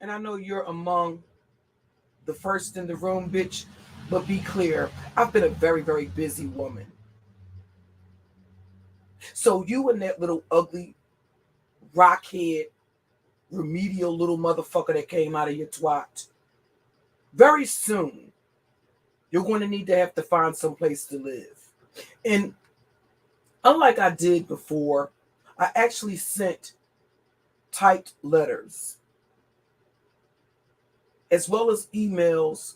And I know you're among the first in the room, bitch, but be clear, I've been a very, very busy woman. So you and that little ugly, rockhead, remedial little motherfucker that came out of your twat, very soon, you're going to need to have to find some place to live. And unlike I did before, I actually sent typed letters as well as emails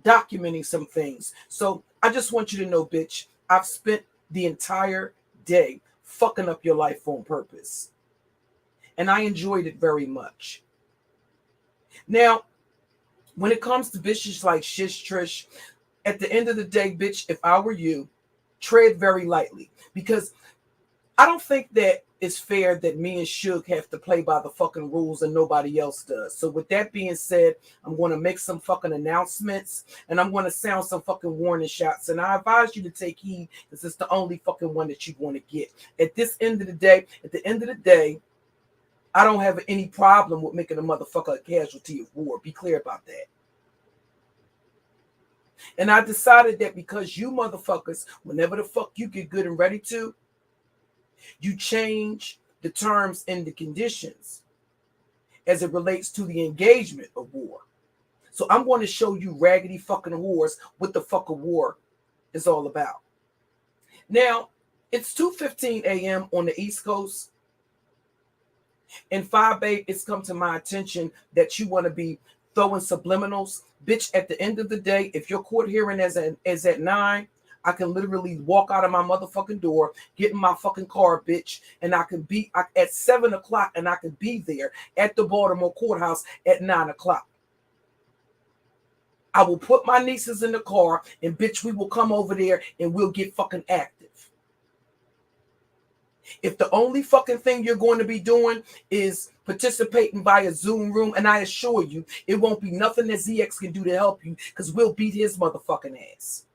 documenting some things. So I just want you to know, bitch, I've spent the entire day fucking up your life on purpose. And I enjoyed it very much. Now, when it comes to bitches like Shish Trish, at the end of the day, bitch, if I were you, tread very lightly. Because I don't think that it's fair that me and Suge have to play by the fucking rules and nobody else does. So with that being said, I'm going to make some fucking announcements and I'm going to sound some fucking warning shots. And I advise you to take heed because it's the only fucking one that you want to get. At the end of the day, I don't have any problem with making a motherfucker a casualty of war. Be clear about that. And I decided that because you motherfuckers, whenever the fuck you get good and ready to, you change the terms and the conditions as it relates to the engagement of war. So I'm going to show you raggedy fucking whores what the fuck a war is all about. Now, it's 2:15 a.m. on the East Coast. And babe, it's come to my attention that you want to be throwing subliminals. Bitch, at the end of the day, if your court hearing is at 9, I can literally walk out of my motherfucking door, get in my fucking car, bitch, and I can be at 7 o'clock and I can be there at the Baltimore courthouse at 9 o'clock. I will put my nieces in the car and bitch, we will come over there and we'll get fucking active. If the only fucking thing you're going to be doing is participating via Zoom room, and I assure you, it won't be nothing that ZX can do to help you because we'll beat his motherfucking ass.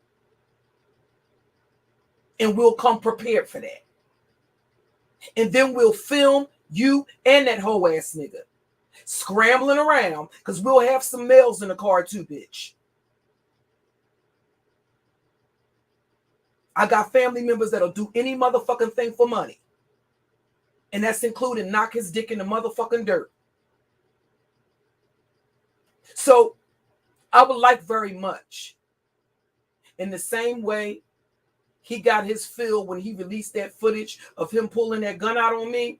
And we'll come prepared for that. And then we'll film you and that hoe ass nigga scrambling around because we'll have some males in the car too, bitch. I got family members that'll do any motherfucking thing for money. And that's including knock his dick in the motherfucking dirt. So I would like very much, in the same way he got his fill when he released that footage of him pulling that gun out on me,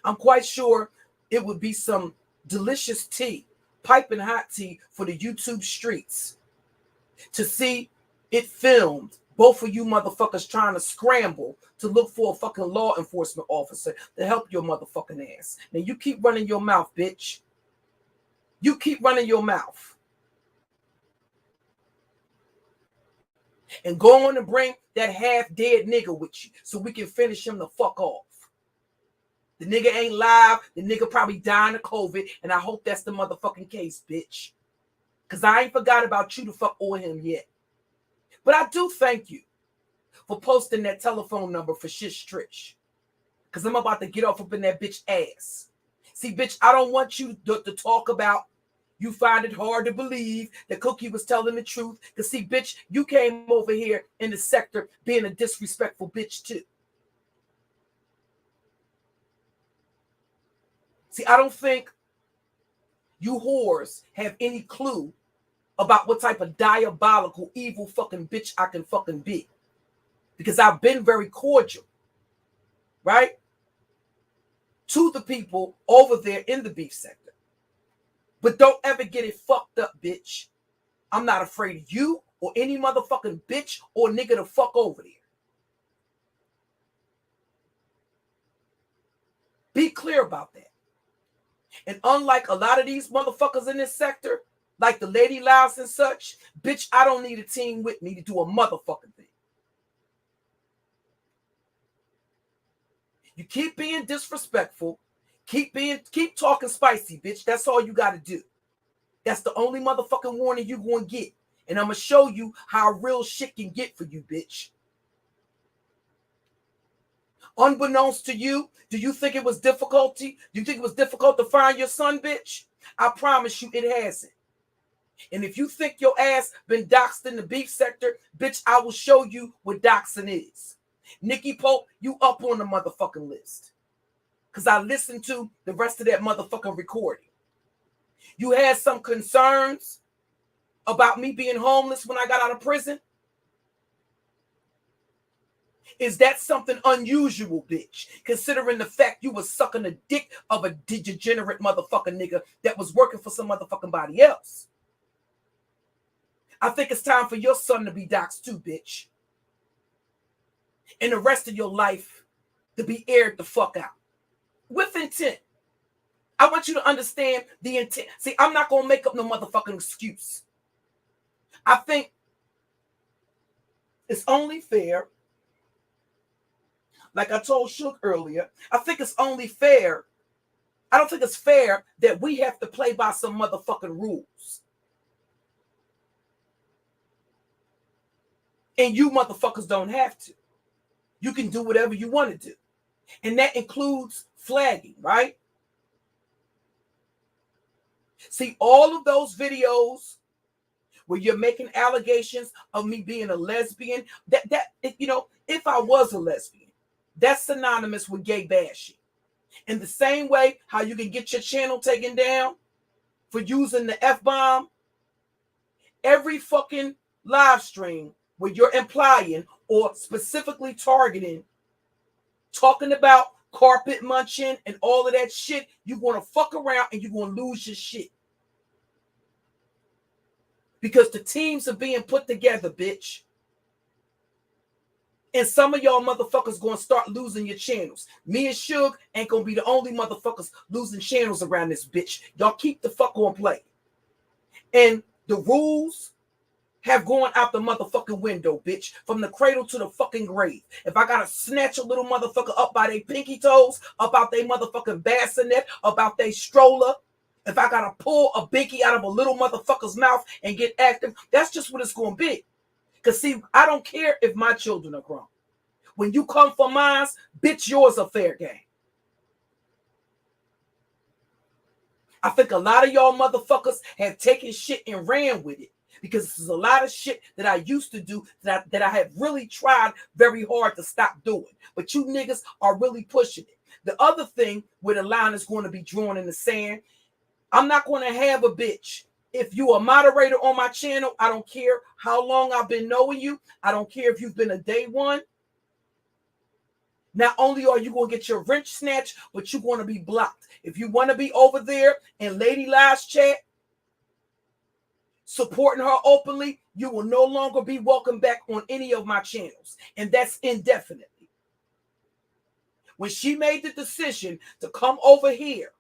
I'm quite sure it would be some delicious tea, piping hot tea for the YouTube streets to see it filmed. Both of you motherfuckers trying to scramble to look for a fucking law enforcement officer to help your motherfucking ass. Now you keep running your mouth, bitch. You keep running your mouth. And go on and bring that half-dead nigga with you so we can finish him the fuck off. The nigga ain't live. The nigga probably dying of COVID, and I hope that's the motherfucking case, bitch. Because I ain't forgot about you to fuck or him yet. But I do thank you for posting that telephone number for Shish Trish. Because I'm about to get off up in that bitch ass. See, bitch, I don't want you to talk about you find it hard to believe that Cookie was telling the truth. Because, see, bitch, you came over here in the sector being a disrespectful bitch, too. See, I don't think you whores have any clue about what type of diabolical, evil fucking bitch I can fucking be. Because I've been very cordial, right? To the people over there in the beef sector. But don't ever get it fucked up, bitch. I'm not afraid of you or any motherfucking bitch or nigga to fuck over there. Be clear about that. And unlike a lot of these motherfuckers in this sector, like the LadyLa2.0 and such, bitch, I don't need a team with me to do a motherfucking thing. You keep being disrespectful, keep talking spicy, bitch. That's all you got to do. That's the only motherfucking warning you going to get. And I'm going to show you how real shit can get for you, bitch. Unbeknownst to you, do you think it was difficult? Do you think it was difficult to find your son, bitch? I promise you it hasn't. And if you think your ass been doxxed in the beef sector, bitch, I will show you what doxing is. Nikki Pope, you up on the motherfucking list. Because I listened to the rest of that motherfucking recording. You had some concerns about me being homeless when I got out of prison? Is that something unusual, bitch? Considering the fact you was sucking the dick of a degenerate motherfucking nigga that was working for some motherfucking body else. I think it's time for your son to be doxxed too, bitch. And the rest of your life to be aired the fuck out. With intent. I want you to understand the intent. See, I'm not going to make up no motherfucking excuse. I think it's only fair, like I told Shook earlier, I think it's only fair. I don't think it's fair that we have to play by some motherfucking rules. And you motherfuckers don't have to. You can do whatever you want to do. And that includes flagging, right? See, all of those videos where you're making allegations of me being a lesbian, if I was a lesbian, that's synonymous with gay bashing. In the same way how you can get your channel taken down for using the F-bomb, every fucking live stream where you're implying or specifically targeting, talking about carpet munching and all of that shit, you're going to fuck around and you're going to lose your shit. Because the teams are being put together, bitch. And some of y'all motherfuckers going to start losing your channels. Me and Suge ain't going to be the only motherfuckers losing channels around this bitch. Y'all keep the fuck on play. And the rules have gone out the motherfucking window, bitch. From the cradle to the fucking grave. If I gotta snatch a little motherfucker up by their pinky toes, up out their motherfucking bassinet, about their stroller, if I gotta pull a binky out of a little motherfucker's mouth and get active, that's just what it's gonna be. Because see, I don't care if my children are grown. When you come for mine, bitch, yours a fair game. I think a lot of y'all motherfuckers have taken shit and ran with it. Because this is a lot of shit that I used to do that I have really tried very hard to stop doing. But you niggas are really pushing it. The other thing where the line is going to be drawn in the sand, I'm not going to have a bitch. If you are a moderator on my channel, I don't care how long I've been knowing you. I don't care if you've been a day one. Not only are you going to get your wrench snatched, but you're going to be blocked. If you want to be over there in LadyLa2.0's chat, supporting her openly, you will no longer be welcome back on any of my channels. And that's indefinitely. When she made the decision to come over here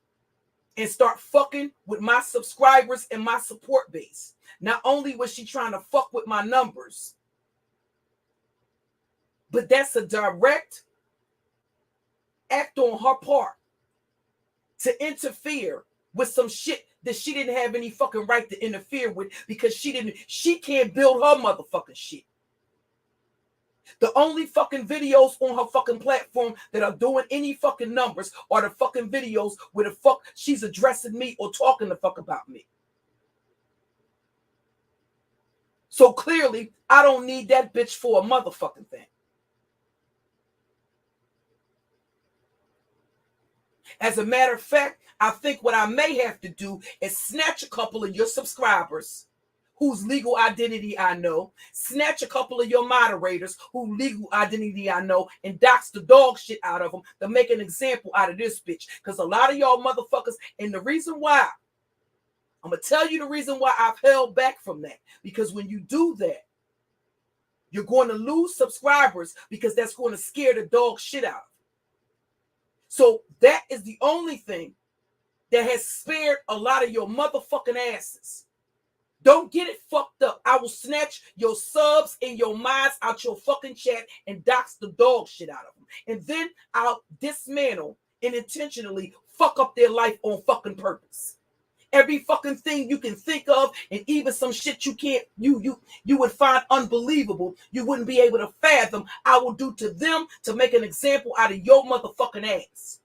and start fucking with my subscribers and my support base, not only was she trying to fuck with my numbers, but that's a direct act on her part to interfere with some shit that she didn't have any fucking right to interfere with because she can't build her motherfucking shit. The only fucking videos on her fucking platform that are doing any fucking numbers are the fucking videos where the fuck she's addressing me or talking the fuck about me. So clearly, I don't need that bitch for a motherfucking thing. As a matter of fact, I think what I may have to do is snatch a couple of your subscribers whose legal identity I know, snatch a couple of your moderators whose legal identity I know, and dox the dog shit out of them to make an example out of this bitch. Because a lot of y'all motherfuckers, and the reason why, I'm going to tell you the reason why I've held back from that. Because when you do that, you're going to lose subscribers because that's going to scare the dog shit out of you. So that is the only thing that has spared a lot of your motherfucking asses. Don't get it fucked up. I will snatch your subs and your mods out your fucking chat and dox the dog shit out of them. And then I'll dismantle and intentionally fuck up their life on fucking purpose. Every fucking thing you can think of, and even some shit you can't, you would find unbelievable, you wouldn't be able to fathom, I will do to them to make an example out of your motherfucking ass.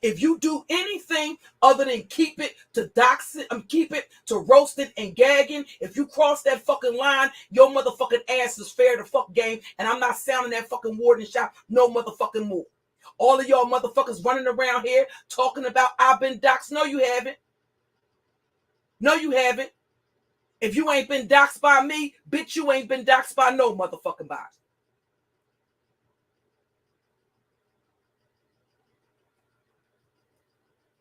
If you do anything other than keep it to doxing, keep it to roasting and gagging, if you cross that fucking line, your motherfucking ass is fair to fuck game, and I'm not sounding that fucking warden shot no motherfucking more. All of y'all motherfuckers running around here talking about I've been doxed. No, you haven't. No, you haven't. If you ain't been doxed by me, bitch, you ain't been doxed by no motherfucking body.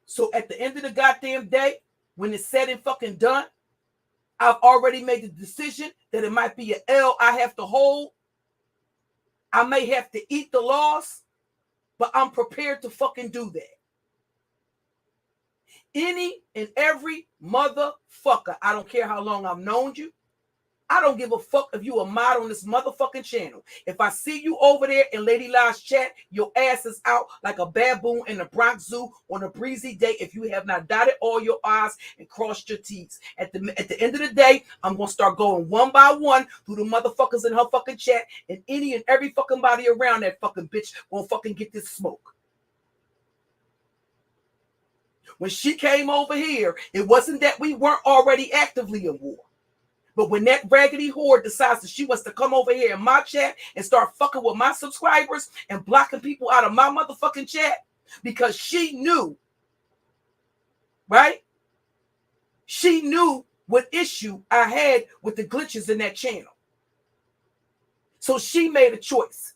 So at the end of the goddamn day, when it's said and fucking done, I've already made the decision that it might be an L I have to hold. I may have to eat the loss, but I'm prepared to fucking do that. Any and every motherfucker, I don't care how long I've known you, I don't give a fuck if you a mod on this motherfucking channel. If I see you over there in Lady La's chat, your ass is out like a baboon in the Bronx Zoo on a breezy day if you have not dotted all your I's and crossed your T's. At the end of the day, I'm going to start going one by one through the motherfuckers in her fucking chat, and any and every fucking body around that fucking bitch gonna fucking get this smoke. When she came over here, it wasn't that we weren't already actively in war. But when that raggedy whore decides that she wants to come over here in my chat and start fucking with my subscribers and blocking people out of my motherfucking chat because she knew, right? She knew what issue I had with the glitches in that channel. So she made a choice.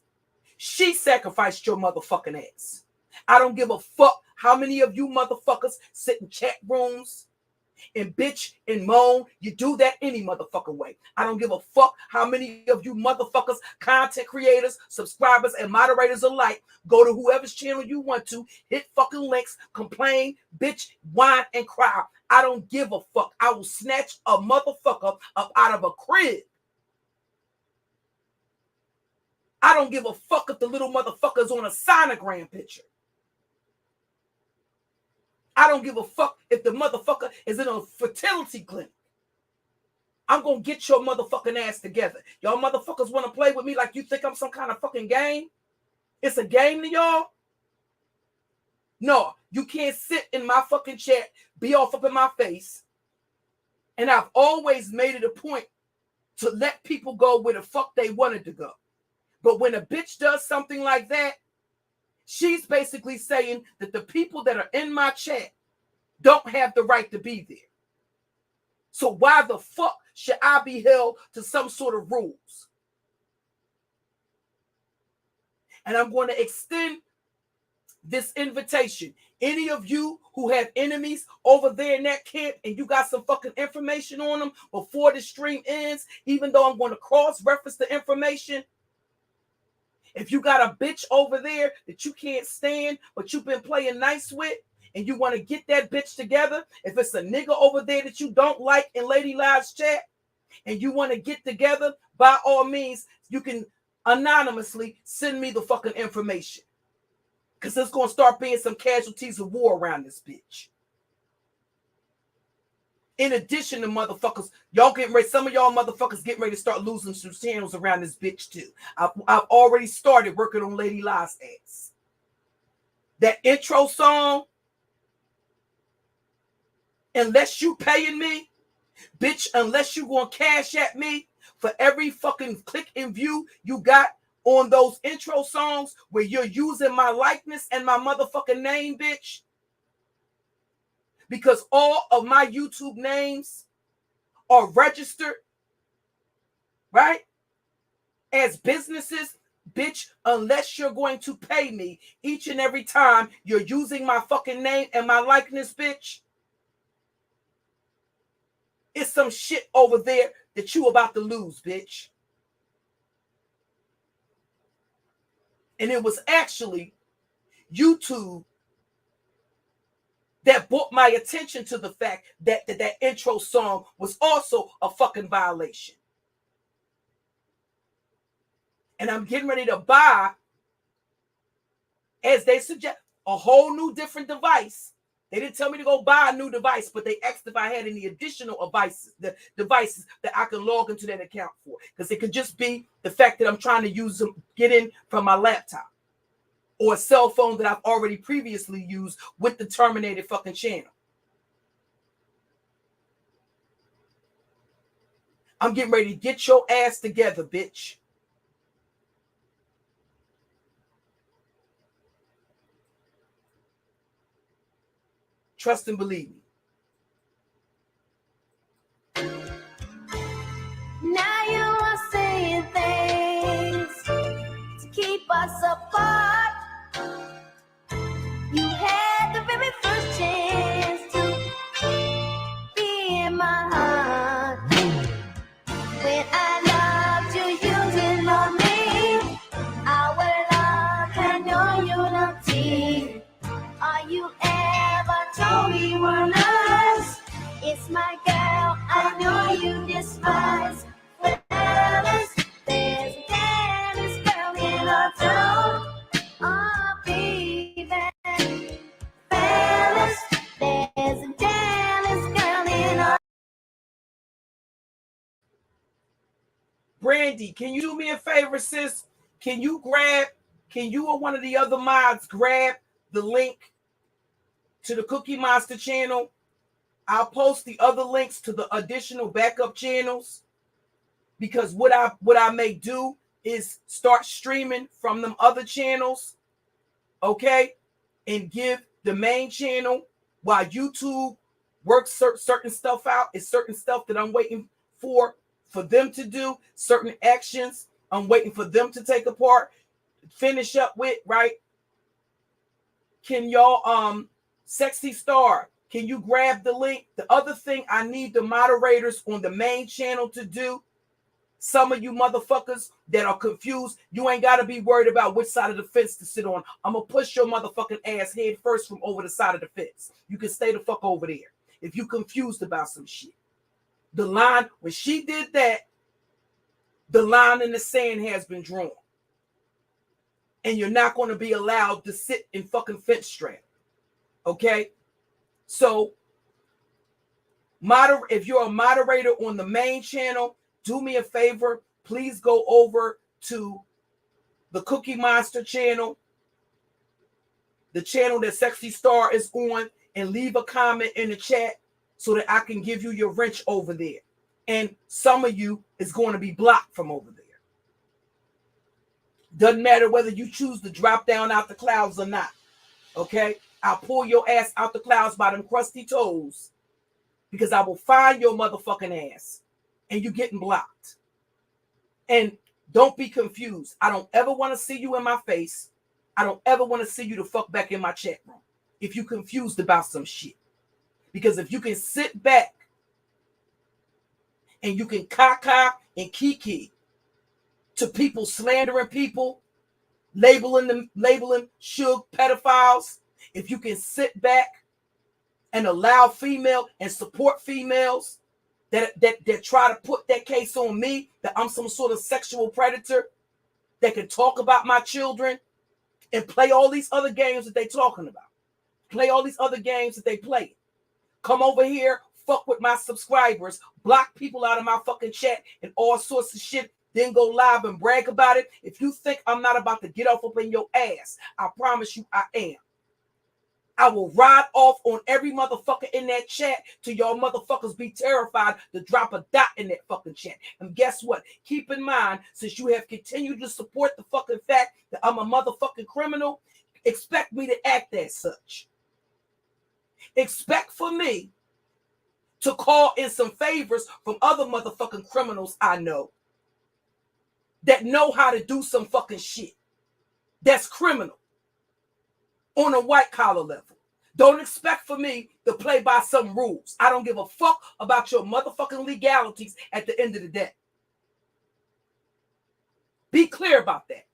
She sacrificed your motherfucking ass. I don't give a fuck how many of you motherfuckers sit in chat rooms and bitch and moan. You do that any motherfucking way. I don't give a fuck how many of you motherfuckers, content creators, subscribers, and moderators alike, go to whoever's channel you want to, hit fucking links, complain, bitch, whine, and cry. I don't give a fuck. I will snatch a motherfucker up out of a crib. I don't give a fuck if the little motherfucker's on a sonogram picture. I don't give a fuck if the motherfucker is in a fertility clinic. I'm going to get your motherfucking ass together. Y'all motherfuckers want to play with me like you think I'm some kind of fucking game? It's a game to y'all? No, you can't sit in my fucking chat, be off up in my face. And I've always made it a point to let people go where the fuck they wanted to go. But when a bitch does something like that, she's basically saying that the people that are in my chat don't have the right to be there. So why the fuck should I be held to some sort of rules? And I'm going to extend this invitation. Any of you who have enemies over there in that camp and you got some fucking information on them before the stream ends, even though I'm going to cross-reference the information, if you got a bitch over there that you can't stand, but you've been playing nice with, and you want to get that bitch together, if it's a nigga over there that you don't like in Lady La's chat, and you want to get together, by all means, you can anonymously send me the fucking information. Because there's going to start being some casualties of war around this bitch. In addition to motherfuckers, y'all getting ready, some of y'all motherfuckers getting ready to start losing some channels around this bitch too. I've already started working on Lady La's ass. That intro song, unless you paying me, bitch, unless you gonna cash at me for every fucking click and view you got on those intro songs where you're using my likeness and my motherfucking name, bitch. because all of my YouTube names are registered, right, as businesses. Bitch, unless you're going to pay me each and every time you're using my fucking name and my likeness, bitch, it's some shit over there that you about to lose, bitch. And it was actually YouTube that brought my attention to the fact that that intro song was also a fucking violation. And I'm getting ready to buy, as they suggest, a whole new different device. They didn't tell me to go buy a new device, but they asked if I had any additional devices, the devices that I can log into that account for. Because it could just be the fact that I'm trying to use them, get in from my laptop or a cell phone that I've already previously used with the terminated fucking channel. I'm getting ready to get your ass together, bitch. Trust and believe me. Now you are saying things to keep us apart. You had the very first chance to be in my heart. When I loved you, you didn't love me. Our love had no unity. Are you ever told me we're not? It's my girl, I know you despise. Fellas, there's a jealous girl in our town. Oh, baby. Fellas, there's a jealous girl in our. Brandy, can you do me a favor, sis? Can you or one of the other mods grab the link to the Cookie Monster channel? I'll post the other links to the additional backup channels, because what I may do is start streaming from them other channels, okay, and give the main channel while YouTube works certain stuff out. It's certain stuff that I'm waiting for them to do, certain actions I'm waiting for them to take apart, finish up with, right? Can y'all, Sexy Star, can you grab the link? The other thing I need the moderators on the main channel to do, some of you motherfuckers that are confused, you ain't got to be worried about which side of the fence to sit on. I'm going to push your motherfucking ass head first from over the side of the fence. You can stay the fuck over there if you confused about some shit. The line, when she did that, the line in the sand has been drawn. And you're not going to be allowed to sit in fucking fence strap. Okay? So, if you're a moderator on the main channel, do me a favor. Please go over to the Cookie Monster channel, the channel that Sexy Star is on, and leave a comment in the chat so that I can give you your wrench over there. And some of you is going to be blocked from over there. Doesn't matter whether you choose to drop down out the clouds or not. Okay? I'll pull your ass out the clouds by them crusty toes, because I will find your motherfucking ass and you getting blocked. And don't be confused. I don't ever want to see you in my face. I don't ever want to see you to fuck back in my chat room if you confused about some shit. Because if you can sit back and you can caca and kiki to people slandering people, labeling Suge pedophiles, if you can sit back and allow female and support females that try to put that case on me, that I'm some sort of sexual predator that can talk about my children and play all these other games that they talking about, play all these other games that they play, come over here, fuck with my subscribers, block people out of my fucking chat and all sorts of shit, then go live and brag about it. If you think I'm not about to get off up in your ass, I promise you I am. I will ride off on every motherfucker in that chat till y'all motherfuckers be terrified to drop a dot in that fucking chat. And guess what? Keep in mind, since you have continued to support the fucking fact that I'm a motherfucking criminal, expect me to act as such. expect for me to call in some favors from other motherfucking criminals I know that know how to do some fucking shit that's criminal on a white collar level. Don't expect for me to play by some rules. I don't give a fuck about your motherfucking legalities at the end of the day. Be clear about that.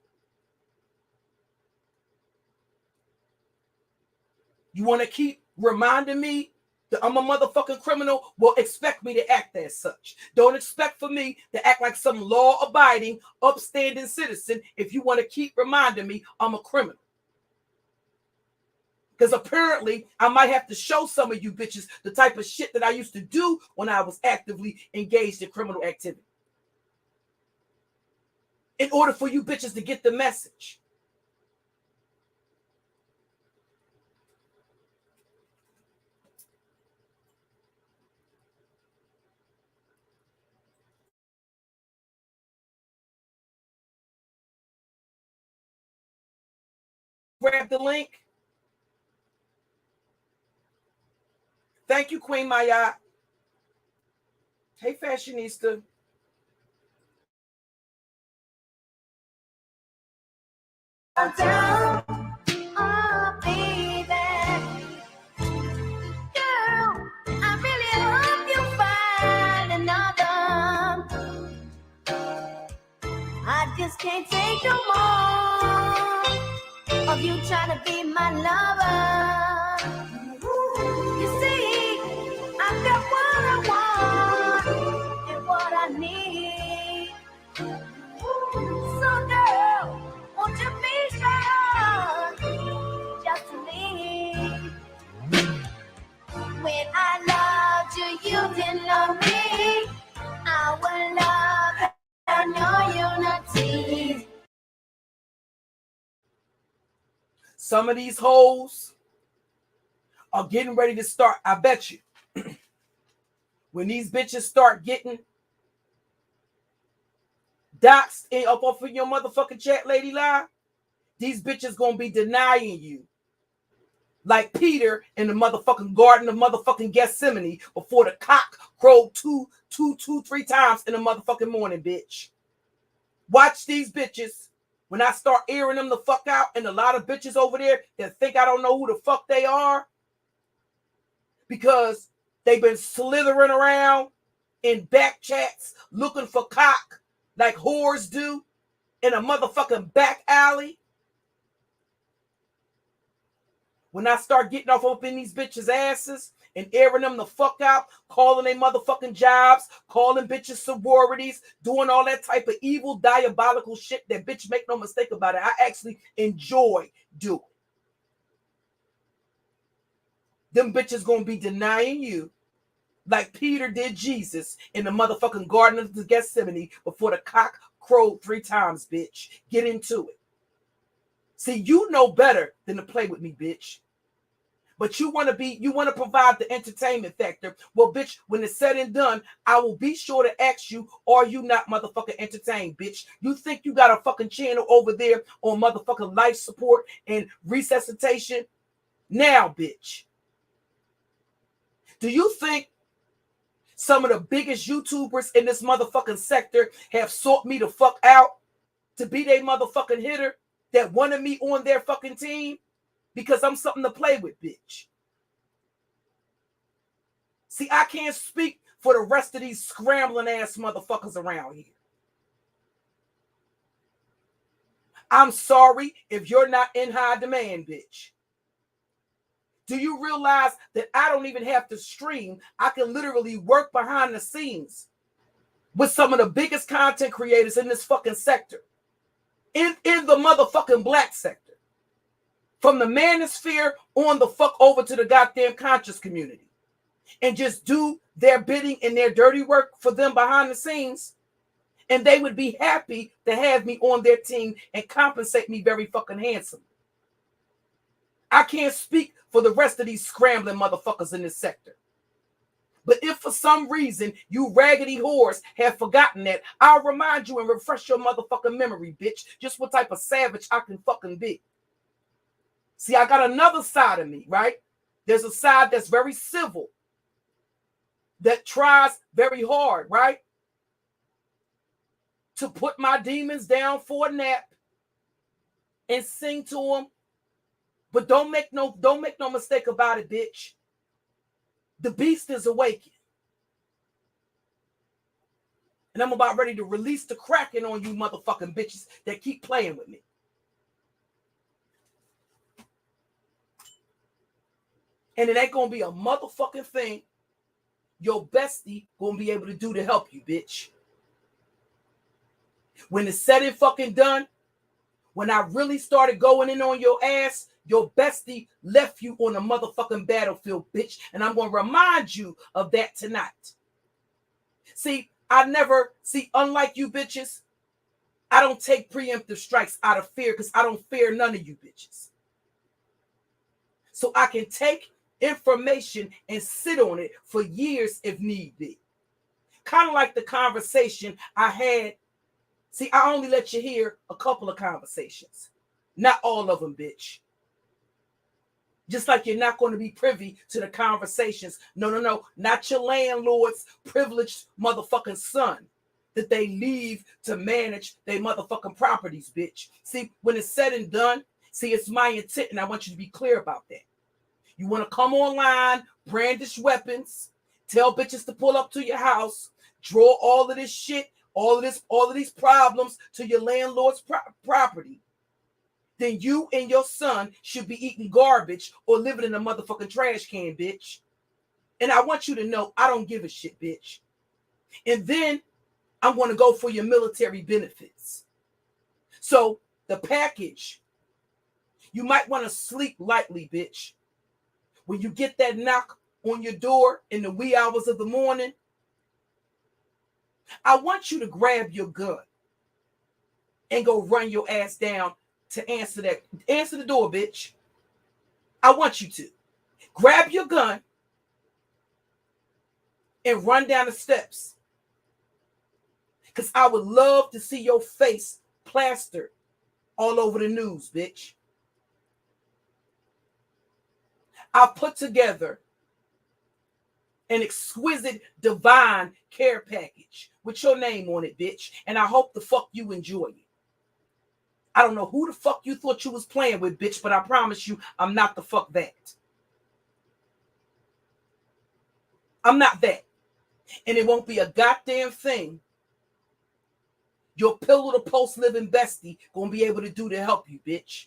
You want to keep reminding me that I'm a motherfucking criminal? Well, expect me to act as such. Don't expect for me to act like some law-abiding, upstanding citizen if you want to keep reminding me I'm a criminal. Because apparently I might have to show some of you bitches the type of shit that I used to do when I was actively engaged in criminal activity. In order for you bitches to get the message. Grab the link. Thank you, Queen Maya. Hey, fashionista. Down, oh baby, girl, I really hope you find another. I just can't take no more of you trying to be my lover. You see, I've got what I want and what I need. So girl, won't you be strong just to leave? When I loved you, you didn't love me. Our love had no unity. Some of these hoes are getting ready to start. I bet you when these bitches start getting doxed up off of your motherfucking chat, LadyLa, these bitches gonna be denying you like Peter in the motherfucking garden of motherfucking Gethsemane before the cock crowed three times in the motherfucking morning, bitch. Watch these bitches when I start airing them the fuck out, and a lot of bitches over there that think I don't know who the fuck they are because they've been slithering around in back chats looking for cock like whores do in a motherfucking back alley. When I start getting off up in these bitches' asses and airing them the fuck out, calling they motherfucking jobs, calling bitches sororities, doing all that type of evil, diabolical shit that bitch, make no mistake about it, I actually enjoy doing. Them bitches gonna be denying you like Peter did Jesus in the motherfucking garden of the Gethsemane before the cock crowed 3 times, bitch. Get into it. See, you know better than to play with me, bitch. But you want to provide the entertainment factor. Well, bitch, when it's said and done, I will be sure to ask you, are you not motherfucking entertained, bitch? You think you got a fucking channel over there on motherfucking life support and resuscitation? Now, bitch. Do you think some of the biggest YouTubers in this motherfucking sector have sought me to fuck out to be their motherfucking hitter that wanted me on their fucking team? Because I'm something to play with, bitch. See, I can't speak for the rest of these scrambling ass motherfuckers around here. I'm sorry if you're not in high demand, bitch. Do you realize that I don't even have to stream? I can literally work behind the scenes with some of the biggest content creators in this fucking sector. In the motherfucking black sector. From the manosphere on the fuck over to the goddamn conscious community. And just do their bidding and their dirty work for them behind the scenes. And they would be happy to have me on their team and compensate me very fucking handsomely. I can't speak for the rest of these scrambling motherfuckers in this sector. But if for some reason you raggedy whores have forgotten that, I'll remind you and refresh your motherfucking memory, bitch. Just what type of savage I can fucking be. See, I got another side of me, right? There's a side that's very civil, that tries very hard, right, to put my demons down for a nap and sing to them. But don't make no mistake about it, bitch. The beast is awakened. And I'm about ready to release the Kraken on you motherfucking bitches that keep playing with me. And it ain't gonna be a motherfucking thing your bestie gonna be able to do to help you, bitch. When it's said and fucking done, when I really started going in on your ass, your bestie left you on the motherfucking battlefield, bitch. And I'm gonna remind you of that tonight. See, unlike you bitches, I don't take preemptive strikes out of fear because I don't fear none of you bitches. So I can take information and sit on it for years if need be. Kind of like the conversation I had. See, I only let you hear a couple of conversations. Not all of them, bitch. Just like you're not going to be privy to the conversations. No. Not your landlord's privileged motherfucking son that they leave to manage their motherfucking properties, bitch. See, when it's said and done, it's my intent, and I want you to be clear about that. You want to come online, brandish weapons, tell bitches to pull up to your house, draw all of this shit, all of these problems to your landlord's property. Then you and your son should be eating garbage or living in a motherfucking trash can, bitch. And I want you to know I don't give a shit, bitch. And then I'm going to go for your military benefits. So the package, you might want to sleep lightly, bitch. When you get that knock on your door in the wee hours of the morning, I want you to grab your gun and go run your ass down to answer the door, bitch. I want you to grab your gun and run down the steps. Because I would love to see your face plastered all over the news, bitch. I put together an exquisite divine care package with your name on it, bitch. And I hope the fuck you enjoy it. I don't know who the fuck you thought you was playing with, bitch, but I promise you, I'm not the fuck that. I'm not that. And it won't be a goddamn thing your pillow to post living bestie gonna be able to do to help you, bitch.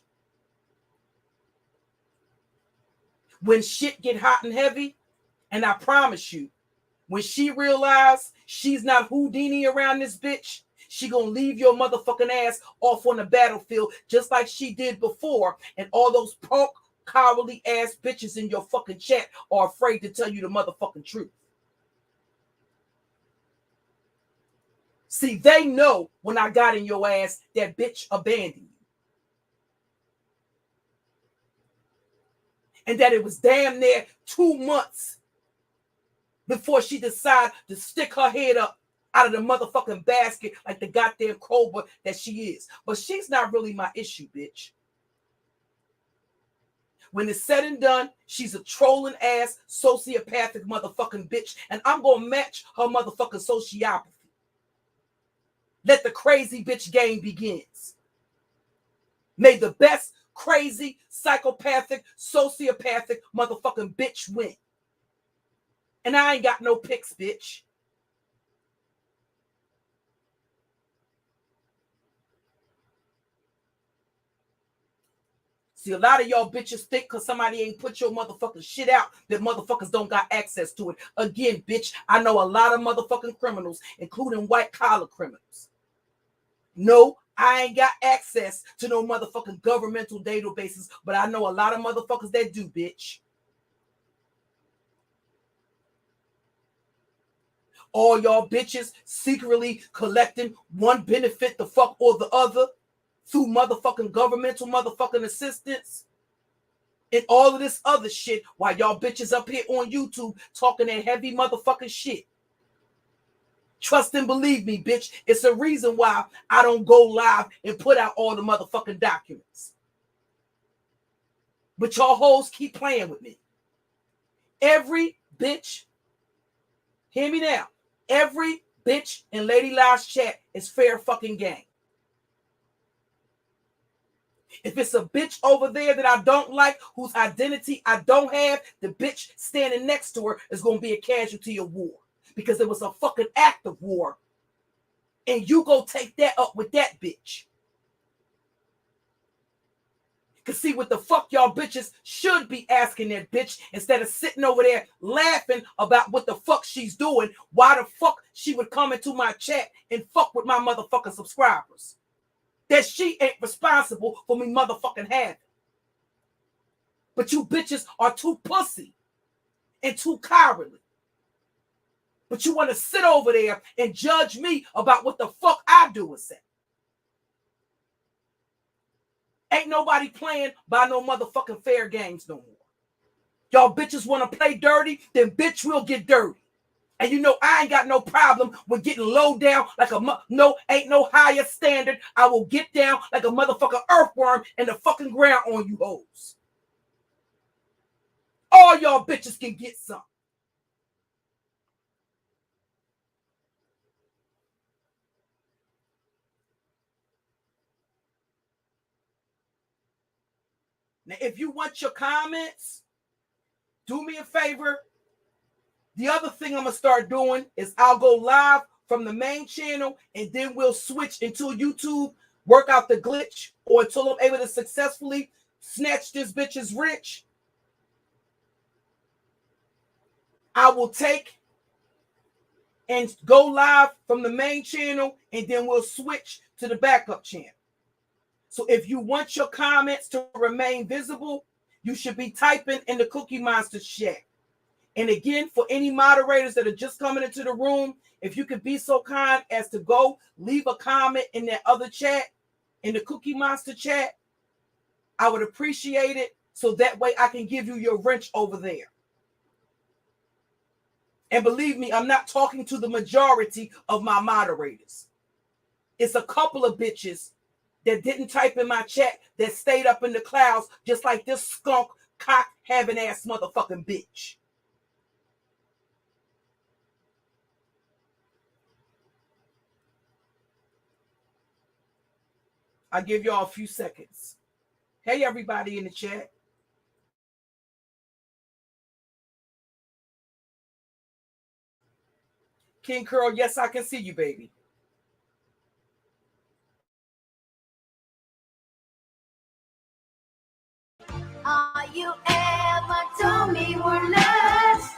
When shit get hot and heavy, and I promise you, when she realizes she's not Houdini around this bitch, she gonna leave your motherfucking ass off on the battlefield just like she did before. And all those punk, cowardly ass bitches in your fucking chat are afraid to tell you the motherfucking truth. See, they know when I got in your ass, that bitch abandoned you. And that it was damn near 2 months before she decided to stick her head up out of the motherfucking basket like the goddamn cobra that she is. But she's not really my issue, bitch. When it's said and done, she's a trolling ass, sociopathic motherfucking bitch. And I'm going to match her motherfucking sociopathy. Let the crazy bitch game begins. May the best crazy, psychopathic, sociopathic motherfucking bitch win. And I ain't got no picks, bitch. See, a lot of y'all bitches think because somebody ain't put your motherfucking shit out that motherfuckers don't got access to it. Again, bitch, I know a lot of motherfucking criminals, including white-collar criminals. No, I ain't got access to no motherfucking governmental databases, but I know a lot of motherfuckers that do, bitch. All y'all bitches secretly collecting one benefit the fuck or the other through motherfucking governmental motherfucking assistance and all of this other shit while y'all bitches up here on YouTube talking that heavy motherfucking shit. Trust and believe me, bitch. It's a reason why I don't go live and put out all the motherfucking documents. But y'all hoes keep playing with me. Every bitch, hear me now, every bitch in Lady La's chat is fair fucking game. If it's a bitch over there that I don't like, whose identity I don't have, the bitch standing next to her is going to be a casualty of war. Because it was a fucking act of war. And you go take that up with that bitch. Because see what the fuck y'all bitches should be asking that bitch instead of sitting over there laughing about what the fuck she's doing. Why the fuck she would come into my chat and fuck with my motherfucking subscribers. That she ain't responsible for me motherfucking having. But you bitches are too pussy and too cowardly. But you want to sit over there and judge me about what the fuck I do and say. Ain't nobody playing by no motherfucking fair games no more. Y'all bitches want to play dirty, then bitch will get dirty. And you know I ain't got no problem with getting low down like ain't no higher standard. I will get down like a motherfucking earthworm in the fucking ground on you hoes. All y'all bitches can get some. Now, if you want your comments, do me a favor. The other thing I'm going to start doing is I'll go live from the main channel and then we'll switch until YouTube work out the glitch or until I'm able to successfully snatch this bitch's wrench. I will take and go live from the main channel and then we'll switch to the backup channel. So if you want your comments to remain visible, you should be typing in the Cookie Monster chat. And again, for any moderators that are just coming into the room, if you could be so kind as to go leave a comment in that other chat, in the Cookie Monster chat, I would appreciate it. So that way I can give you your wrench over there. And believe me, I'm not talking to the majority of my moderators. It's a couple of bitches that didn't type in my chat that stayed up in the clouds just like this skunk cock having ass motherfucking bitch. I'll give y'all a few seconds. Hey, everybody in the chat. King Curl, yes, I can see you, baby. All you ever told me were lies.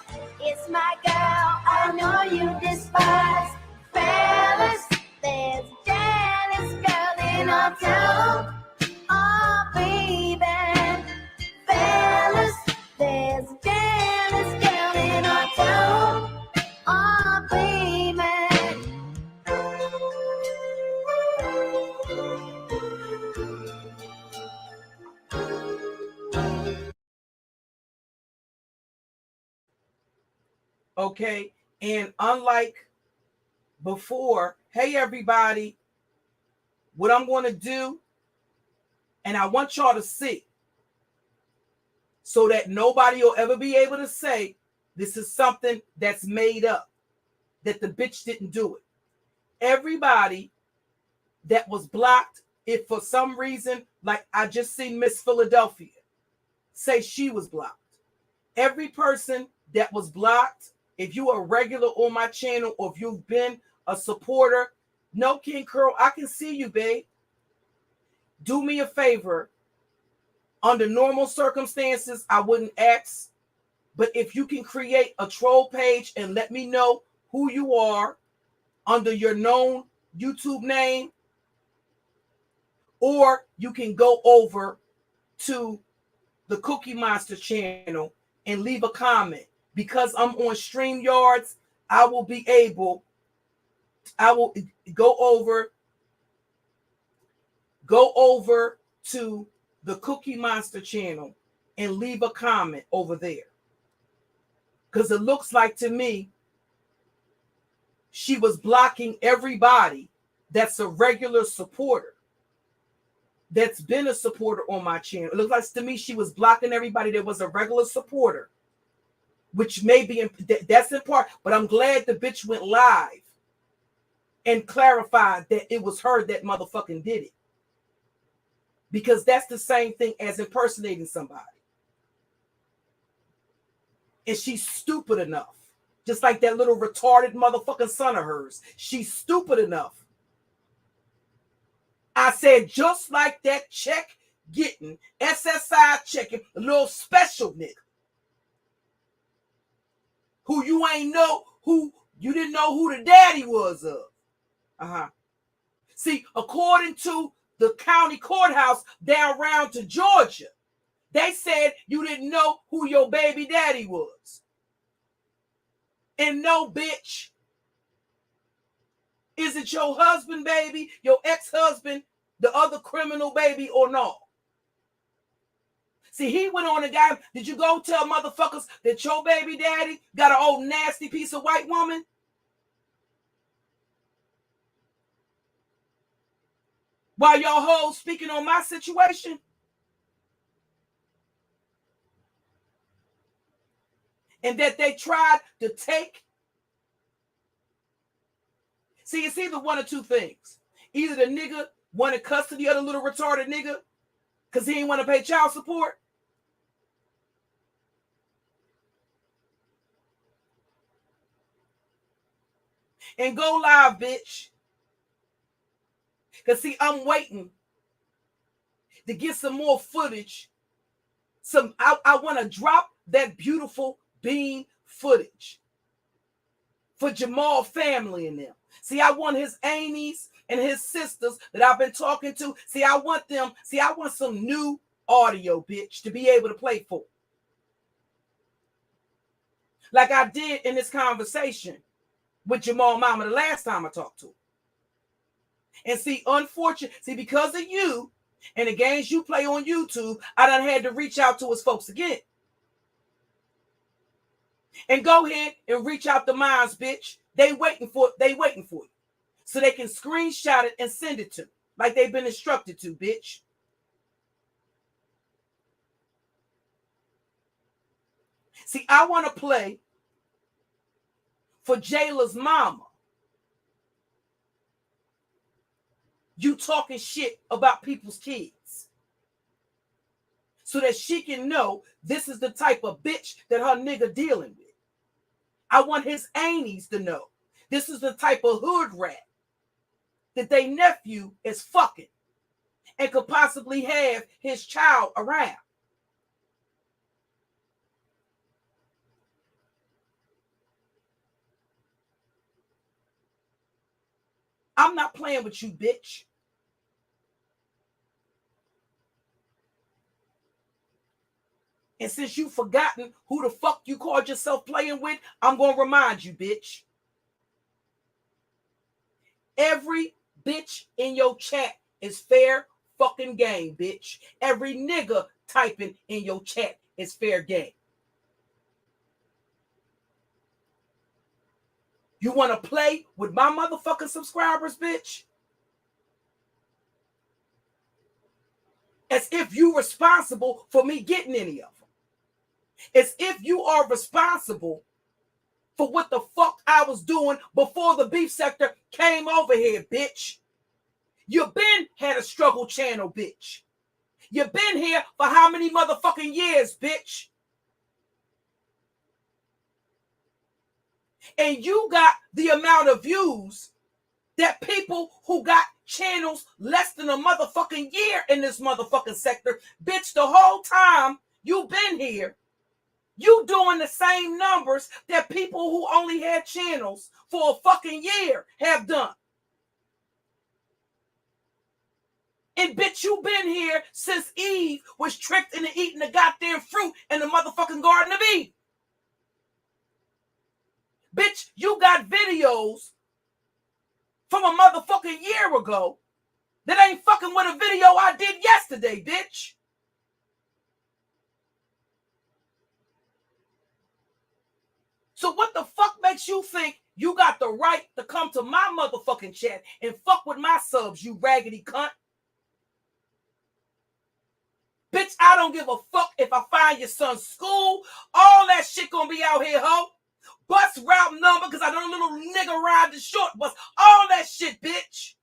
It's my girl, I know you despise. Fellas, there's a jealous girl in our town. Oh, baby. Fellas, there's a jealous girl in our town. Oh, baby. Okay, and unlike before, hey everybody, what I'm going to do, and I want y'all to see, so that nobody will ever be able to say this is something that's made up, that the bitch didn't do it. Everybody that was blocked, if for some reason, like I just seen Miss Philadelphia say she was blocked. Every person that was blocked, if you are regular on my channel or if you've been a supporter, no, King Curl, I can see you, babe. Do me a favor. Under normal circumstances, I wouldn't ask. But if you can create a troll page and let me know who you are under your known YouTube name, or you can go over to the Cookie Monster channel and leave a comment. Because I'm on StreamYards, I will go over to the Cookie Monster channel and leave a comment over there. Because it looks like to me, she was blocking everybody that's a regular supporter, that's been a supporter on my channel. It looks like to me she was blocking everybody that was a regular supporter which may be, that's in part, but I'm glad the bitch went live and clarified that it was her that motherfucking did it. Because that's the same thing as impersonating somebody. And she's stupid enough, just like that little retarded motherfucking son of hers. She's stupid enough. I said, just like that check getting, SSI checking, a little special nigga. Who you ain't know, who you didn't know who the daddy was of. See, according to the county courthouse down round to Georgia, they said you didn't know who your baby daddy was. And no, bitch. Is it your husband, baby, your ex-husband, the other criminal baby, or no? See, he went on and got him. Did you go tell motherfuckers that your baby daddy got an old nasty piece of white woman? While y'all hoes speaking on my situation? And that they tried to take. See, it's either one or two things. Either the nigga wanted custody of the little retarded nigga because he didn't want to pay child support. And go live, bitch. Because, see, I'm waiting to get some more footage. I want to drop that beautiful bean footage for Jamal family and them. See, I want his aunties and his sisters that I've been talking to. See, I want them. See, I want some new audio, bitch, to be able to play for. Like I did in this conversation with Jamal mama the last time I talked to him. And see, unfortunately, because of you and the games you play on YouTube, I done had to reach out to his folks again. And go ahead and reach out to mines, bitch. They waiting for you. So they can screenshot it and send it to me, like they've been instructed to, bitch. See, I want to play for Jayla's mama. You talking shit about people's kids. So that she can know this is the type of bitch that her nigga dealing with. I want his aunties to know this is the type of hood rat that they nephew is fucking and could possibly have his child around. I'm not playing with you, bitch. And since you've forgotten who the fuck you called yourself playing with, I'm going to remind you, bitch. Every bitch in your chat is fair fucking game, bitch. Every nigga typing in your chat is fair game. You want to play with my motherfucking subscribers, bitch? As if you responsible for me getting any of them. As if you are responsible for what the fuck I was doing before the beef sector came over here, bitch. You been had a struggle channel, bitch. You been here for how many motherfucking years, bitch? And you got the amount of views that people who got channels less than a motherfucking year in this motherfucking sector, bitch, the whole time you been here, you doing the same numbers that people who only had channels for a fucking year have done. And bitch, you been here since Eve was tricked into eating the goddamn fruit in the motherfucking Garden of Eden. Bitch, you got videos from a motherfucking year ago that ain't fucking with a video I did yesterday, bitch. So what the fuck makes you think you got the right to come to my motherfucking chat and fuck with my subs, you raggedy cunt? Bitch, I don't give a fuck if I find your son's school. All that shit gonna be out here, ho. Bus route number, because I know a little nigga ride the short bus. All that shit, bitch.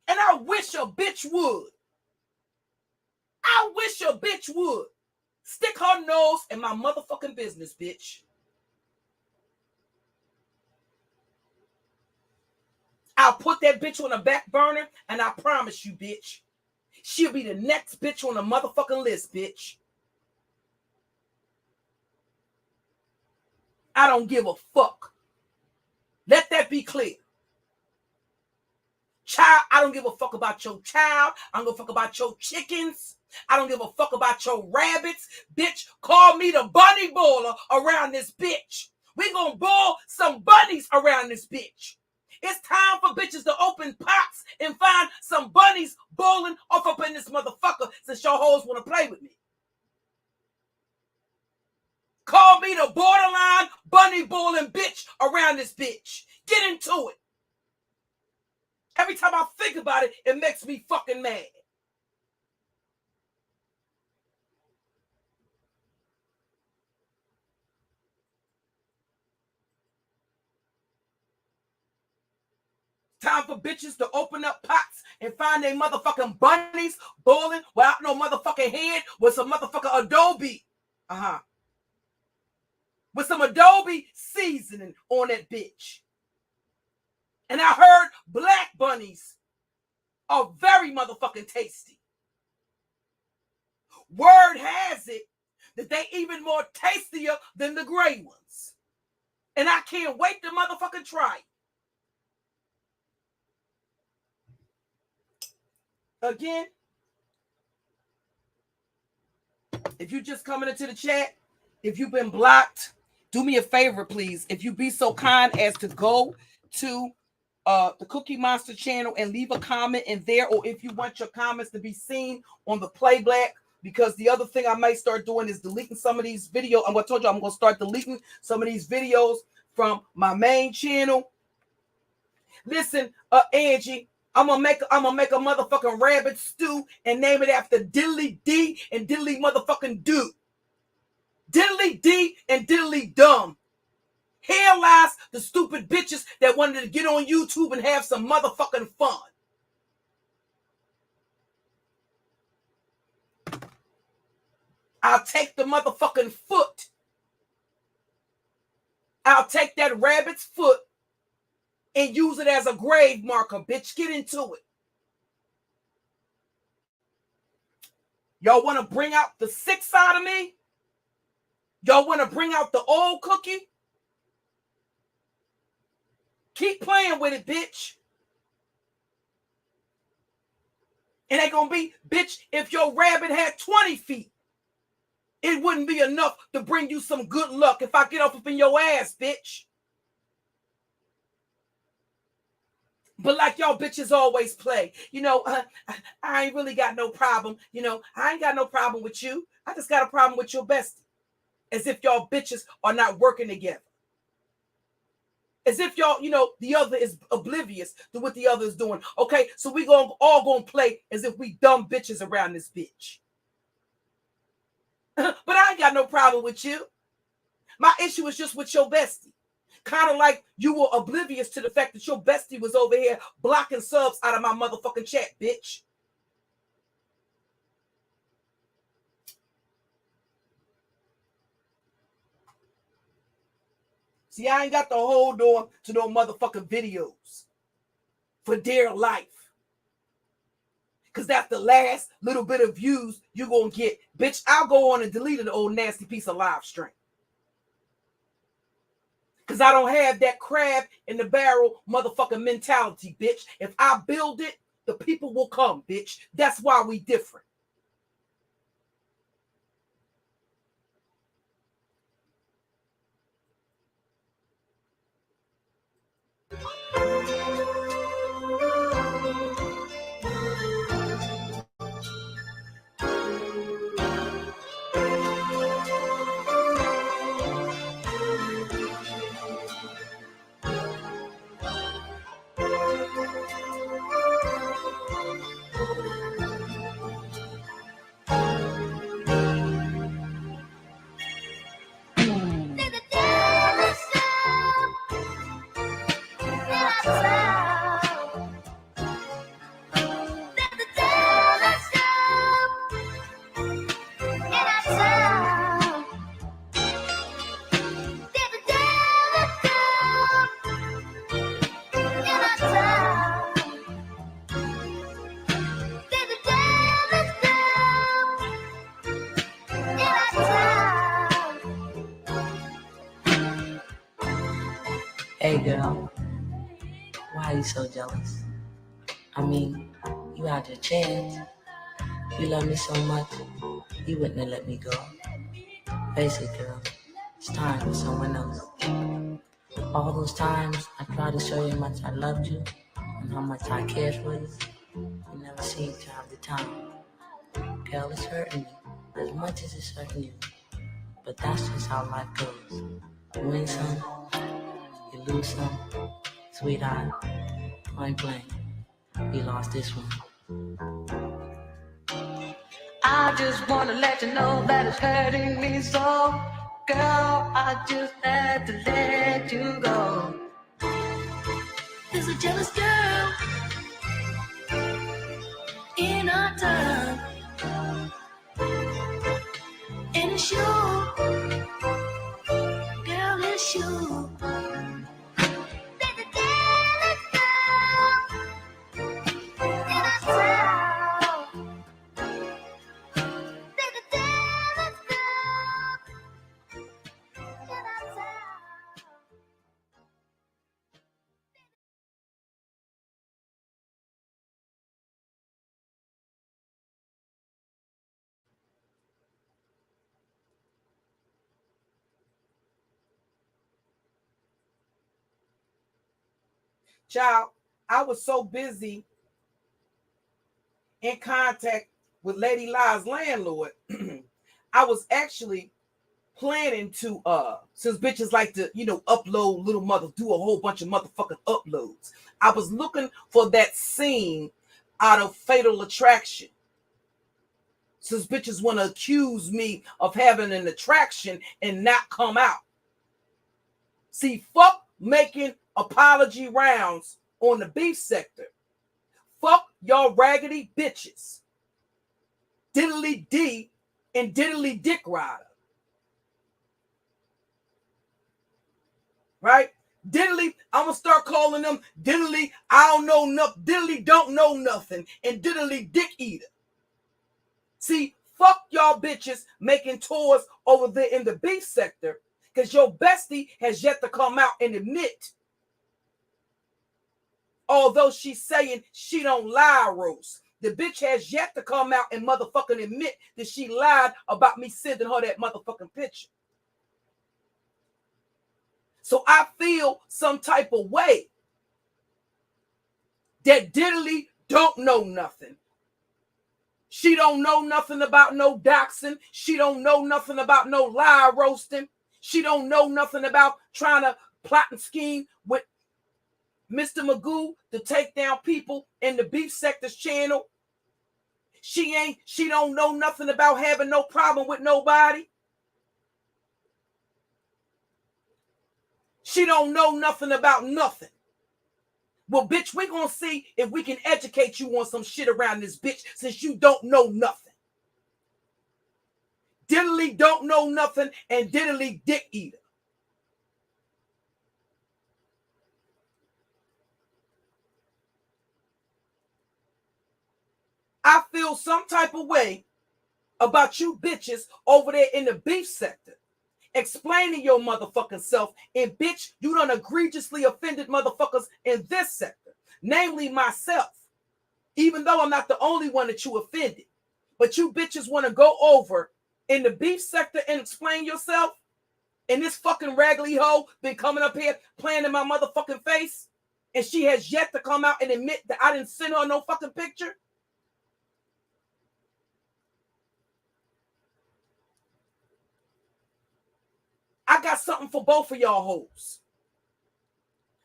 And I wish a bitch would. I wish a bitch would. Stick her nose in my motherfucking business, bitch. I'll put that bitch on the back burner, and I promise you, bitch, she'll be the next bitch on the motherfucking list, bitch. I don't give a fuck. Let that be clear. Child, I don't give a fuck about your child. I don't give a fuck about your chickens. I don't give a fuck about your rabbits. Bitch, call me the bunny boiler around this bitch. We gonna boil some bunnies around this bitch. It's time for bitches to open pots and find some bunnies boiling off up in this motherfucker since y'all hoes want to play with me. Call me the borderline bunny boiling bitch around this bitch. Get into it. Every time I think about it, it makes me fucking mad. Time for bitches to open up pots and find their motherfucking bunnies boiling without no motherfucking head with some motherfucking Adobe. With some Adobe seasoning on that bitch. And I heard black bunnies are very motherfucking tasty. Word has it that they even more tastier than the gray ones. And I can't wait to motherfucking try it. Again, if you just coming into the chat, if you've been blocked, do me a favor, please. If you be so kind as to go to the Cookie Monster channel and leave a comment in there, or if you want your comments to be seen on the playback, because the other thing I might start doing is deleting some of these videos. I told you I'm going to start deleting some of these videos from my main channel. Listen, Angie, I'm gonna make a motherfucking rabbit stew and name it after Diddly D and Diddly motherfucking Do. Diddly D and Diddly Dumb. Here lies the stupid bitches that wanted to get on YouTube and have some motherfucking fun. I'll take the motherfucking foot. I'll take that rabbit's foot and use it as a grave marker, bitch. Get into it. Y'all want to bring out the sick side of me? Y'all want to bring out the old Cookie? Keep playing with it, bitch. And they gonna be, bitch, if your rabbit had 20 feet, it wouldn't be enough to bring you some good luck if I get up in your ass, bitch. But like y'all bitches always play, I ain't really got no problem. I ain't got no problem with you. I just got a problem with your bestie. As if y'all bitches are not working together. As if y'all, the other is oblivious to what the other is doing. Okay, so we all gonna play as if we dumb bitches around this bitch. But I ain't got no problem with you. My issue is just with your bestie. Kind of like you were oblivious to the fact that your bestie was over here blocking subs out of my motherfucking chat, bitch. See, I ain't got to hold on to no motherfucking videos for dear life. Because that's the last little bit of views you're going to get. Bitch, I'll go on and delete an old nasty piece of live stream. Because I don't have that crab in the barrel motherfucking mentality, bitch. If I build it, the people will come, bitch. That's why we different. girl, why are you so jealous? I mean, you had your chance. You love me so much, you wouldn't have let me go. Face it, girl, it's time for someone else. All those times I tried to show you how much I loved you and how much I cared for you, you never seemed to have the time. Girl, it's hurting me as much as it's hurting you. But that's just how life goes. You win some, you lose some. Sweetheart, point blank, you lost this one. I just wanna let you know that it's hurting me so. Girl, I just had to let you go. There's a jealous girl in our town, and it's you, girl, it's you. There's a jealous girl in our town. There's a jealous girl in our town. Child, I was so busy in contact with LadyLa2.0's landlord. I was actually planning to since bitches like to, upload little mother, do a whole bunch of motherfucking uploads. I was looking for that scene out of Fatal Attraction. Since bitches want to accuse me of having an attraction and not come out. See, fuck making apology rounds on the beef sector. Fuck y'all raggedy bitches. Diddly D and Diddly Dick Rider. Right? Diddly, I'm going to start calling them Diddly, I don't know nothing, Diddly don't know nothing, and Diddly Dick Eater. See, fuck y'all bitches making tours over there in the beef sector, because your bestie has yet to come out and admit, although she's saying she don't lie, Rose. The bitch has yet to come out and motherfucking admit that she lied about me sending her that motherfucking picture. So I feel some type of way that Diddly don't know nothing. She don't know nothing about no doxing. She don't know nothing about no lie roasting. She don't know nothing about trying to plot and scheme with Mr. Magoo to take down people in the beef sector's channel. She don't know nothing about having no problem with nobody. She don't know nothing about nothing. Well, bitch, we're going to see if we can educate you on some shit around this bitch since you don't know nothing. Diddly don't know nothing and Diddly Dick Eater. I feel some type of way about you bitches over there in the beef sector. Explaining your motherfucking self, and bitch, you done egregiously offended motherfuckers in this sector, namely myself, even though I'm not the only one that you offended. But you bitches want to go over in the beef sector and explain yourself, and this fucking raggedy hoe been coming up here playing in my motherfucking face, and she has yet to come out and admit that I didn't send her no fucking picture. I got something for both of y'all hoes.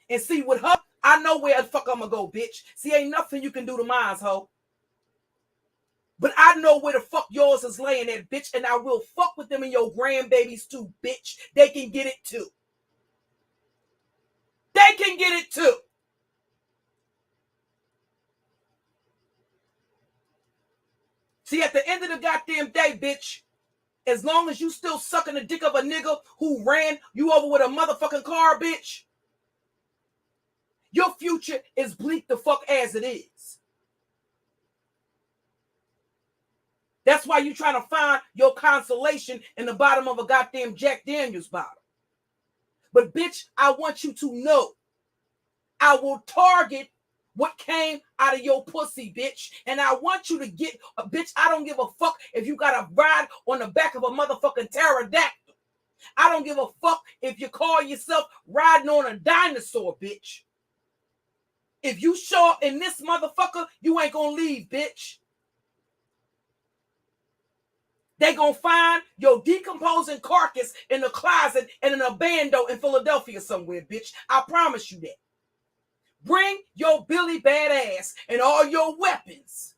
And see, with her, I know where the fuck I'm gonna go, bitch. See, ain't nothing you can do to mine, hoe. But I know where the fuck yours is laying at, bitch, and I will fuck with them and your grandbabies too, bitch. They can get it too. They can get it too. See, at the end of the goddamn day, bitch, as long as you still sucking the dick of a nigga who ran you over with a motherfucking car, bitch, your future is bleak the fuck as it is. That's why you trying to find your consolation in the bottom of a goddamn Jack Daniels bottle. But bitch, I want you to know I will target what came out of your pussy, bitch. And I want you to get a bitch. I don't give a fuck if you got a ride on the back of a motherfucking pterodactyl. I don't give a fuck if you call yourself riding on a dinosaur, bitch. If you show up in this motherfucker, you ain't gonna leave, bitch. They gonna find your decomposing carcass in the closet in an abando in Philadelphia somewhere, bitch. I promise you that. Bring your Billy Badass and all your weapons,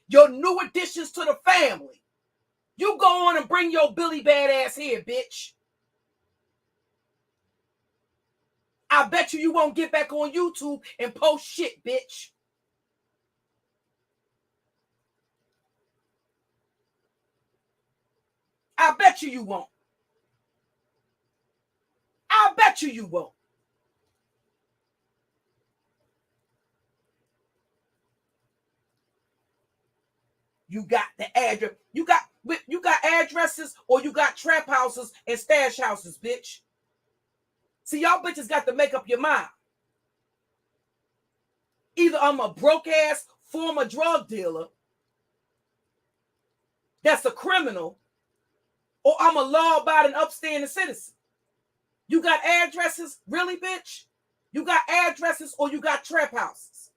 your new additions to the family. You go on and bring your Billy Badass here, bitch. I bet you won't get back on YouTube and post shit, bitch. I bet you won't. I bet you won't. You got the address. You got addresses, or you got trap houses and stash houses, bitch. See, y'all bitches got to make up your mind. Either I'm a broke ass former drug dealer that's a criminal, or I'm a law-abiding, upstanding citizen. You got addresses, really, bitch? You got addresses, or you got trap houses.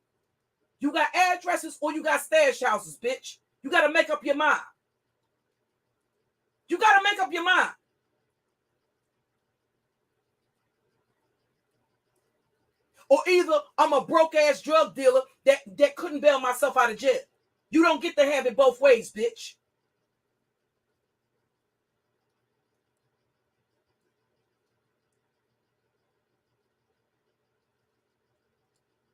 You got addresses, or you got stash houses, bitch. You got to make up your mind. You got to make up your mind. Or either I'm a broke-ass drug dealer that couldn't bail myself out of jail. You don't get to have it both ways, bitch.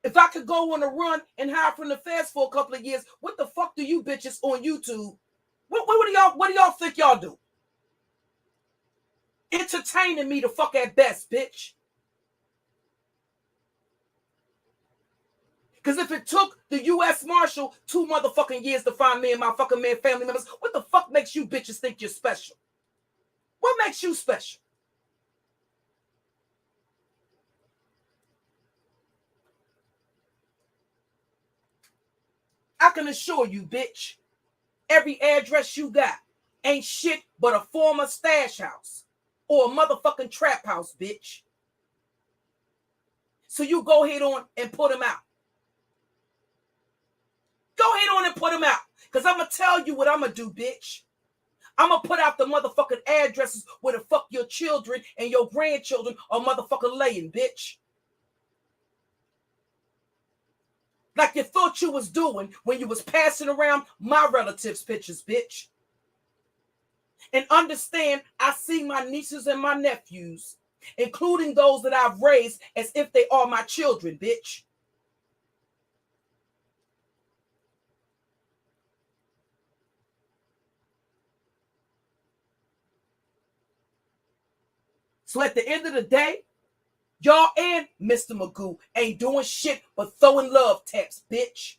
If I could go on a run and hide from the feds for a couple of years, what the fuck do you bitches on YouTube? What do y'all think y'all do? Entertaining me the fuck at best, bitch. Because if it took the U.S. Marshal 2 motherfucking years to find me and my fucking man family members, what the fuck makes you bitches think you're special? What makes you special? I can assure you, bitch, every address you got ain't shit but a former stash house or a motherfucking trap house, bitch. So you go ahead on and put them out. Go ahead on and put them out. Because I'm going to tell you what I'm going to do, bitch. I'm going to put out the motherfucking addresses where the fuck your children and your grandchildren are motherfucking laying, bitch. Like you thought you was doing when you was passing around my relatives' pictures, bitch. And understand, I see my nieces and my nephews, including those that I've raised, as if they are my children, bitch. So at the end of the day, y'all and Mr. Magoo ain't doing shit but throwing love taps, bitch.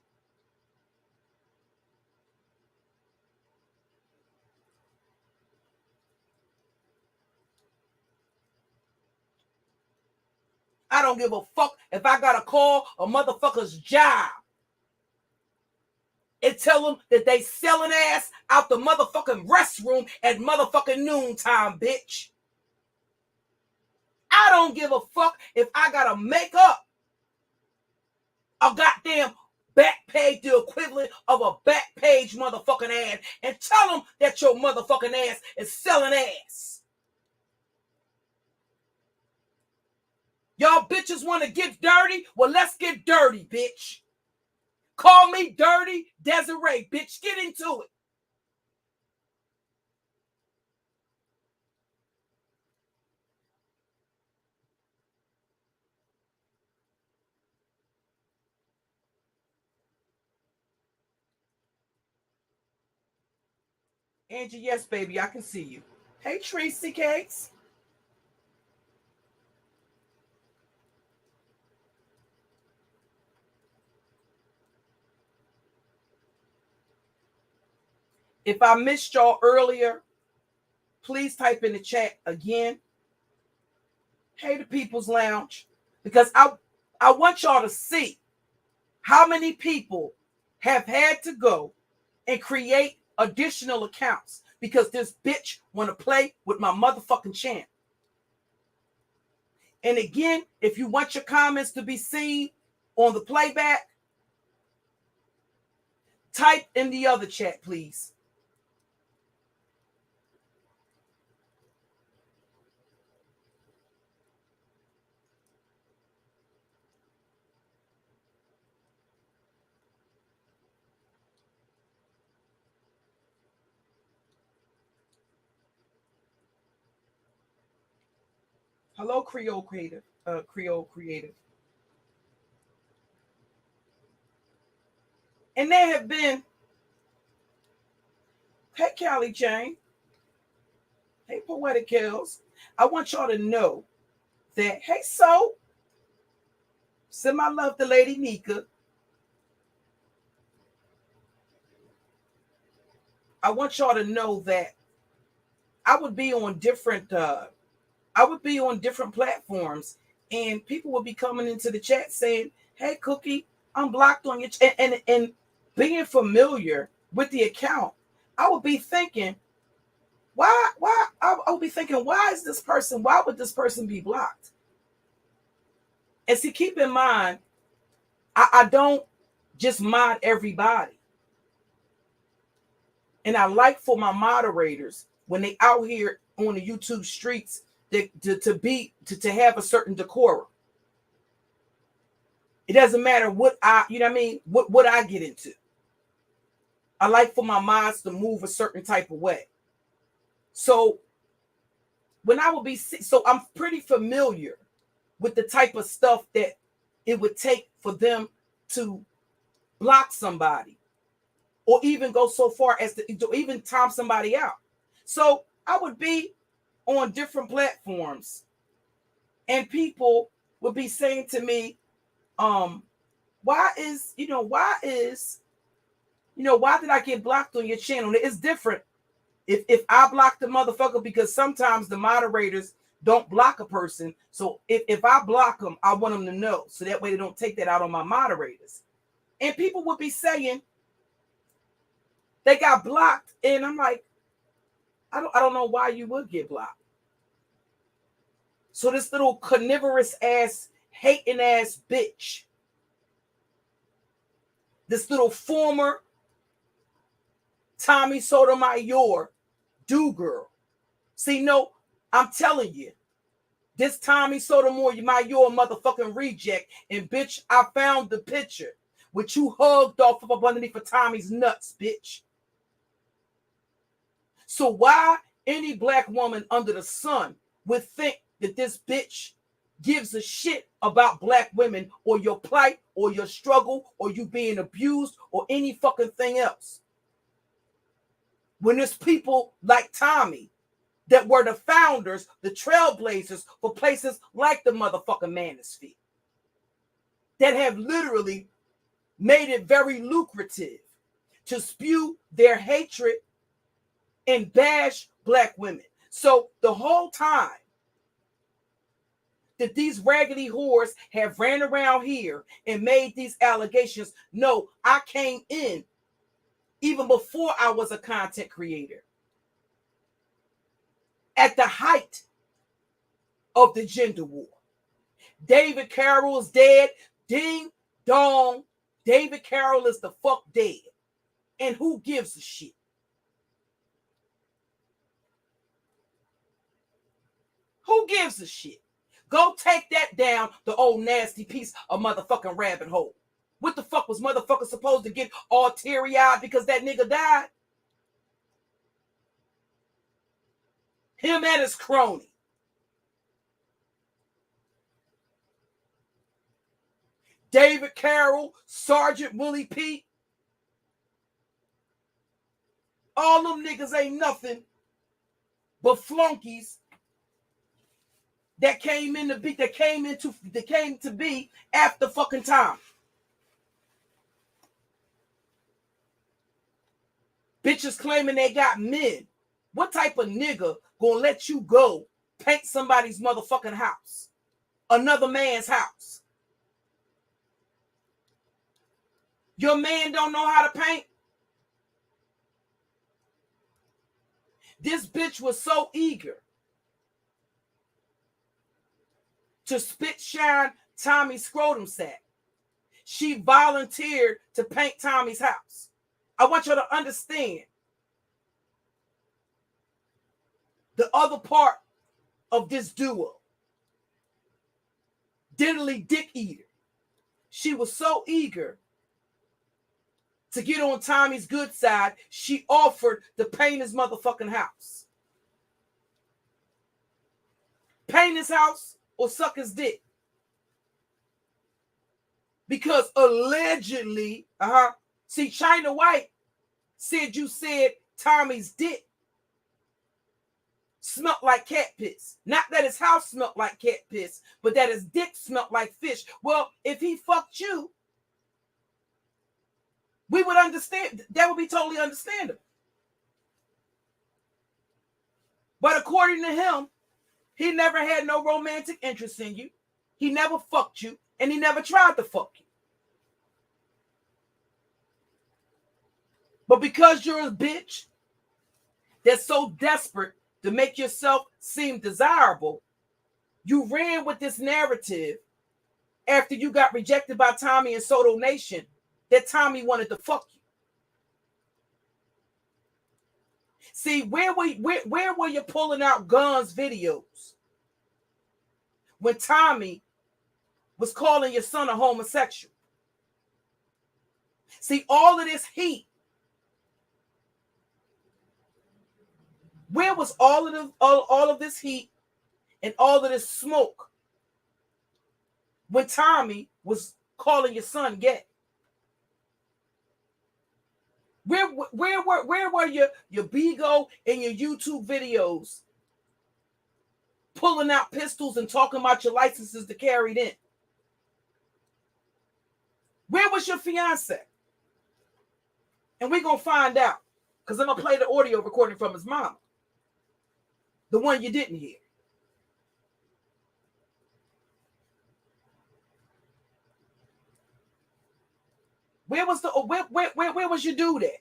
I don't give a fuck if I gotta call a motherfucker's job and tell them that they selling ass out the motherfucking restroom at motherfucking noontime, bitch. I don't give a fuck if I gotta make up a goddamn back page, the equivalent of a back page motherfucking ad, and tell them that your motherfucking ass is selling ass. Y'all bitches want to get dirty? Well, let's get dirty, bitch. Call me Dirty Desiree, bitch. Get into it. Angie, yes, baby, I can see you. Hey, Tracy Cakes. If I missed y'all earlier, please type in the chat again. Hey, the People's Lounge. Because I want y'all to see how many people have had to go and create additional accounts because this bitch want to play with my motherfucking channel. And again, if you want your comments to be seen on the playback, type in the other chat, please. Hello, Creole Creative. Creole Creative. And there have been, hey, Callie Jane. Hey, Poetic Kills. I want y'all to know that, hey, so, send my love to Lady Nika. I want y'all to know that I would be on different platforms, and people would be coming into the chat saying, hey, Cookie, I'm blocked on your and being familiar with the account, I would be thinking, why I would be thinking, why would this person be blocked? And see, keep in mind, I don't just mod everybody. And I like for my moderators, when they out here on the YouTube streets, to have a certain decorum. It doesn't matter what what I get into. I like for my mods to move a certain type of way. So when I will be, so I'm pretty familiar with the type of stuff that it would take for them to block somebody, or even go so far as to even time somebody out. So I would be on different platforms, and people would be saying to me, why did I get blocked on your channel? It's different if I block the motherfucker, because sometimes the moderators don't block a person. So if I block them, I want them to know, so that way they don't take that out on my moderators. And people would be saying they got blocked, and I'm like, I don't know why you would get blocked. So this little carnivorous ass, hating ass bitch, this little former Tommy Sotomayor do girl. See, no, I'm telling you, this Tommy Sotomayor motherfucking reject, and bitch, I found the picture with you hugged off of underneath of Tommy's nuts, bitch. So why any black woman under the sun would think that this bitch gives a shit about black women, or your plight, or your struggle, or you being abused, or any fucking thing else, when there's people like Tommy that were the founders, the trailblazers for places like the motherfucking manosphere, that have literally made it very lucrative to spew their hatred and bash black women. So the whole time that these raggedy whores have ran around here and made these allegations, no, I came in even before I was a content creator, at the height of the gender war. David Carroll is dead. Ding dong. David Carroll is the fuck dead. And who gives a shit? Who gives a shit? Go take that down, the old nasty piece of motherfucking rabbit hole. What the fuck was motherfucker supposed to get all teary-eyed because that nigga died? Him and his crony. David Carroll, Sergeant Willie Pete. All them niggas ain't nothing but flunkies that came to be after fucking time. Bitches claiming they got men. What type of nigga gonna let you go paint somebody's motherfucking house? Another man's house. Your man don't know how to paint. This bitch was so eager to spit shine Tommy's scrotum sack. She volunteered to paint Tommy's house. I want you to understand the other part of this duo. Diddly dick eater. She was so eager to get on Tommy's good side, she offered to paint his motherfucking house. Paint his house or suck his dick. Because allegedly, see, China White said you said Tommy's dick smelled like cat piss. Not that his house smelled like cat piss, but that his dick smelled like fish. Well, if he fucked you, we would understand. That would be totally understandable. But according to him, he never had no romantic interest in you. He never fucked you, and he never tried to fuck you. But because you're a bitch that's so desperate to make yourself seem desirable, you ran with this narrative after you got rejected by Tommy and Soto Nation that Tommy wanted to fuck you. See, where were you pulling out guns videos when Tommy was calling your son a homosexual? See, all of this heat. Where was all of this heat and all of this smoke when Tommy was calling your son gay? Where were your Bigo and your YouTube videos pulling out pistols and talking about your licenses to carry it in? Where was your fiance? And we're going to find out, because I'm going to play the audio recording from his mama. The one you didn't hear. Where was your dude at?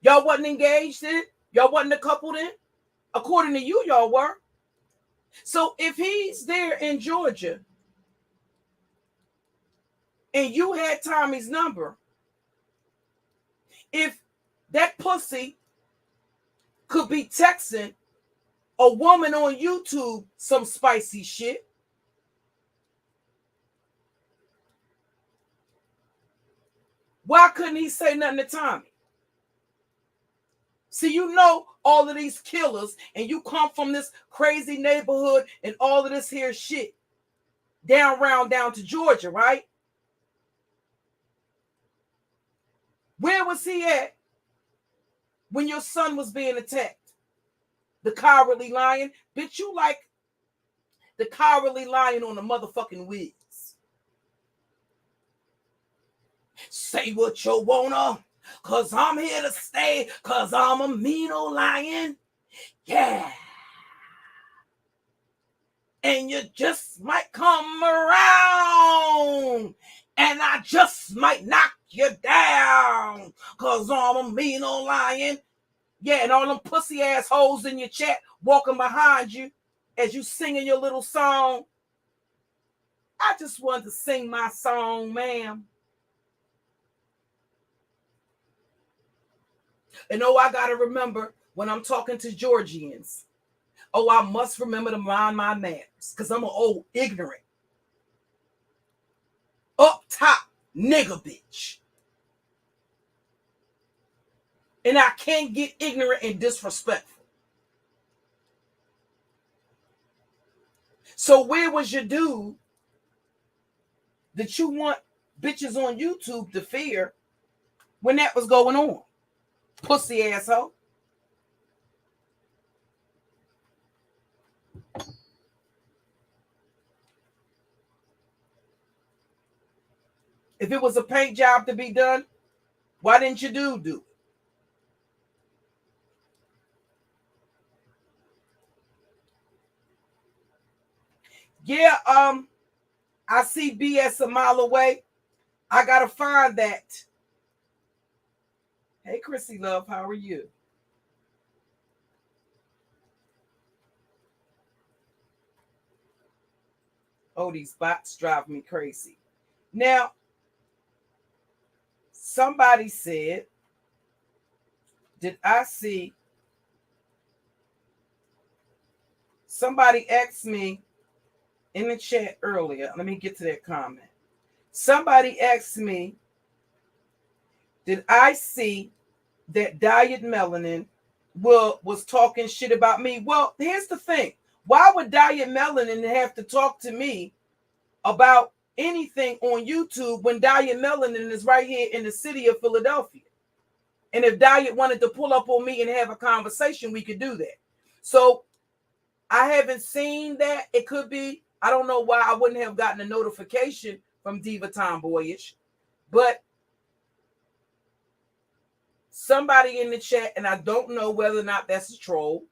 Y'all wasn't engaged then? Y'all wasn't a couple then? According to you, y'all were. So if he's there in Georgia and you had Tommy's number, if that pussy could be texting a woman on YouTube some spicy shit, why couldn't he say nothing to Tommy? See, you know all of these killers, and you come from this crazy neighborhood and all of this here shit down to Georgia, right? Where was he at when your son was being attacked? The cowardly lion? Bitch, you like the cowardly lion on the motherfucking wigs. Say what you wanna, cause I'm here to stay, cause I'm a mean old lion. Yeah. And you just might come around, and I just might knock you down, cause I'm a mean old lion. Yeah, and all them pussy assholes in your chat walking behind you as you singing your little song. I just wanted to sing my song, ma'am. And oh, I got to remember when I'm talking to Georgians, oh, I must remember to mind my manners because I'm an old ignorant, up top nigga bitch. And I can't get ignorant and disrespectful. So where was your dude that you want bitches on YouTube to fear when that was going on? Pussy asshole. If it was a paint job to be done, why didn't you do it? Yeah, I see BS a mile away. I gotta find that. Hey, Chrissy love, how are you? Oh, these bots drive me crazy. Now, somebody said, did I see? Somebody asked me in the chat earlier. Let me get to that comment. Somebody asked me, did I see that Diet Melanin was talking shit about me? Well, here's the thing. Why would Diet Melanin have to talk to me about anything on YouTube when Diet Melanin is right here in the city of Philadelphia? And if Diet wanted to pull up on me and have a conversation, we could do that. So I haven't seen that. It could be, I don't know why I wouldn't have gotten a notification from Diva Tomboyish, but somebody in the chat, and I don't know whether or not that's a troll,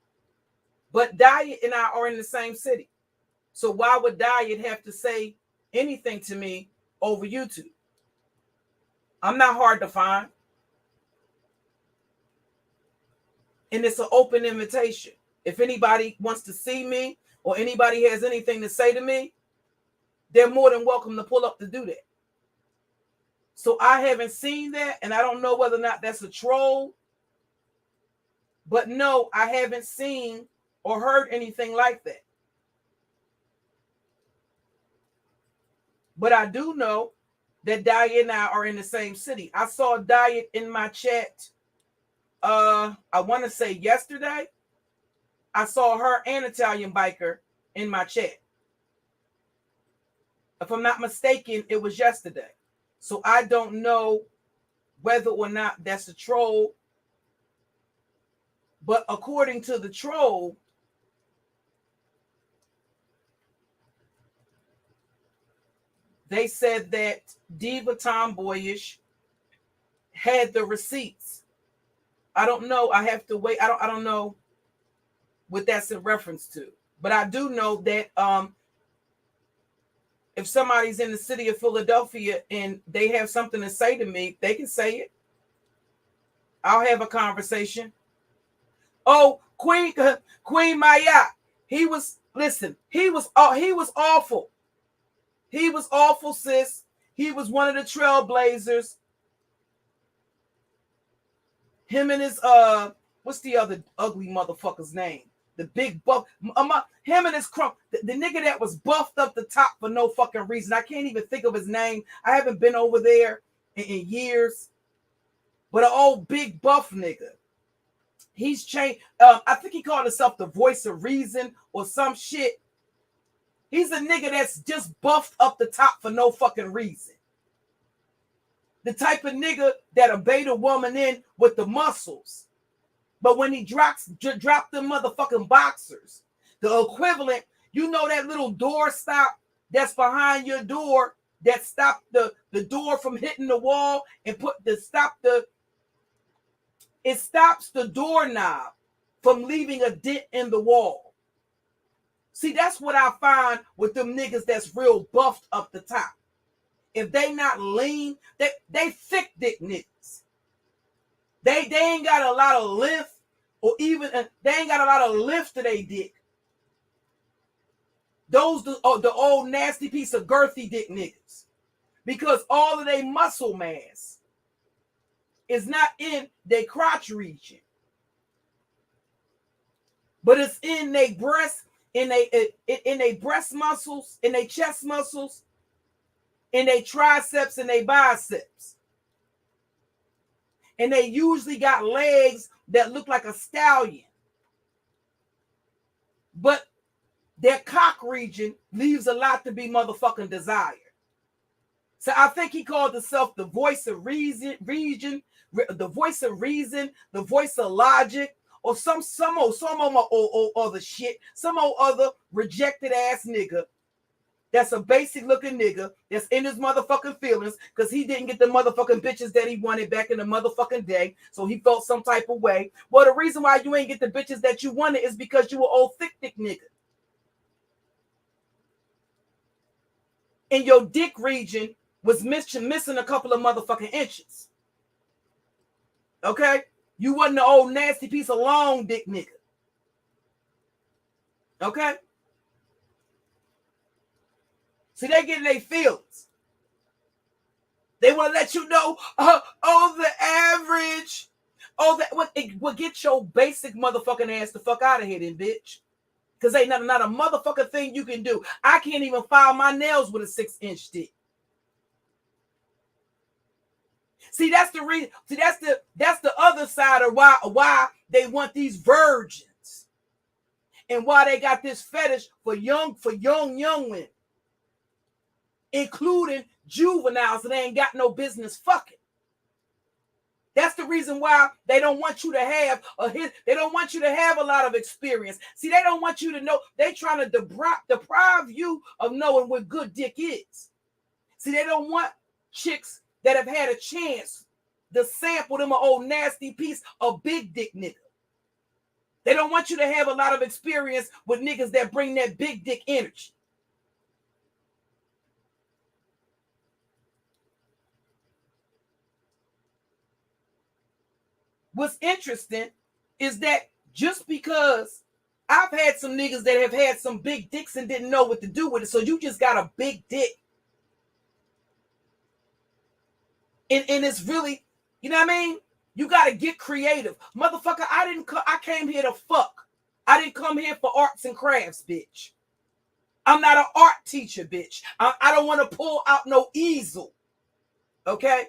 but Diet and I are in the same city. So why would Diet have to say anything to me over YouTube? I'm not hard to find. And it's an open invitation. If anybody wants to see me or anybody has anything to say to me, they're more than welcome to pull up to do that. So I haven't seen that, and I don't know whether or not that's a troll. But no, I haven't seen or heard anything like that. But I do know that Diet and I are in the same city. I saw Diet in my chat, I want to say yesterday. I saw her and Italian Biker in my chat. If I'm not mistaken, it was yesterday. So I don't know whether or not that's a troll. But according to the troll, they said that Diva Tomboyish had the receipts. I don't know. I have to wait. I don't know what that's in reference to. But I do know that if somebody's in the city of Philadelphia and they have something to say to me, they can say it. I'll have a conversation. Oh, Queen Maya. He was awful. He was awful, sis. He was one of the trailblazers. Him and his what's the other ugly motherfucker's name? The big buff. Him and his crump. The nigga that was buffed up the top for no fucking reason. I can't even think of his name. I haven't been over there in years. But an old big buff nigga. He's changed. I think he called himself the voice of reason or some shit. He's a nigga that's just buffed up the top for no fucking reason. The type of nigga that'll bait a woman in with the muscles. But when he dropped them motherfucking boxers, the equivalent, you know that little door stop that's behind your door that stopped the door from hitting the wall and it stops the doorknob from leaving a dent in the wall. See, that's what I find with them niggas that's real buffed up the top. If they not lean, they thick dick niggas. They ain't got a lot of lift, or even they ain't got a lot of lift to their dick. Those the old nasty piece of girthy dick niggas. Because all of their muscle mass is not in their crotch region. But it's in their breast, in their breast muscles, in their chest muscles, in their triceps and their biceps. And they usually got legs that look like a stallion. But their cock region leaves a lot to be motherfucking desired. So I think he called himself the voice of reason, the voice of reason, the voice of logic, or some old other shit, some old other rejected ass nigga. That's a basic looking nigga that's in his motherfucking feelings because he didn't get the motherfucking bitches that he wanted back in the motherfucking day. So he felt some type of way. Well, the reason why you ain't get the bitches that you wanted is because you were old thick dick nigga. In your dick region, was missing a couple of motherfucking inches. Okay? You wasn't the old nasty piece of long dick nigga. Okay? See, they getting their feelings. They want to let you know, the average. Well, get your basic motherfucking ass the fuck out of here then, bitch. Because ain't not a motherfucking thing you can do. I can't even file my nails with a 6-inch dick. See, that's the reason. See, that's the other side of why they want these virgins, and why they got this fetish for young women, including juveniles that ain't got no business fucking. That's the reason why they don't want you to have they don't want you to have a lot of experience. See, they don't want you to know. They trying to deprive you of knowing what good dick is. See, they don't want chicks that have had a chance to sample them an old nasty piece of big dick nigga. They don't want you to have a lot of experience with niggas that bring that big dick energy. What's interesting is that just because I've had some niggas that have had some big dicks and didn't know what to do with it, so you just got a big dick. And it's really, you know what I mean? You got to get creative. Motherfucker, I came here to fuck. I didn't come here for arts and crafts, bitch. I'm not an art teacher, bitch. I don't want to pull out no easel. Okay?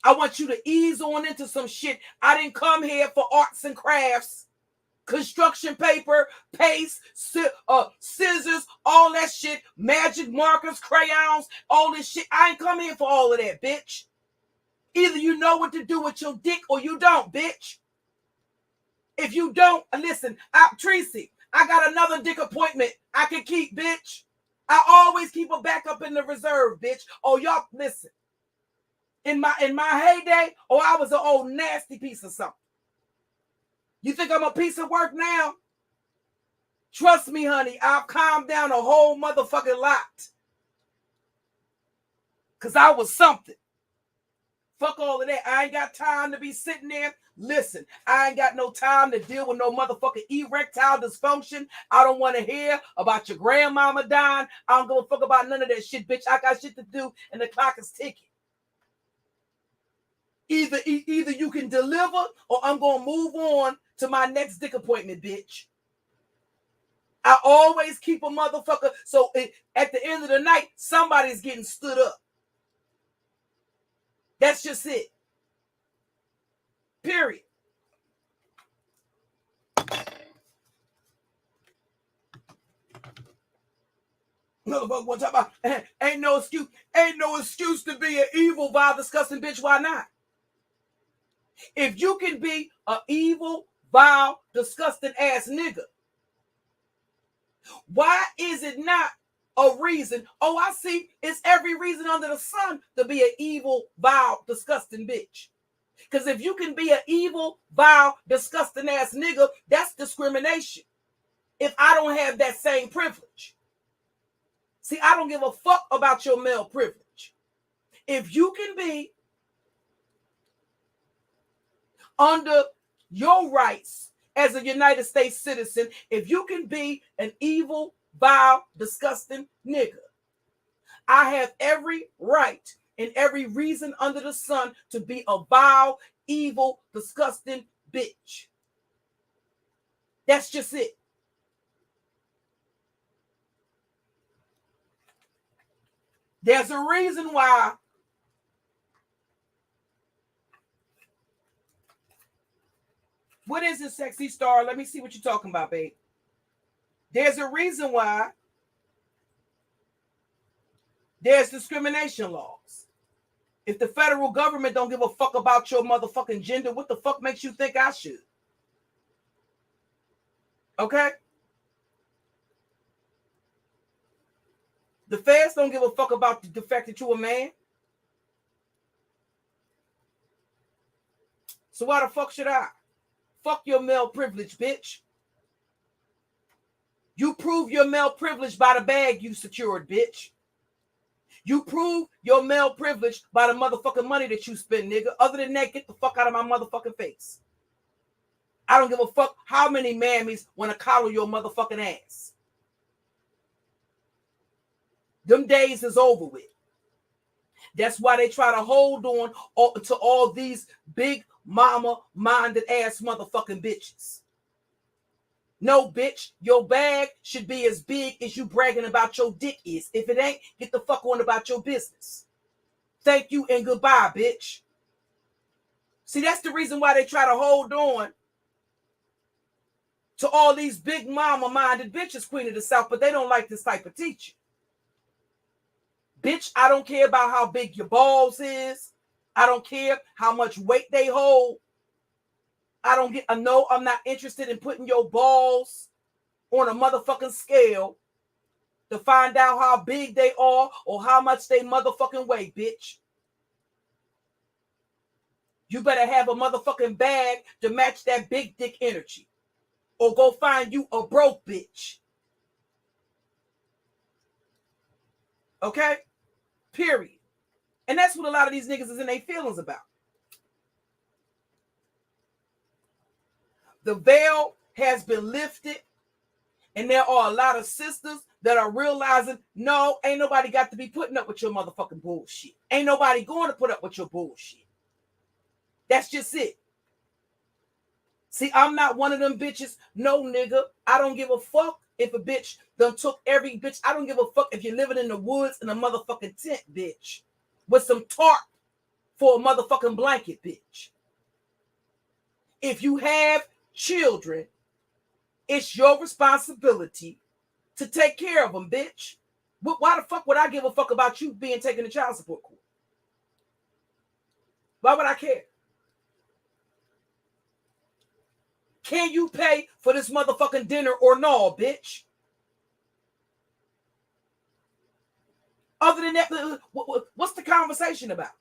I want you to ease on into some shit. I didn't come here for arts and crafts, construction paper, paste, scissors, all that shit, magic markers, crayons, all this shit. I ain't come here for all of that, bitch. Either you know what to do with your dick or you don't, bitch. If you don't, listen, Tracy, I got another dick appointment I can keep, bitch. I always keep a backup in the reserve, bitch. Oh, y'all, listen. In my heyday, I was an old nasty piece of something. You think I'm a piece of work now? Trust me, honey, I've calmed down a whole motherfucking lot. Because I was something. Fuck all of that. I ain't got time to be sitting there. Listen, I ain't got no time to deal with no motherfucking erectile dysfunction. I don't want to hear about your grandmama dying. I don't give a fuck about none of that shit, bitch. I got shit to do and the clock is ticking. Either you can deliver or I'm going to move on to my next dick appointment, bitch. I always keep a motherfucker. So at the end of the night, somebody's getting stood up. That's just it. Period. Motherfucker want to talk about ain't no excuse to be an evil, vile, disgusting bitch. Why not? If you can be an evil, vile, disgusting ass nigga, why is it not a reason? Oh, I see. It's every reason under the sun to be an evil, vile, disgusting bitch. Because if you can be an evil, vile, disgusting ass nigga, that's discrimination. If I don't have that same privilege. See, I don't give a fuck about your male privilege. If you can be under your rights as a United States citizen, if you can be an evil, vile, disgusting nigga, I have every right and every reason under the sun to be a vile, evil, disgusting bitch. That's just it. There's a reason why what is it, sexy star? Let me see what you're talking about, babe. There's a reason why there's discrimination laws. If the federal government don't give a fuck about your motherfucking gender, what the fuck makes you think I should? Okay? The feds don't give a fuck about the fact that you're a man. So why the fuck should I? Fuck your male privilege, bitch. You prove your male privilege by the bag you secured, bitch. You prove your male privilege by the motherfucking money that you spend, nigga. Other than that, get the fuck out of my motherfucking face. I don't give a fuck how many mammies want to collar your motherfucking ass. Them days is over with. That's why they try to hold on to all these big mama-minded ass motherfucking bitches. No, bitch, your bag should be as big as you bragging about your dick is. If it ain't, get the fuck on about your business. Thank you and goodbye, bitch. See, that's the reason why they try to hold on to all these big mama-minded bitches, Queen of the South, but they don't like this type of teaching. Bitch, I don't care about how big your balls is. I don't care how much weight they hold. I'm not interested in putting your balls on a motherfucking scale to find out how big they are or how much they motherfucking weigh, bitch. You better have a motherfucking bag to match that big dick energy. Or go find you a broke bitch. Okay? Period. And that's what a lot of these niggas is in their feelings about. The veil has been lifted, and there are a lot of sisters that are realizing, no, ain't nobody got to be putting up with your motherfucking bullshit. Ain't nobody going to put up with your bullshit. That's just it. See, I'm not one of them bitches. No, nigga, I don't give a fuck if a bitch done took every bitch. I don't give a fuck if you're living in the woods in a motherfucking tent, bitch, with some tarp for a motherfucking blanket, bitch. If you have children, it's your responsibility to take care of them, bitch. Why the fuck would I give a fuck about you being taken to child support court? Why would I care? Can you pay for this motherfucking dinner or no, bitch? Other than that, what's the conversation about?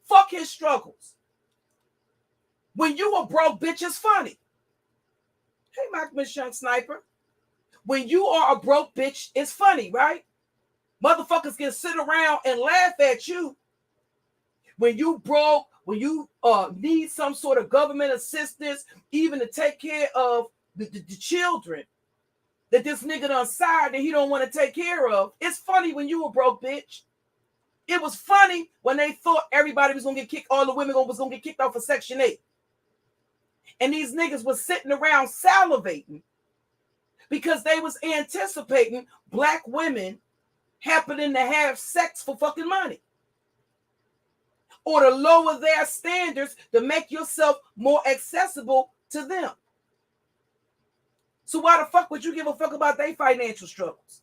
Fuck his struggles. When you a broke bitch, it's funny. Hey, Mike, Miss Young Sniper. When you are a broke bitch, it's funny, right? Motherfuckers can sit around and laugh at you. When you broke, when you need some sort of government assistance, even to take care of the children that this nigga done signed that he don't want to take care of. It's funny when you a broke bitch. It was funny when they thought everybody was going to get kicked, all the women was going to get kicked off of Section 8. And these niggas was sitting around salivating because they was anticipating black women happening to have sex for fucking money. Or to lower their standards to make yourself more accessible to them. So why the fuck would you give a fuck about their financial struggles?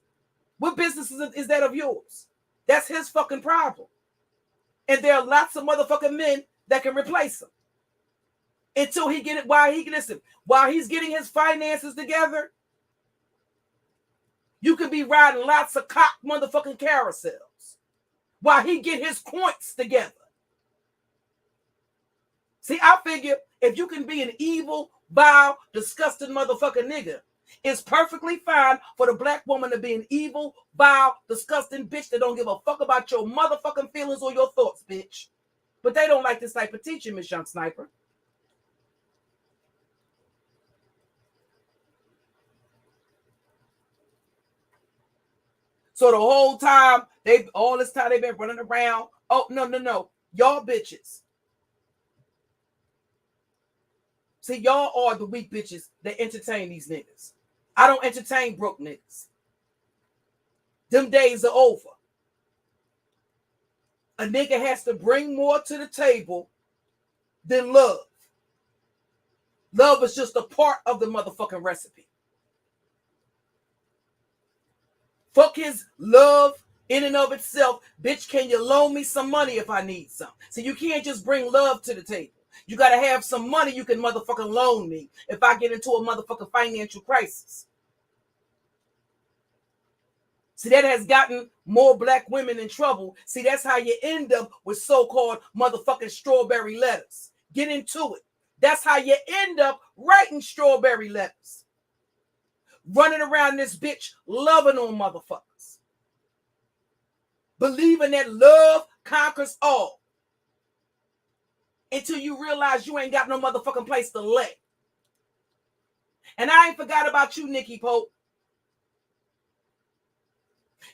What business is that of yours? That's his fucking problem. And there are lots of motherfucking men that can replace him. Until he get it, while he's getting his finances together, you could be riding lots of cock motherfucking carousels while he get his coins together. See, I figure if you can be an evil, vile, disgusting motherfucking nigga, it's perfectly fine for the black woman to be an evil, vile, disgusting bitch that don't give a fuck about your motherfucking feelings or your thoughts, bitch. But they don't like this type of teaching, Miss Young Sniper. So the whole time, all this time they've been running around. Oh, no. Y'all bitches. See, y'all are the weak bitches that entertain these niggas. I don't entertain broke niggas. Them days are over. A nigga has to bring more to the table than love. Love is just a part of the motherfucking recipe. Fuck his love in and of itself. Bitch, can you loan me some money if I need some? So you can't just bring love to the table. You got to have some money you can motherfucking loan me if I get into a motherfucking financial crisis. See, that has gotten more black women in trouble. See, that's how you end up with so-called motherfucking strawberry letters. Get into it. That's how you end up writing strawberry letters. Running around this bitch loving on motherfuckers. believing that love conquers all until you realize you ain't got no motherfucking place to lay. And I ain't forgot about you, Nikki Pope.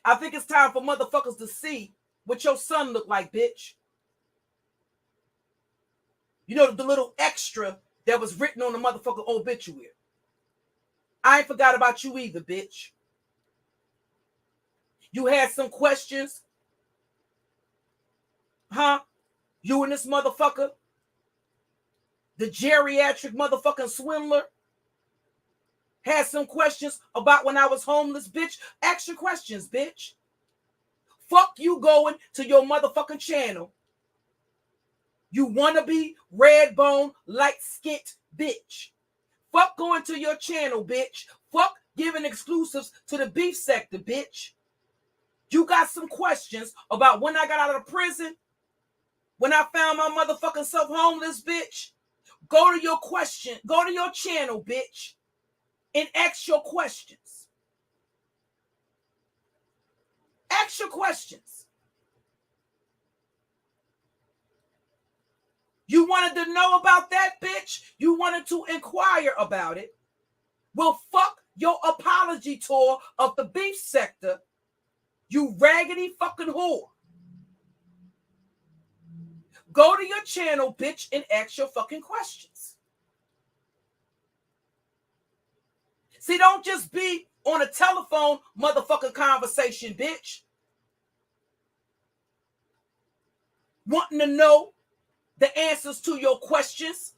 I think it's time for motherfuckers to see what your son look like, bitch. You know, the little extra that was written on the motherfucking obituary. I ain't forgot about you either, bitch. You had some questions. Huh? You and this motherfucker, the geriatric motherfucking swindler, had some questions about when I was homeless, bitch. Ask your questions, bitch. Fuck you going to your motherfucking channel. You wanna be red bone, light skint, bitch. Fuck going to your channel, bitch. Fuck giving exclusives to the beef sector, bitch. You got some questions about when I got out of prison, when I found my motherfucking self homeless, bitch. Go to your question, go to your channel, bitch, and ask your questions. Ask your questions. You wanted to know about that, bitch? You wanted to inquire about it? Well, fuck your apology tour of the beef sector, you raggedy fucking whore. Go to your channel, bitch, and ask your fucking questions. See, don't just be on a telephone motherfucking conversation, bitch. Wanting to know the answers to your questions.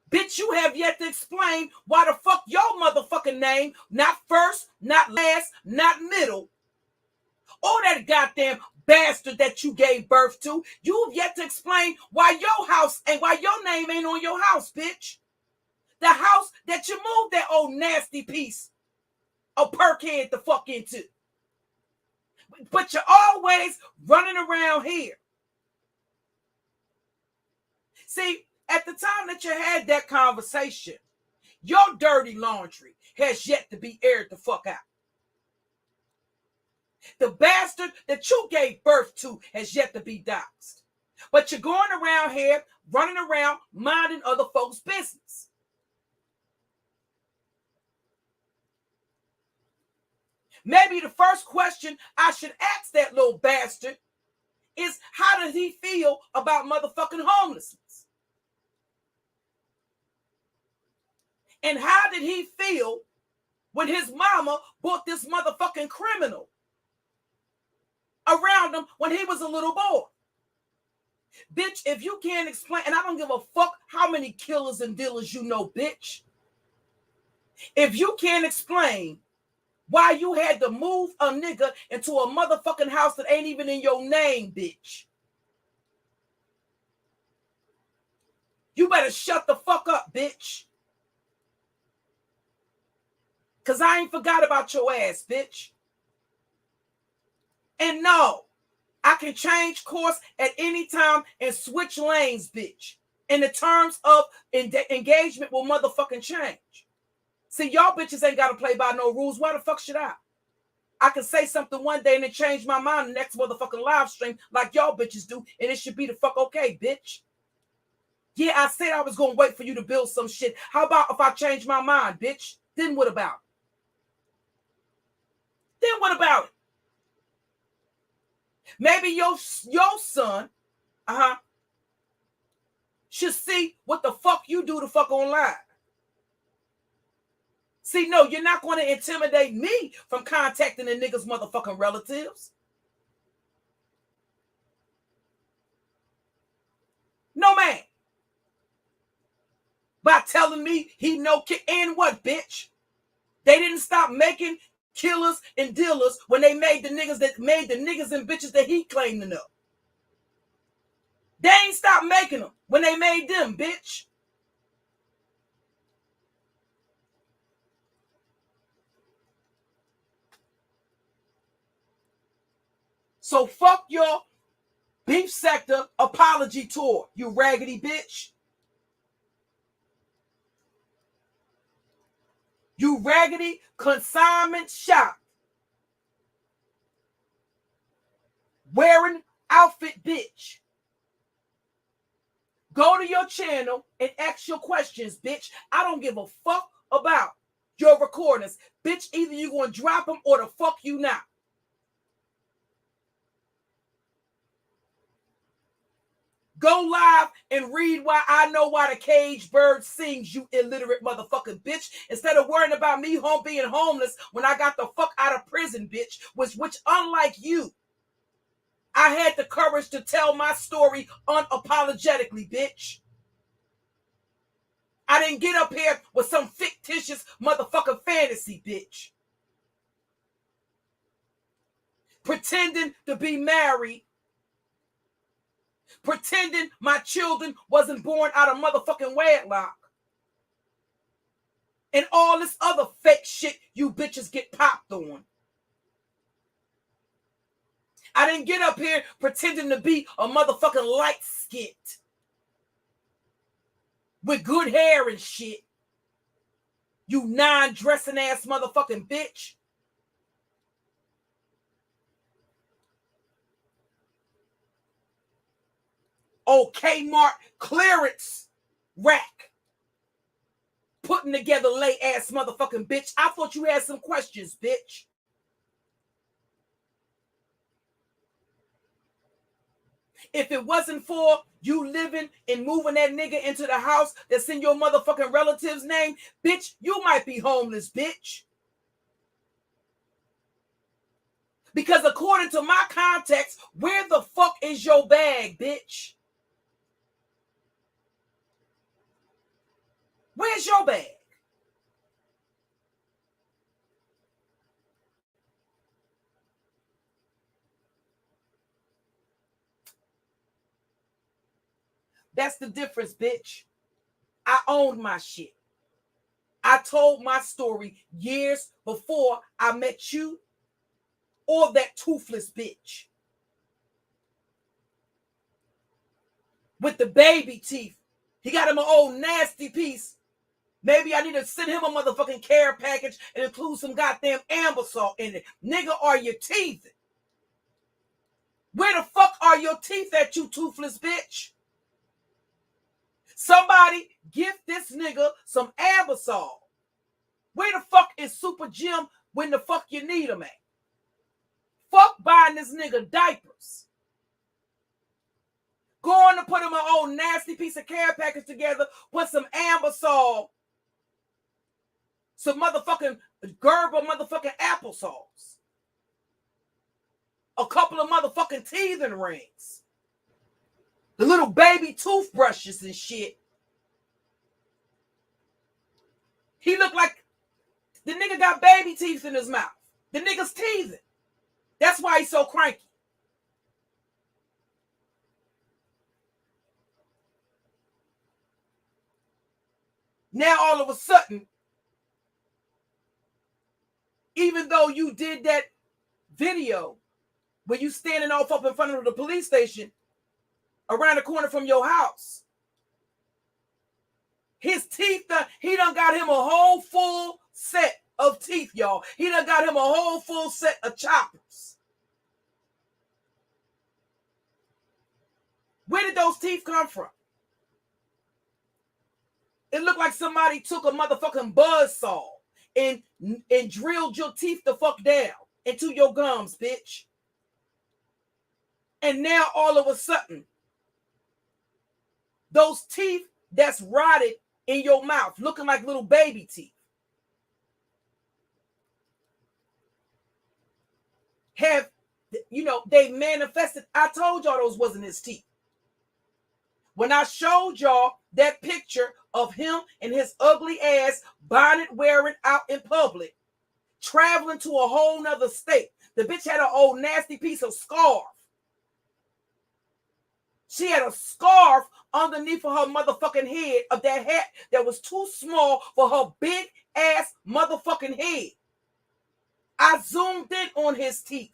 Bitch, you have yet to explain why the fuck your motherfucking name, not first, not last, not middle, or that goddamn bastard that you gave birth to. You've yet to explain why your house and why your name ain't on your house, bitch. The house that you moved that old nasty piece of perkhead the fuck into. But you're always running around here. See, at the time that you had that conversation, your dirty laundry has yet to be aired the fuck out. The bastard that you gave birth to has yet to be doxxed. But you're going around here, running around, minding other folks' business. Maybe the first question I should ask that little bastard is, how does he feel about motherfucking homelessness? And how did he feel when his mama brought this motherfucking criminal around him when he was a little boy? Bitch, if you can't explain, and I don't give a fuck how many killers and dealers you know, bitch. If you can't explain why you had to move a nigga into a motherfucking house that ain't even in your name, bitch, you better shut the fuck up, bitch. Because I ain't forgot about your ass, bitch. And no, I can change course at any time and switch lanes, bitch. And the terms of engagement will motherfucking change. See, y'all bitches ain't got to play by no rules. Why the fuck should I? I can say something one day and then change my mind the next motherfucking live stream like y'all bitches do, and it should be the fuck okay, bitch. Yeah, I said I was going to wait for you to build some shit. How about if I change my mind, bitch? Then what about it? Then what about it? Maybe your son, should see what the fuck you do to fuck online. See, no, you're not going to intimidate me from contacting the niggas' motherfucking relatives. No, man. By telling me he no kid. And what, bitch? They didn't stop making killers and dealers when they made the niggas and bitches that he claimed to know. They ain't stopped making them when they made them, bitch. So fuck your beef sector apology tour, you raggedy bitch. You raggedy consignment shop. wearing outfit bitch. Go to your channel and ask your questions, bitch. I don't give a fuck about your recordings. Bitch, either you going to drop them or the fuck you not. Go live and read why I know why the caged bird sings, you illiterate motherfucking bitch. Instead of worrying about me being homeless when I got the fuck out of prison, bitch. Which unlike you, I had the courage to tell my story unapologetically, bitch. I didn't get up here with some fictitious motherfucking fantasy, bitch. Pretending to be married. Pretending my children wasn't born out of motherfucking wedlock. And all this other fake shit you bitches get popped on. I didn't get up here pretending to be a motherfucking light skit with good hair and shit. You non-dressing ass motherfucking bitch. Oh, Kmart clearance rack. Putting together lay ass motherfucking bitch. I thought you had some questions, bitch. If it wasn't for you living and moving that nigga into the house that's in your motherfucking relative's name, bitch, you might be homeless, bitch. Because according to my context, where the fuck is your bag, bitch? Where's your bag? That's the difference, bitch. I owned my shit. I told my story years before I met you or that toothless bitch with the baby teeth. He got him an old nasty piece. Maybe I need to send him a motherfucking care package and include some goddamn amber salt in it. Nigga, are your teeth? Where the fuck are your teeth at, you toothless bitch? Somebody gift this nigga some amber salt. Where the fuck is Super Jim when the fuck you need him at? Fuck buying this nigga diapers. Going to put him an old nasty piece of care package together, put some amber salt, some motherfucking Gerber motherfucking applesauce, a couple of motherfucking teething rings, the little baby toothbrushes and shit. He looked like the nigga got baby teeth in his mouth. The nigga's teething. That's why he's so cranky. Now all of a sudden, even though you did that video where you standing off up in front of the police station around the corner from your house, his teeth, he done got him a whole full set of teeth, y'all. He done got him a whole full set of choppers. Where did those teeth come from? It looked like somebody took a motherfucking buzzsaw and drilled your teeth the fuck down into your gums, bitch. And now all of a sudden, those teeth that's rotted in your mouth, looking like little baby teeth, have, they manifested. I told y'all those wasn't his teeth. When I showed y'all that picture of him and his ugly ass bonnet wearing out in public, traveling to a whole nother state, the bitch had an old nasty piece of scarf. She had a scarf underneath of her motherfucking head of that hat that was too small for her big ass motherfucking head. I zoomed in on his teeth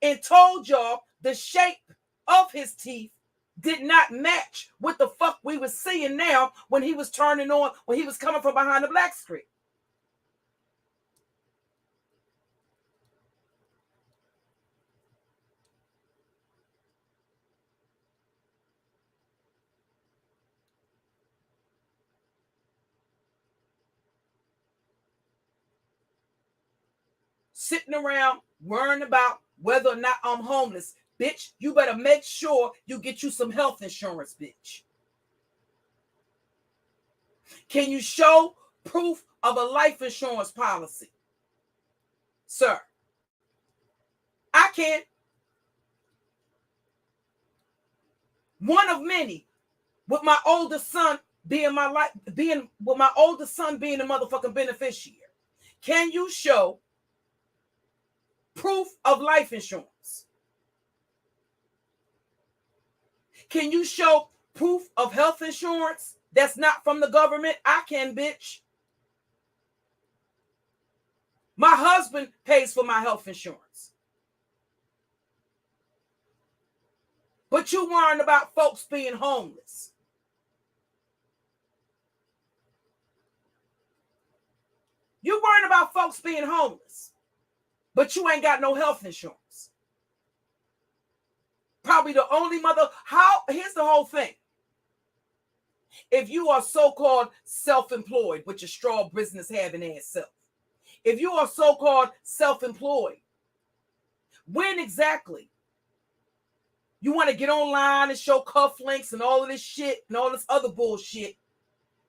and told y'all the shape of his teeth did not match what the fuck we was seeing now when he was turning on, when he was coming from behind the black screen. sitting around worrying about whether or not I'm homeless. Bitch, you better make sure you get you some health insurance, bitch. Can you show proof of a life insurance policy? Sir, I can't. One of many, with my oldest son being my life, being with my oldest son being the motherfucking beneficiary. Can you show proof of life insurance? Can you show proof of health insurance that's not from the government? I can, bitch. My husband pays for my health insurance. But you worrying about folks being homeless. You worrying about folks being homeless, but you ain't got no health insurance. Probably the only mother. Here's the whole thing. If you are so-called self-employed, with your straw business having ass self, if you are so-called self-employed, when exactly you want to get online and show cufflinks and all of this shit and all this other bullshit,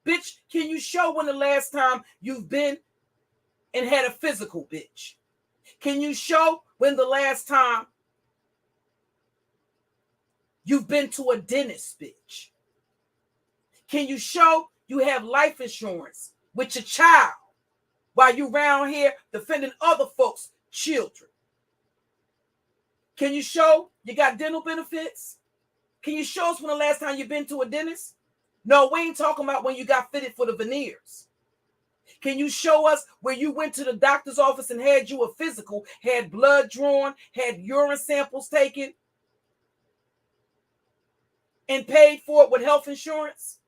bitch, can you show when the last time you've been and had a physical, bitch? Can you show when the last time you've been to a dentist, bitch? Can you show you have life insurance with your child while you around here defending other folks' children? Can you show you got dental benefits? Can you show us when the last time you've been to a dentist? No, we ain't talking about when you got fitted for the veneers. Can you show us where you went to the doctor's office and had you a physical, had blood drawn, had urine samples taken, and paid for it with health insurance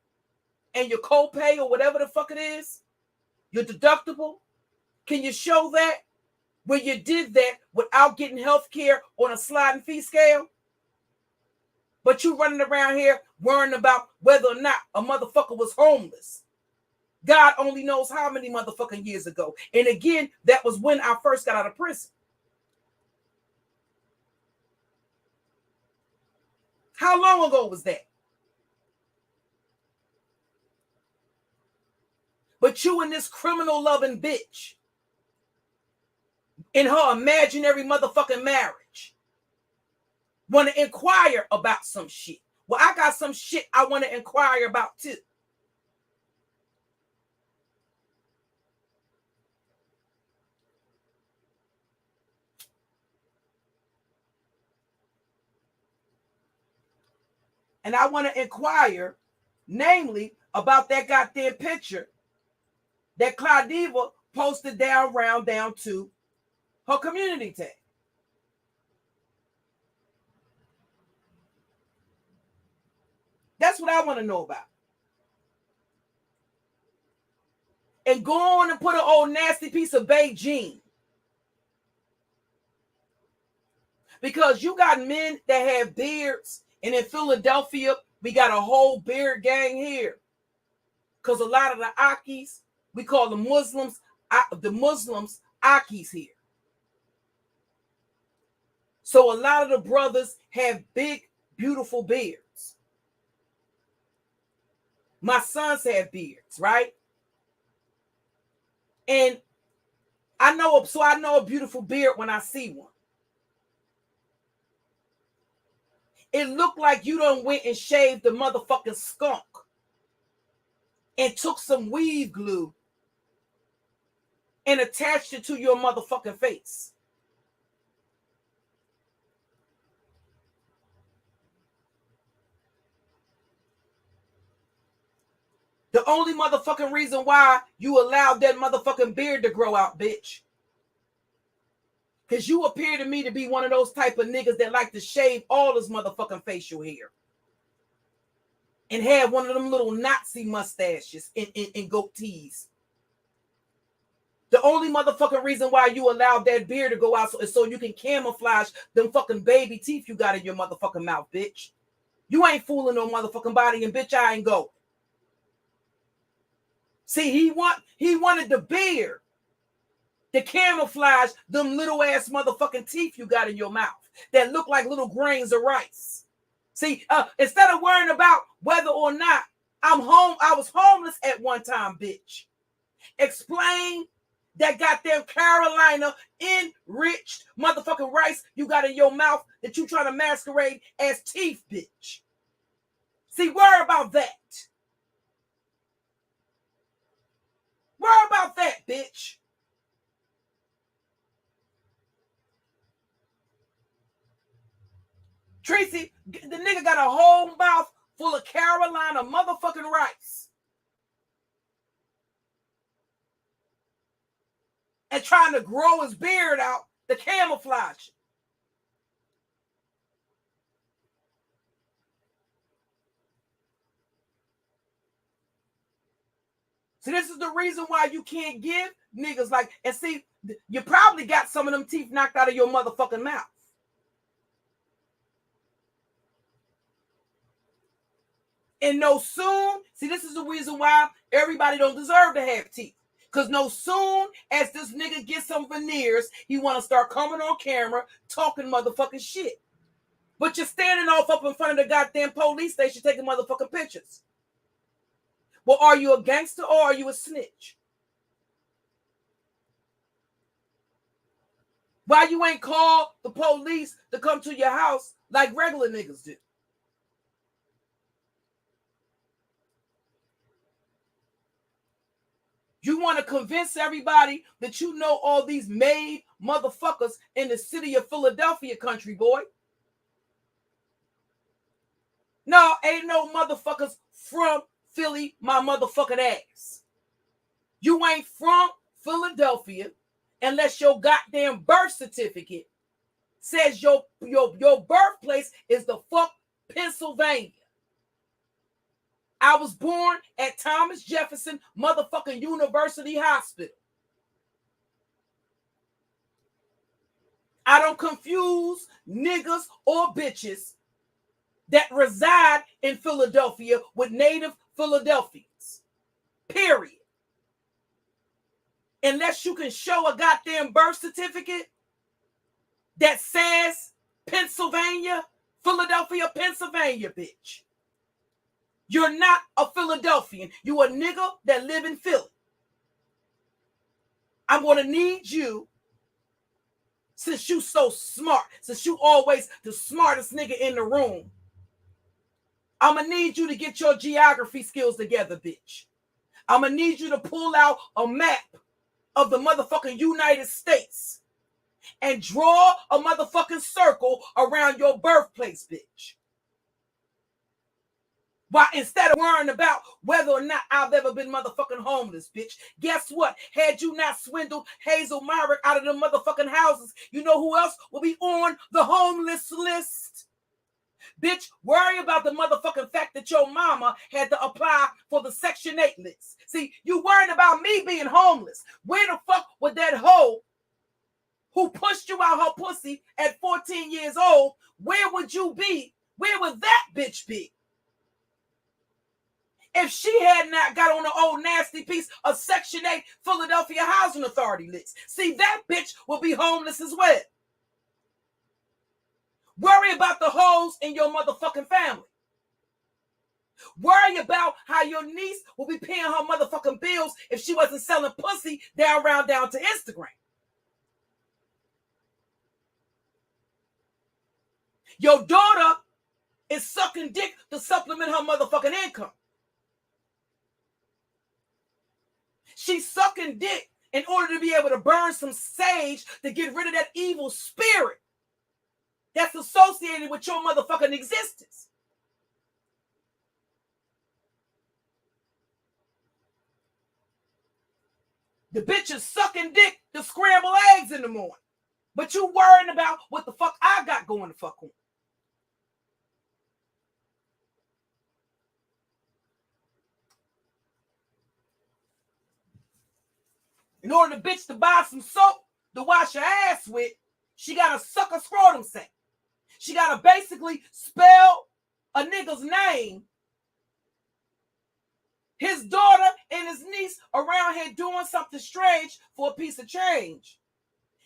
and your copay or whatever the fuck it is, your deductible? Can you show that where you did that without getting health care on a sliding fee scale? But you running around here worrying about whether or not a motherfucker was homeless. God only knows how many motherfucking years ago. And again, that was when I first got out of prison. How long ago was that? But you and this criminal loving bitch in her imaginary motherfucking marriage want to inquire about some shit. Well, I got some shit I want to inquire about too. And I want to inquire, namely, about that goddamn picture that Claudiva posted down to her community tab. That's what I want to know about. And go on and put an old nasty piece of Beijing. Because you got men that have beards, and in Philadelphia, we got a whole beard gang here. Because a lot of the Akis, we call the Muslims Akis here. So a lot of the brothers have big, beautiful beards. My sons have beards, right? And I know a beautiful beard when I see one. It looked like you done went and shaved the motherfucking skunk and took some weave glue and attached it to your motherfucking face. The only motherfucking reason why you allowed that motherfucking beard to grow out, bitch. Because you appear to me to be one of those type of niggas that like to shave all his motherfucking facial hair. And have one of them little Nazi mustaches and goatees. The only motherfucking reason why you allowed that beard to go out is so you can camouflage them fucking baby teeth you got in your motherfucking mouth, bitch. You ain't fooling no motherfucking body, and bitch, I ain't go. See, he wanted the beard to camouflage them little ass motherfucking teeth you got in your mouth that look like little grains of rice. See, instead of worrying about whether or not I was homeless at one time, bitch. Explain that goddamn Carolina enriched motherfucking rice you got in your mouth that you trying to masquerade as teeth, bitch. See, worry about that. Worry about that, bitch. Tracy, the nigga got a whole mouth full of Carolina motherfucking rice. And trying to grow his beard out to camouflage. See, this is the reason why you can't give niggas like, and see, you probably got some of them teeth knocked out of your motherfucking mouth. And no soon, see, this is the reason why everybody don't deserve to have teeth. Because no soon as this nigga gets some veneers, he want to start coming on camera talking motherfucking shit. But you're standing off up in front of the goddamn police station taking motherfucking pictures. Well, are you a gangster or are you a snitch? Why you ain't called the police to come to your house like regular niggas do? You want to convince everybody that you know all these made motherfuckers in the city of Philadelphia, country boy. No, ain't no motherfuckers from Philly, my motherfucking ass. You ain't from Philadelphia unless your goddamn birth certificate says your birthplace is the fuck Pennsylvania. I was born at Thomas Jefferson motherfucking University Hospital. I don't confuse niggas or bitches that reside in Philadelphia with native Philadelphians. Period. Unless you can show a goddamn birth certificate that says Pennsylvania, Philadelphia, Pennsylvania, bitch. You're not a Philadelphian. You a nigga that live in Philly. I'm going to need you, since you so smart, since you always the smartest nigga in the room, I'm going to need you to get your geography skills together, bitch. I'm going to need you to pull out a map of the motherfucking United States and draw a motherfucking circle around your birthplace, bitch. Why, instead of worrying about whether or not I've ever been motherfucking homeless, bitch, guess what? Had you not swindled Hazel Myrick out of the motherfucking houses, you know who else will be on the homeless list? Bitch, worry about the motherfucking fact that your mama had to apply for the Section 8 list. See, you worried about me being homeless. Where the fuck would that hoe who pushed you out her pussy at 14 years old, where would you be? Where would that bitch be? If she had not got on the old nasty piece of Section 8 Philadelphia Housing Authority list. See, that bitch will be homeless as well. Worry about the hoes in your motherfucking family. Worry about how your niece will be paying her motherfucking bills if she wasn't selling pussy down to Instagram. Your daughter is sucking dick to supplement her motherfucking income. She's sucking dick in order to be able to burn some sage to get rid of that evil spirit that's associated with your motherfucking existence. The bitch is sucking dick to scramble eggs in the morning. But you worrying about what the fuck I got going to fuck on. In order to bitch to buy some soap to wash her ass with, she got to suck a scrotum sack. She got to basically spell a nigga's name His daughter and his niece around here doing something strange for a piece of change.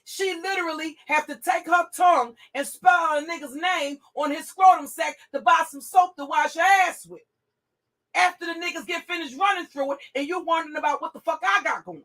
She literally have to take her tongue and spell out a nigga's name on his scrotum sack to buy some soap to wash her ass with. After the niggas get finished running through it, and you're wondering about what the fuck I got going on.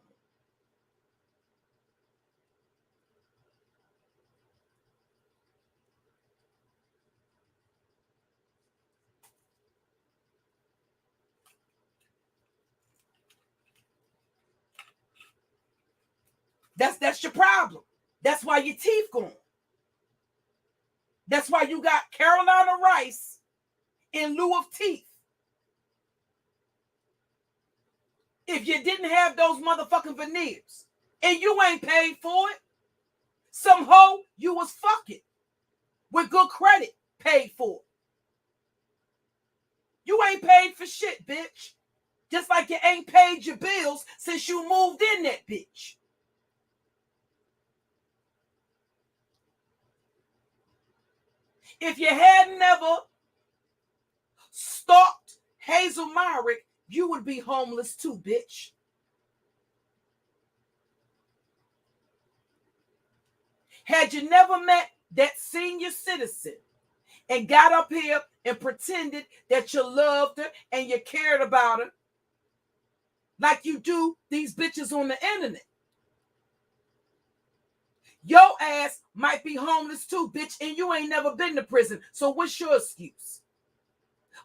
That's your problem. That's why your teeth gone. That's why you got Carolina rice in lieu of teeth. If you didn't have those motherfucking veneers and you ain't paid for it, some hoe you was fucking with good credit paid for it. You ain't paid for shit, bitch. Just like you ain't paid your bills since you moved in that bitch. If you had never stalked Hazel Myrick, you would be homeless too, bitch. Had you never met that senior citizen and got up here and pretended that you loved her and you cared about her like you do these bitches on the internet, your ass might be homeless too, bitch, and you ain't never been to prison. So what's your excuse?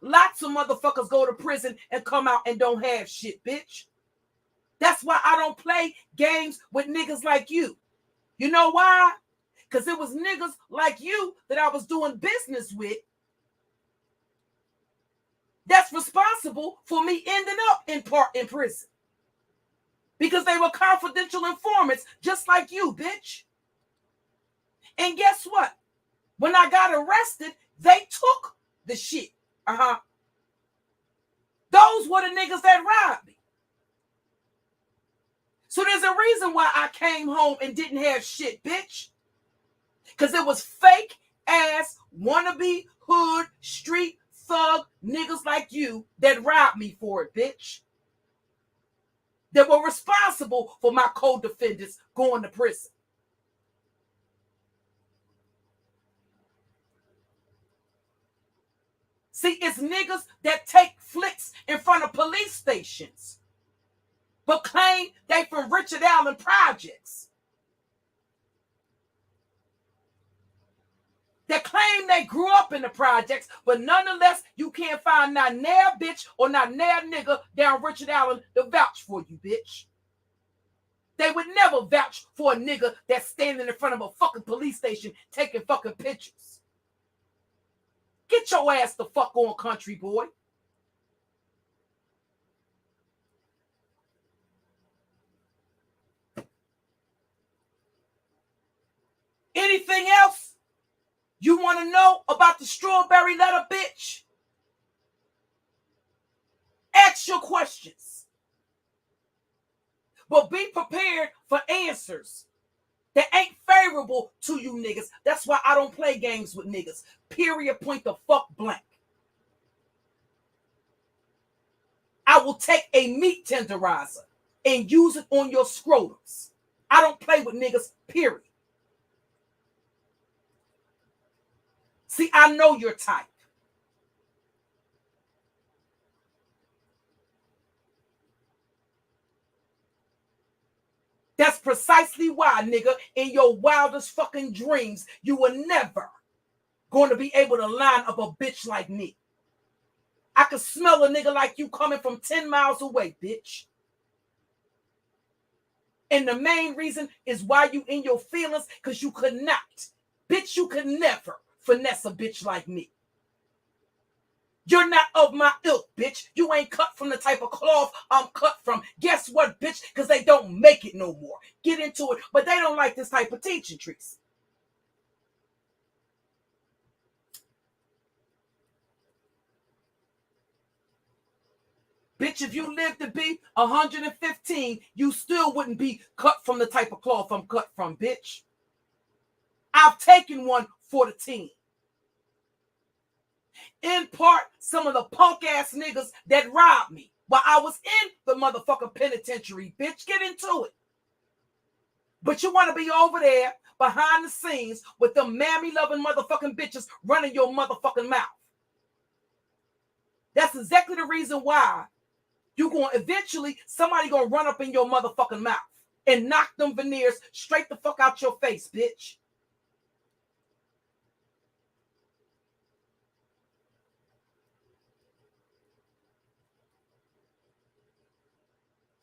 Lots of motherfuckers go to prison and come out and don't have shit, bitch. That's why I don't play games with niggas like you. You know why? Because it was niggas like you that I was doing business with that's responsible for me ending up in part in prison. Because they were confidential informants just like you, bitch. And guess what? When I got arrested, they took the shit. Those were the niggas that robbed me. So there's a reason why I came home and didn't have shit, bitch. Because it was fake ass, wannabe, hood, street, thug niggas like you that robbed me for it, bitch. That were responsible for my co-defendants going to prison. See, it's niggas that take flicks in front of police stations, but claim they from Richard Allen projects. That claim they grew up in the projects, but nonetheless, you can't find not nair bitch or not nair nigga down Richard Allen to vouch for you, bitch. They would never vouch for a nigga that's standing in front of a fucking police station taking fucking pictures. Get your ass the fuck on, country boy. Anything else you want to know about the strawberry letter, bitch? Ask your questions. But be prepared for answers that ain't favorable to you niggas. That's why I don't play games with niggas. Period, point the fuck blank. I will take a meat tenderizer and use it on your scrotums. I don't play with niggas, period. See, I know your type. That's precisely why, nigga, in your wildest fucking dreams, you were never going to be able to line up a bitch like me. I could smell a nigga like you coming from 10 miles away, bitch. And the main reason is why you in your feelings, because you could not. Bitch, you could never finesse a bitch like me. You're not of my ilk, bitch. You ain't cut from the type of cloth I'm cut from. Guess what, bitch? Because they don't make it no more. Get into it. But they don't like this type of teaching, Trees. Bitch, if you lived to be 115, you still wouldn't be cut from the type of cloth I'm cut from, bitch. I've taken one for the team. In part, some of the punk ass niggas that robbed me while I was in the motherfucking penitentiary, bitch. Get into it. But you want to be over there behind the scenes with them mammy-loving motherfucking bitches running your motherfucking mouth. That's exactly the reason why you're going to eventually, somebody going to run up in your motherfucking mouth and knock them veneers straight the fuck out your face, bitch.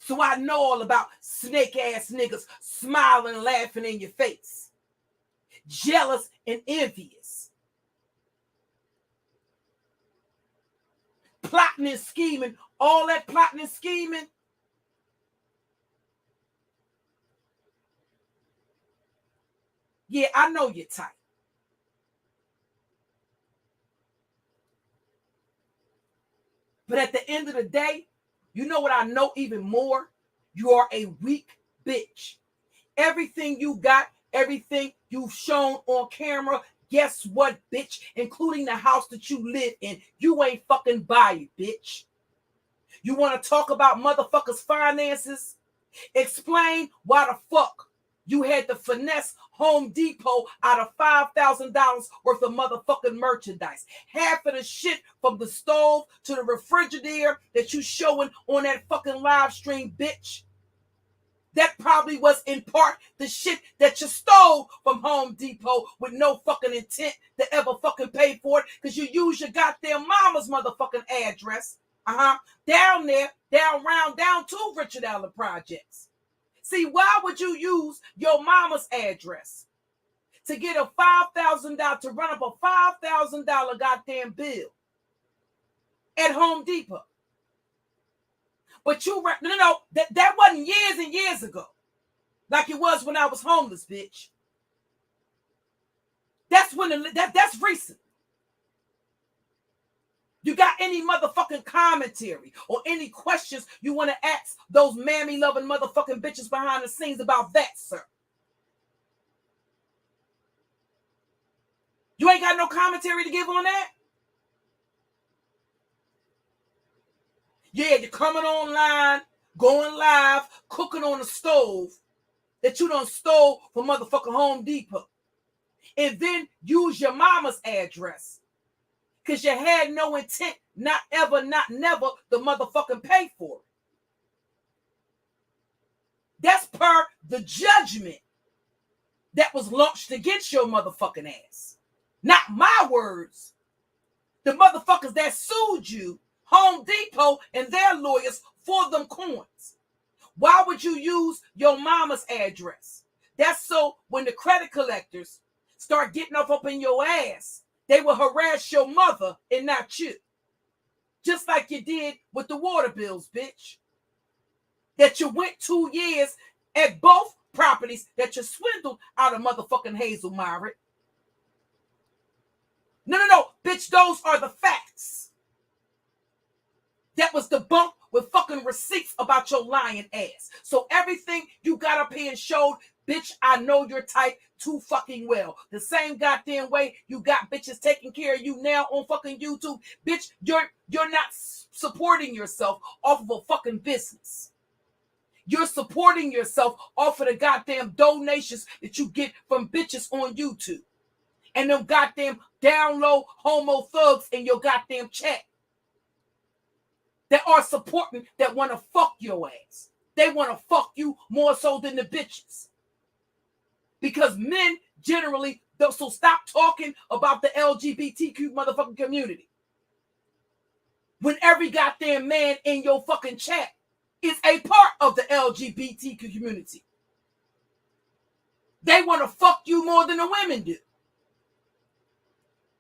So I know all about snake-ass niggas smiling and laughing in your face. Jealous and envious. Plotting and scheming. All that plotting and scheming. Yeah, I know you're tight. But at the end of the day, you know what I know even more? You are a weak bitch. Everything you got, everything you've shown on camera, guess what, bitch? Including the house that you live in, you ain't fucking buy it, bitch. You want to talk about motherfuckers' finances? Explain why the fuck you had to finesse Home Depot out of $5,000 worth of motherfucking merchandise. Half of the shit from the stove to the refrigerator that you showing on that fucking live stream, bitch. That probably was in part the shit that you stole from Home Depot with no fucking intent to ever fucking pay for it because you use your goddamn mama's motherfucking address. Down there, down to Richard Allen Projects. See, why would you use your mama's address to get a $5,000, to run up a $5,000 goddamn bill at Home Depot? But that wasn't years and years ago, like it was when I was homeless, bitch. That's when that's recent. You got any motherfucking commentary or any questions you want to ask those mammy-loving motherfucking bitches behind the scenes about that, sir? You ain't got no commentary to give on that? Yeah, you're coming online, going live, cooking on a stove that you done stole from motherfucking Home Depot. And then use your mama's address because you had no intent, not ever, not never, to motherfucking pay for it. That's per the judgment that was launched against your motherfucking ass. Not my words. The motherfuckers that sued you, Home Depot and their lawyers, for them coins. Why would you use your mama's address? That's so when the credit collectors start getting up in your ass, they will harass your mother and not you. Just like you did with the water bills, bitch. That you went 2 years at both properties that you swindled out of motherfucking Hazel Myrick. No, bitch, those are the facts. That was debunked with fucking receipts about your lying ass. So everything you got up here and showed, bitch, I know your type too fucking well. The same goddamn way you got bitches taking care of you now on fucking YouTube. Bitch, you're not supporting yourself off of a fucking business. You're supporting yourself off of the goddamn donations that you get from bitches on YouTube. And them goddamn down low homo thugs in your goddamn chat that are supporting, that want to fuck your ass. They want to fuck you more so than the bitches. Because men generally, so stop talking about the LGBTQ motherfucking community. When every goddamn man in your fucking chat is a part of the LGBTQ community. They want to fuck you more than the women do.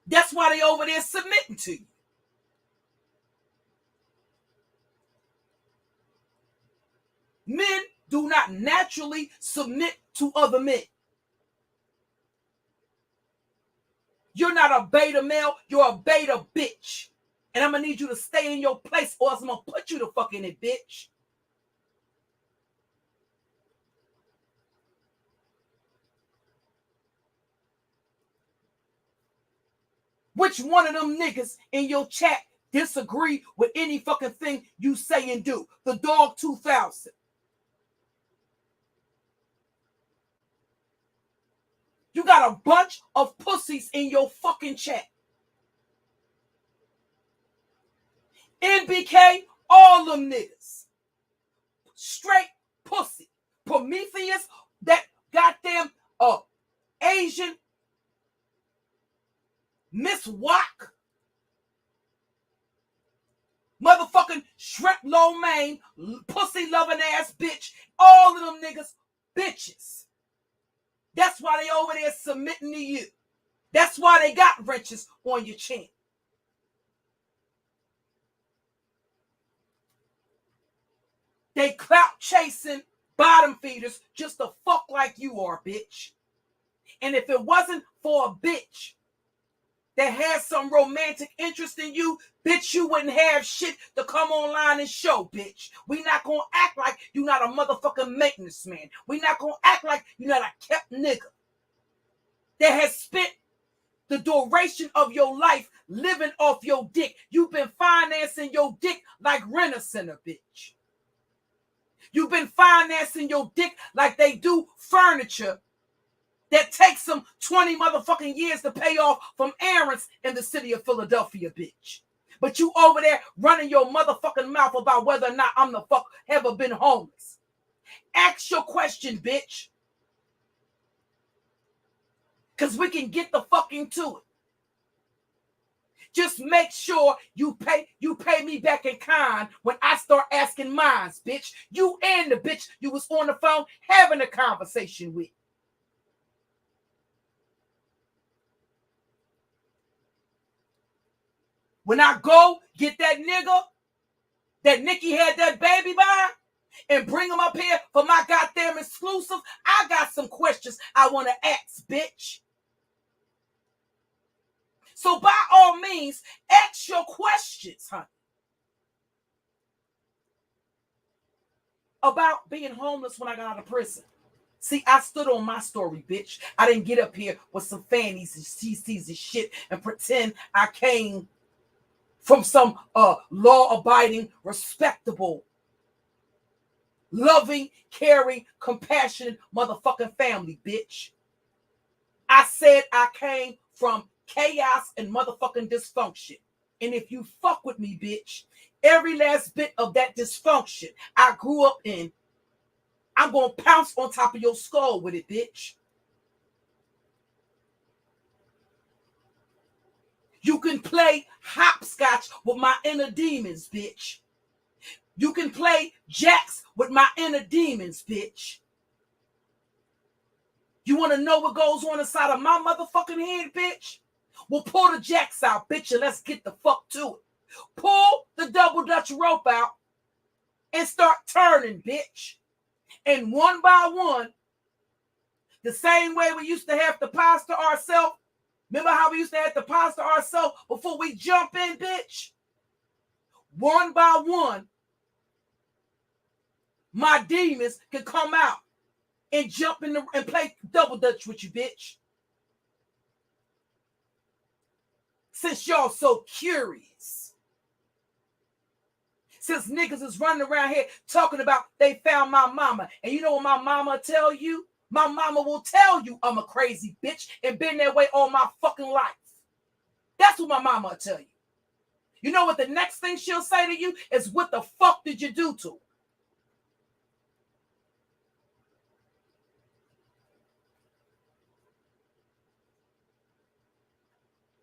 That's why they over there submitting to you. Men do not naturally submit to other men. You're not a beta male, you're a beta bitch. And I'm going to need you to stay in your place or else I'm going to put you the fuck in it, bitch. Which one of them niggas in your chat disagree with any fucking thing you say and do. The Dog 2000. You got a bunch of pussies in your fucking chat. NBK, all them niggas. Straight pussy. Prometheus, that goddamn Asian Miss Wack. Motherfucking shrimp lo mein, pussy loving ass bitch. All of them niggas bitches. That's why they over there submitting to you. That's why they got wrenches on your chin. They clout chasing bottom feeders just to fuck like you are, bitch. And if it wasn't for a bitch that has some romantic interest in you, bitch, you wouldn't have shit to come online and show, bitch. We not gonna act like you not a motherfucking maintenance man. We not gonna act like you not a kept nigga that has spent the duration of your life living off your dick. You've been financing your dick like Rent-A-Center, bitch. You've been financing your dick like they do furniture that takes them 20 motherfucking years to pay off from errands in the city of Philadelphia, bitch. But you over there running your motherfucking mouth about whether or not I'm the fuck ever been homeless. Ask your question, bitch. Because we can get the fucking to it. Just make sure you pay me back in kind when I start asking mines, bitch. You and the bitch you was on the phone having a conversation with. When I go get that nigga that Nikki had that baby by and bring him up here for my goddamn exclusive, I got some questions I want to ask, bitch. So by all means, ask your questions, honey. About being homeless when I got out of prison. See, I stood on my story, bitch. I didn't get up here with some fannies and CCs and shit and pretend I came from some law-abiding, respectable, loving, caring, compassionate motherfucking family, bitch. I said I came from chaos and motherfucking dysfunction. And if you fuck with me, bitch, every last bit of that dysfunction I grew up in, I'm going to pounce on top of your skull with it, bitch. You can play hopscotch with my inner demons, bitch. You can play jacks with my inner demons, bitch. You want to know what goes on inside of my motherfucking head, bitch? Well, pull the jacks out, bitch, and let's get the fuck to it. Pull the double Dutch rope out and start turning, bitch. And one by one, the same way we used to have to pastor ourselves. Remember how we used to have to pastor ourselves before we jump in, bitch? One by one, my demons can come out and jump in and play double Dutch with you, bitch. Since y'all so curious. Since niggas is running around here talking about they found my mama. And you know what my mama tell you? My mama will tell you I'm a crazy bitch and been that way all my fucking life. That's what my mama will tell you. You know what the next thing she'll say to you is, what the fuck did you do to her?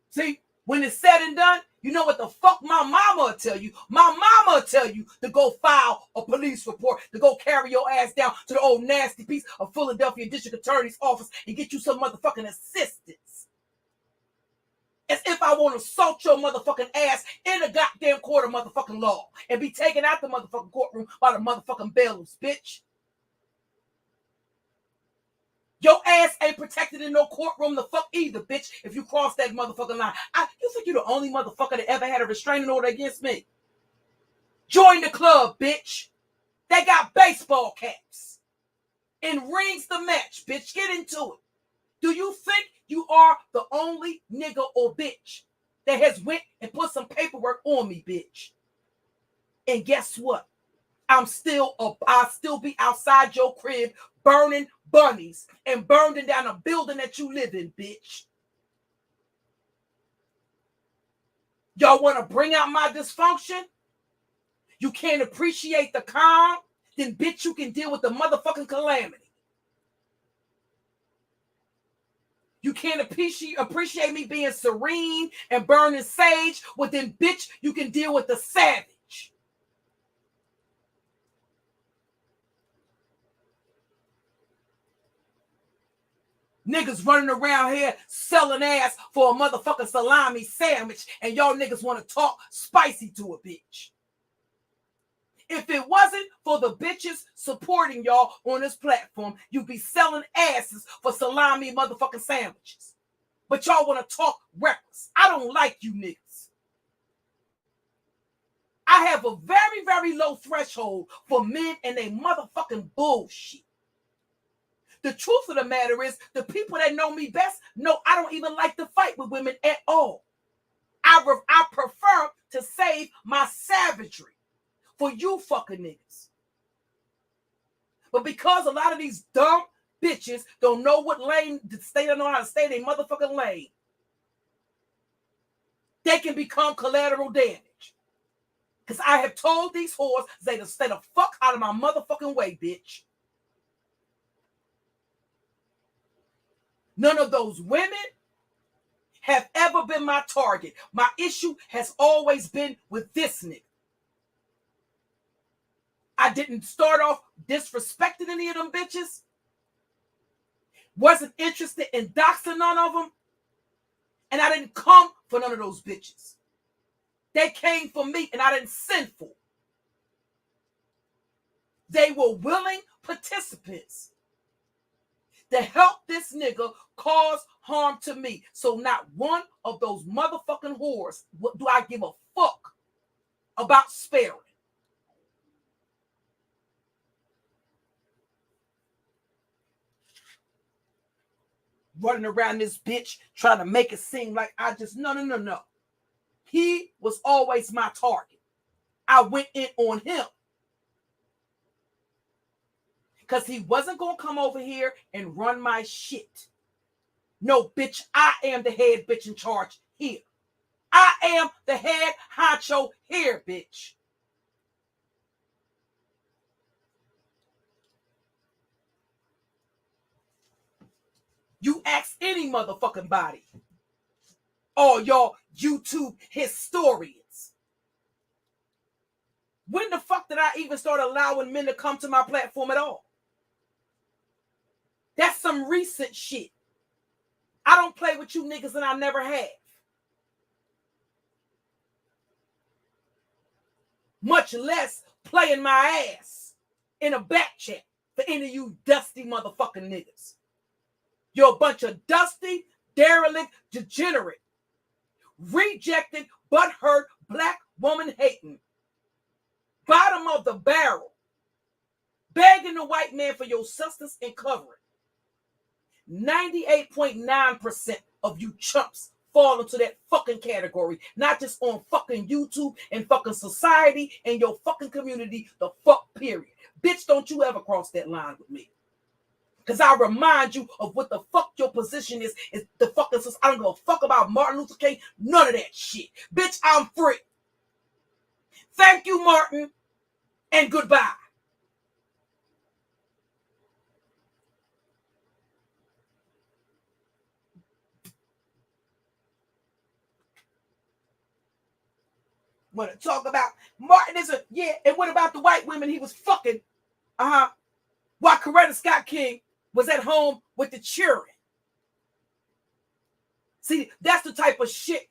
See, when it's said and done, you know what the fuck my mama will tell you? My mama will tell you to go file a police report, to go carry your ass down to the old nasty piece of Philadelphia District Attorney's office and get you some motherfucking assistance. As if I want to assault your motherfucking ass in a goddamn court of motherfucking law and be taken out the motherfucking courtroom by the motherfucking bailiffs, bitch. Your ass ain't protected in no courtroom the fuck either, bitch, if you cross that motherfucking line. You think you're the only motherfucker that ever had a restraining order against me? Join the club, bitch. They got baseball caps and rings to match, bitch. Get into it. Do you think you are the only nigga or bitch that has went and put some paperwork on me, bitch. And guess what? I'll still be outside your crib burning bunnies and burning down a building that you live in, bitch. Y'all want to bring out my dysfunction? You can't appreciate the calm? Then bitch, you can deal with the motherfucking calamity. You can't appreciate me being serene and burning sage? Well, then bitch, you can deal with the savage. Niggas running around here selling ass for a motherfucking salami sandwich, and y'all niggas want to talk spicy to a bitch. If it wasn't for the bitches supporting y'all on this platform, you'd be selling asses for salami motherfucking sandwiches. But y'all want to talk reckless. I don't like you niggas. I have a very, very low threshold for men and they motherfucking bullshit. The truth of the matter is, the people that know me best know I don't even like to fight with women at all. I prefer to save my savagery for you fucking niggas. But because a lot of these dumb bitches don't know what lane, they don't know how to stay their motherfucking lane, they can become collateral damage. Because I have told these whores they to stay the fuck out of my motherfucking way, bitch. None of those women have ever been my target. My issue has always been with this nigga. I didn't start off disrespecting any of them bitches. Wasn't interested in doxing none of them. And I didn't come for none of those bitches. They came for me and I didn't send for. They were willing participants to help this nigga cause harm to me. So not one of those motherfucking whores do I give a fuck about sparing. Running around this bitch trying to make it seem like I just, no. He was always my target. I went in on him. Because he wasn't going to come over here and run my shit. No, bitch, I am the head bitch in charge here. I am the head honcho here, bitch. You ask any motherfucking body. All y'all YouTube historians. When the fuck did I even start allowing men to come to my platform at all? That's some recent shit. I don't play with you niggas and I never have. Much less playing my ass in a back chat for any of you dusty motherfucking niggas. You're a bunch of dusty, derelict, degenerate, rejected, butthurt, black woman hating, bottom of the barrel, begging the white man for your sustenance and covering. 98.9% of you chumps fall into that fucking category, not just on fucking YouTube and fucking society and your fucking community, the fuck period. Bitch, don't you ever cross that line with me. Because I remind you of what the fuck your position is the fucking, I don't give a fuck about Martin Luther King, none of that shit. Bitch, I'm free. Thank you, Martin, and goodbye. Want to talk about Martin is and what about the white women he was fucking? While Coretta Scott King was at home with the children. See, that's the type of shit.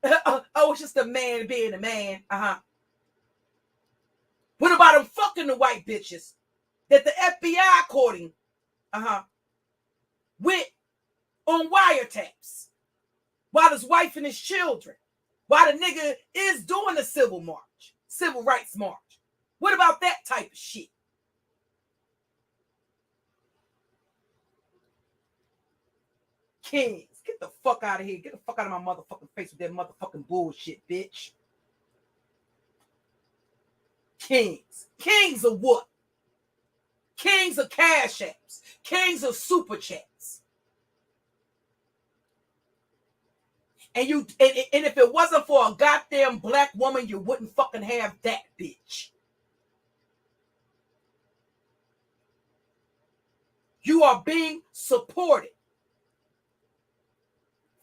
It's just a man being a man. What about him fucking the white bitches that the FBI caught him with on wiretaps while his wife and his children, while the nigga is doing the civil rights march? What about that type of shit? Kings. Get the fuck out of here. Get the fuck out of my motherfucking face with that motherfucking bullshit, bitch. Kings. Kings of what? Kings of cash apps. Kings of super chats. And if it wasn't for a goddamn black woman, you wouldn't fucking have that bitch. You are being supported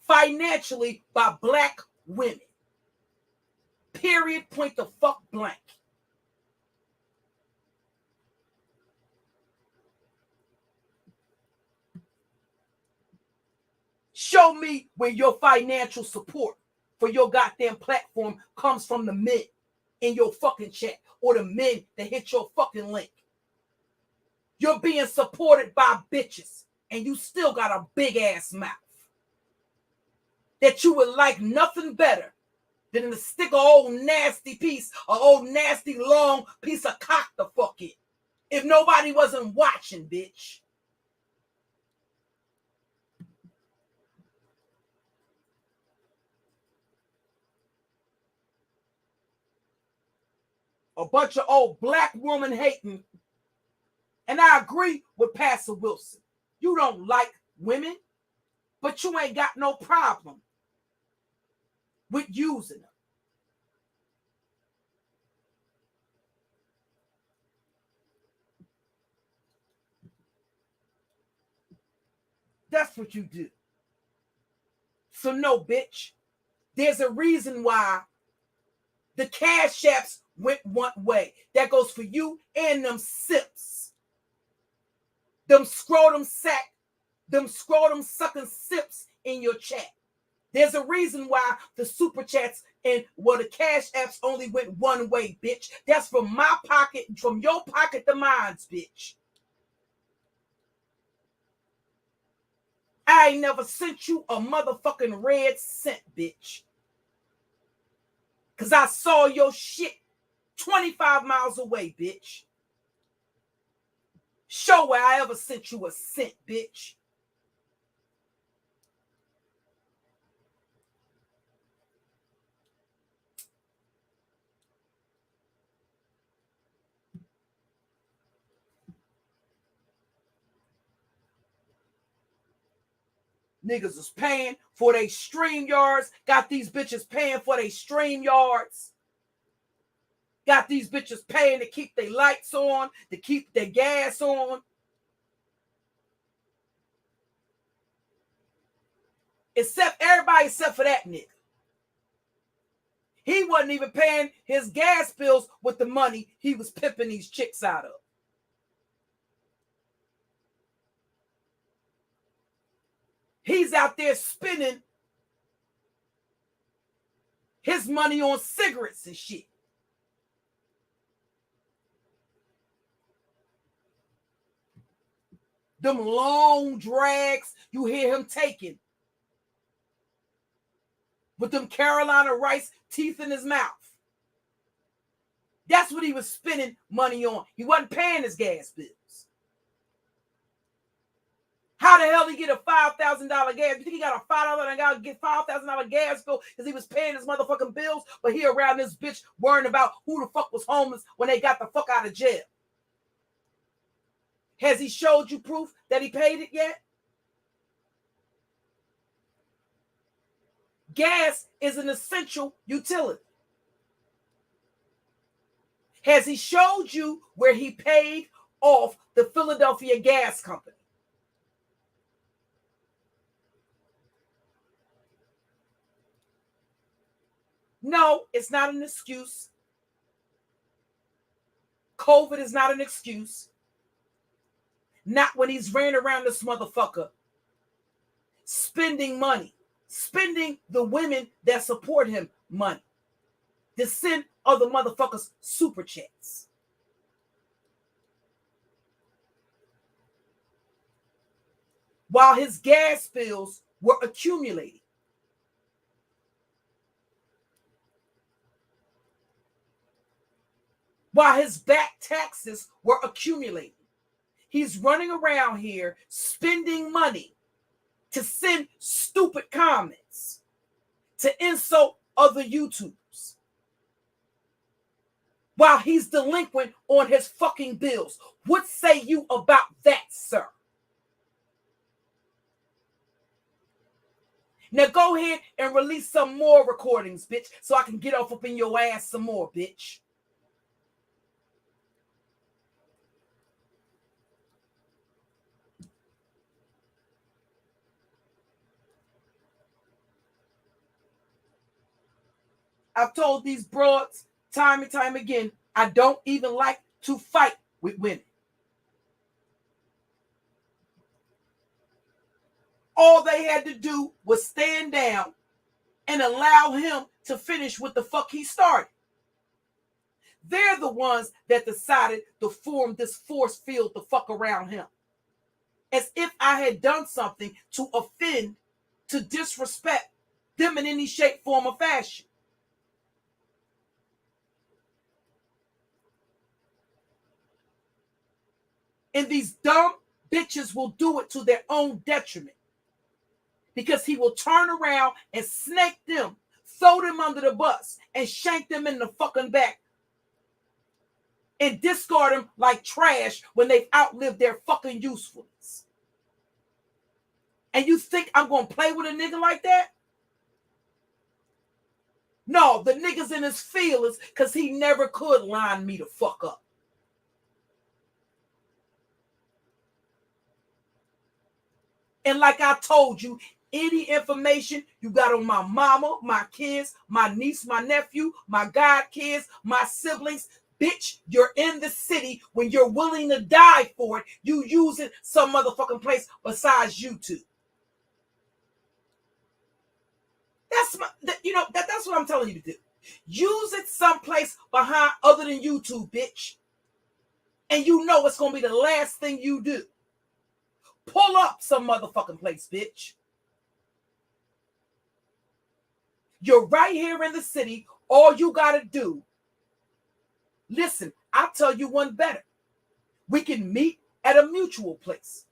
financially by black women. Period. Point the fuck blank. Show me where your financial support for your goddamn platform comes from the men in your fucking chat or the men that hit your fucking link. You're being supported by bitches and you still got a big ass mouth that you would like nothing better than to stick an old nasty piece, an old nasty long piece of cock the fuck in. If nobody wasn't watching, bitch. A bunch of old black woman hating. And I agree with Pastor Wilson. You don't like women, but you ain't got no problem with using them. That's what you do. So no, bitch. There's a reason why the cash apps went one way. That goes for you and them simps. Them scrotum sucking simps in your chat. There's a reason why the super chats and the cash apps only went one way, bitch. That's from my pocket, from your pocket to mine's, bitch. I ain't never sent you a motherfucking red cent, bitch. Because I saw your shit 25 miles away, bitch. Show where I ever sent you a cent, bitch. Niggas is paying for their stream yards. Got these bitches paying for their stream yards. Got these bitches paying to keep their lights on, to keep their gas on. Everybody except for that nigga. He wasn't even paying his gas bills with the money he was pimping these chicks out of. He's out there spending his money on cigarettes and shit. Them long drags you hear him taking with them Carolina rice teeth in his mouth. That's what he was spending money on. He wasn't paying his gas bills. How the hell did he get a $5,000 gas? You think he got a $5,000 gas bill because he was paying his motherfucking bills? But he around this bitch worrying about who the fuck was homeless when they got the fuck out of jail. Has he showed you proof that he paid it yet? Gas is an essential utility. Has he showed you where he paid off the Philadelphia Gas Company? No, it's not an excuse. COVID is not an excuse. Not when he's running around this motherfucker spending money, spending the women that support him money to send other motherfuckers super chats. While his gas bills were accumulating. While his back taxes were accumulating. He's running around here spending money to send stupid comments, to insult other YouTubers while he's delinquent on his fucking bills. What say you about that, sir? Now go ahead and release some more recordings, bitch, so I can get off up in your ass some more, bitch. I've told these broads time and time again, I don't even like to fight with women. All they had to do was stand down and allow him to finish what the fuck he started. They're the ones that decided to form this force field to fuck around him. As if I had done something to offend, to disrespect them in any shape, form, or fashion. And these dumb bitches will do it to their own detriment. Because he will turn around and snake them, throw them under the bus, and shank them in the fucking back. And discard them like trash when they've outlived their fucking usefulness. And you think I'm going to play with a nigga like that? No, the nigga's in his feelings because he never could line me the fuck up. And like I told you, any information you got on my mama, my kids, my niece, my nephew, my godkids, my siblings, bitch, you're in the city when you're willing to die for it. You use it some motherfucking place besides YouTube. That's what I'm telling you to do. Use it someplace behind other than YouTube, bitch. And you know it's going to be the last thing you do. Pull up some motherfucking place, bitch. You're right here in the city. All you got to do. Listen, I'll tell you one better. We can meet at a mutual place.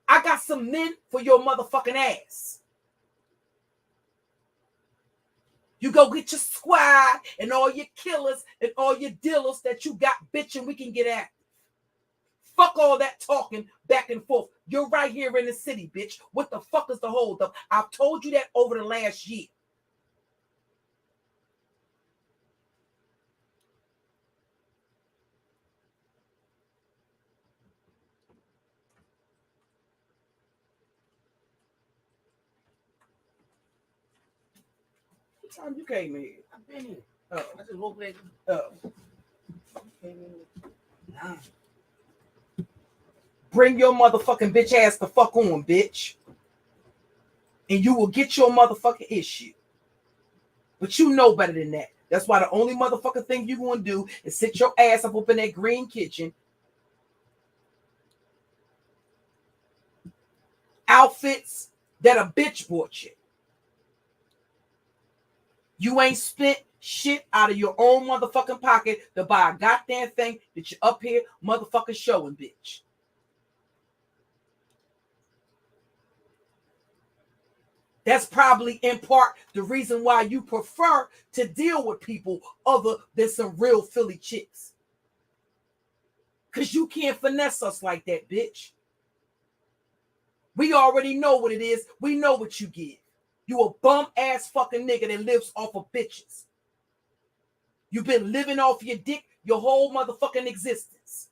I got some men for your motherfucking ass. You go get your squad and all your killers and all your dealers that you got, bitch, and we can get active. Fuck all that talking back and forth. You're right here in the city, bitch. What the fuck is the hold up? I've told you that over the last year. What time you came in? I've been here. Oh, I just woke back. oh. Came in. Nah. Bring your motherfucking bitch ass the fuck on, bitch. And you will get your motherfucking issue. But you know better than that. That's why the only motherfucking thing you gonna do is sit your ass up in that green kitchen. Outfits that a bitch bought you. You ain't spent shit out of your own motherfucking pocket to buy a goddamn thing that you're up here motherfucking showing, bitch. That's probably in part the reason why you prefer to deal with people other than some real Philly chicks. Because you can't finesse us like that, bitch. We already know what it is. We know what you give. You a bum-ass fucking nigga that lives off of bitches. You've been living off your dick your whole motherfucking existence.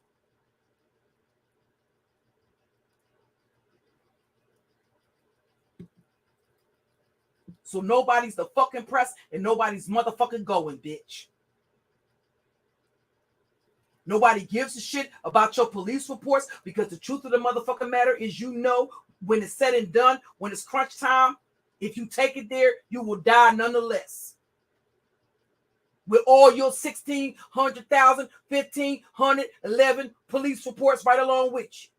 So nobody's the fucking press and nobody's motherfucking going, bitch. Nobody gives a shit about your police reports because the truth of the motherfucking matter is, you know, when it's said and done, when it's crunch time, if you take it there, you will die nonetheless. With all your 1,600,000, 1,511 police reports right along with you.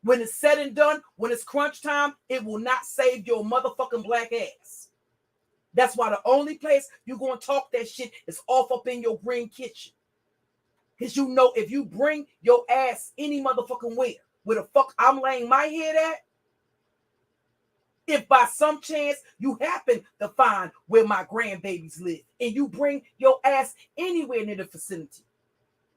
When it's said and done, when it's crunch time, it will not save your motherfucking black ass. That's why the only place you're going to talk that shit is off up in your green kitchen. Because you know if you bring your ass any motherfucking where, where the fuck I'm laying my head at, if by some chance you happen to find where my grandbabies live and you bring your ass anywhere near the vicinity,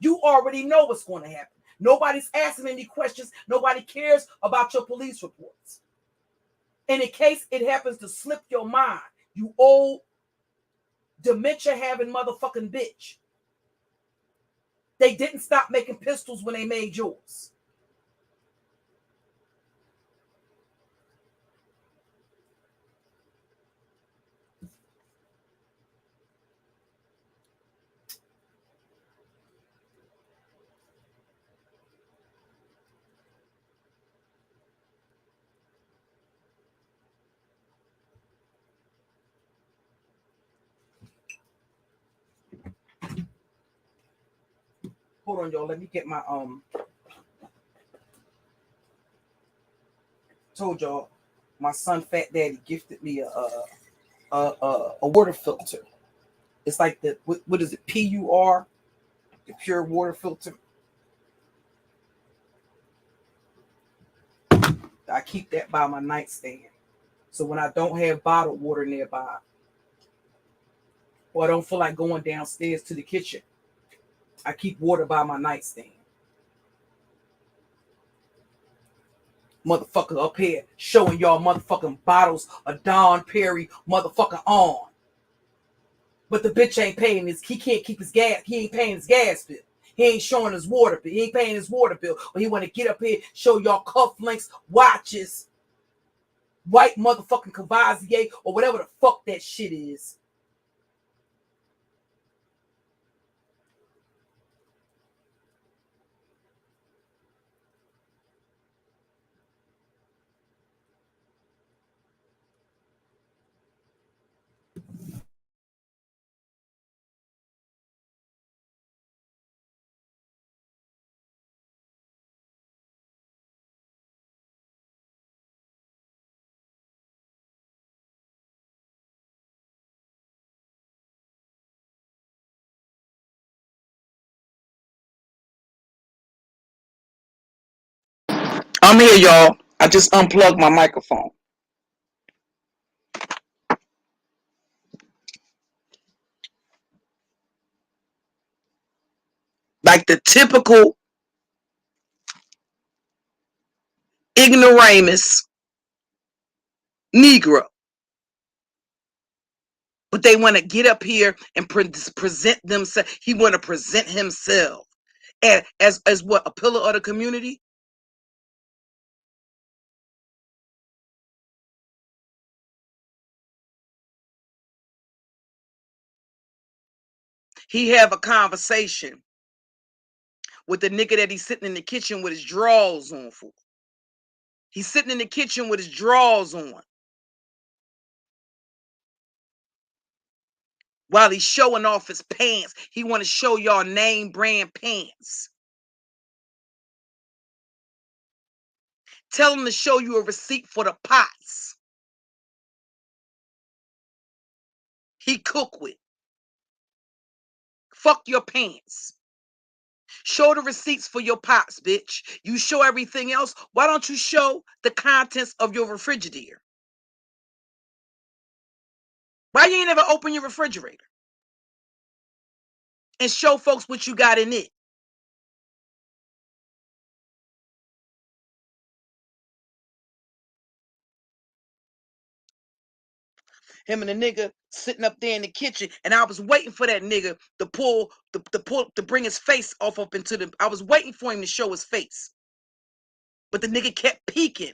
you already know what's going to happen. Nobody's asking any questions. Nobody cares about your police reports. And in case it happens to slip your mind, you old dementia-having motherfucking bitch, they didn't stop making pistols when they made yours. Hold on, y'all. Let me get my told y'all my son Fat Daddy gifted me a water filter. It's like the what is it? PUR, the pure water filter. I keep that by my nightstand. So when I don't have bottled water nearby, or I don't feel like going downstairs to the kitchen, I keep water by my nightstand. Motherfucker up here showing y'all motherfucking bottles of Don Perry motherfucking on. But the bitch ain't paying his, he can't keep his gas, he ain't paying his gas bill. He ain't showing his water bill. He ain't paying his water bill. But he want to get up here, show y'all cufflinks, watches, white motherfucking Cavazier, or whatever the fuck that shit is. I'm here, y'all. I just unplugged my microphone. Like the typical ignoramus Negro. But they want to get up here and present themselves. He want to present himself as what, a pillar of the community? He have a conversation with the nigga that he's sitting in the kitchen with his drawers on for. He's sitting in the kitchen with his drawers on while he's showing off his pants. He want to show y'all name brand pants. Tell him to show you a receipt for the pots he cook with. Fuck your pants. Show the receipts for your pots, bitch. You show everything else. Why don't you show the contents of your refrigerator? Why you ain't ever open your refrigerator and show folks what you got in it? Him and the nigga sitting up there in the kitchen, and I was waiting for that nigga to bring his face off up into the. I was waiting for him to show his face, but the nigga kept peeking.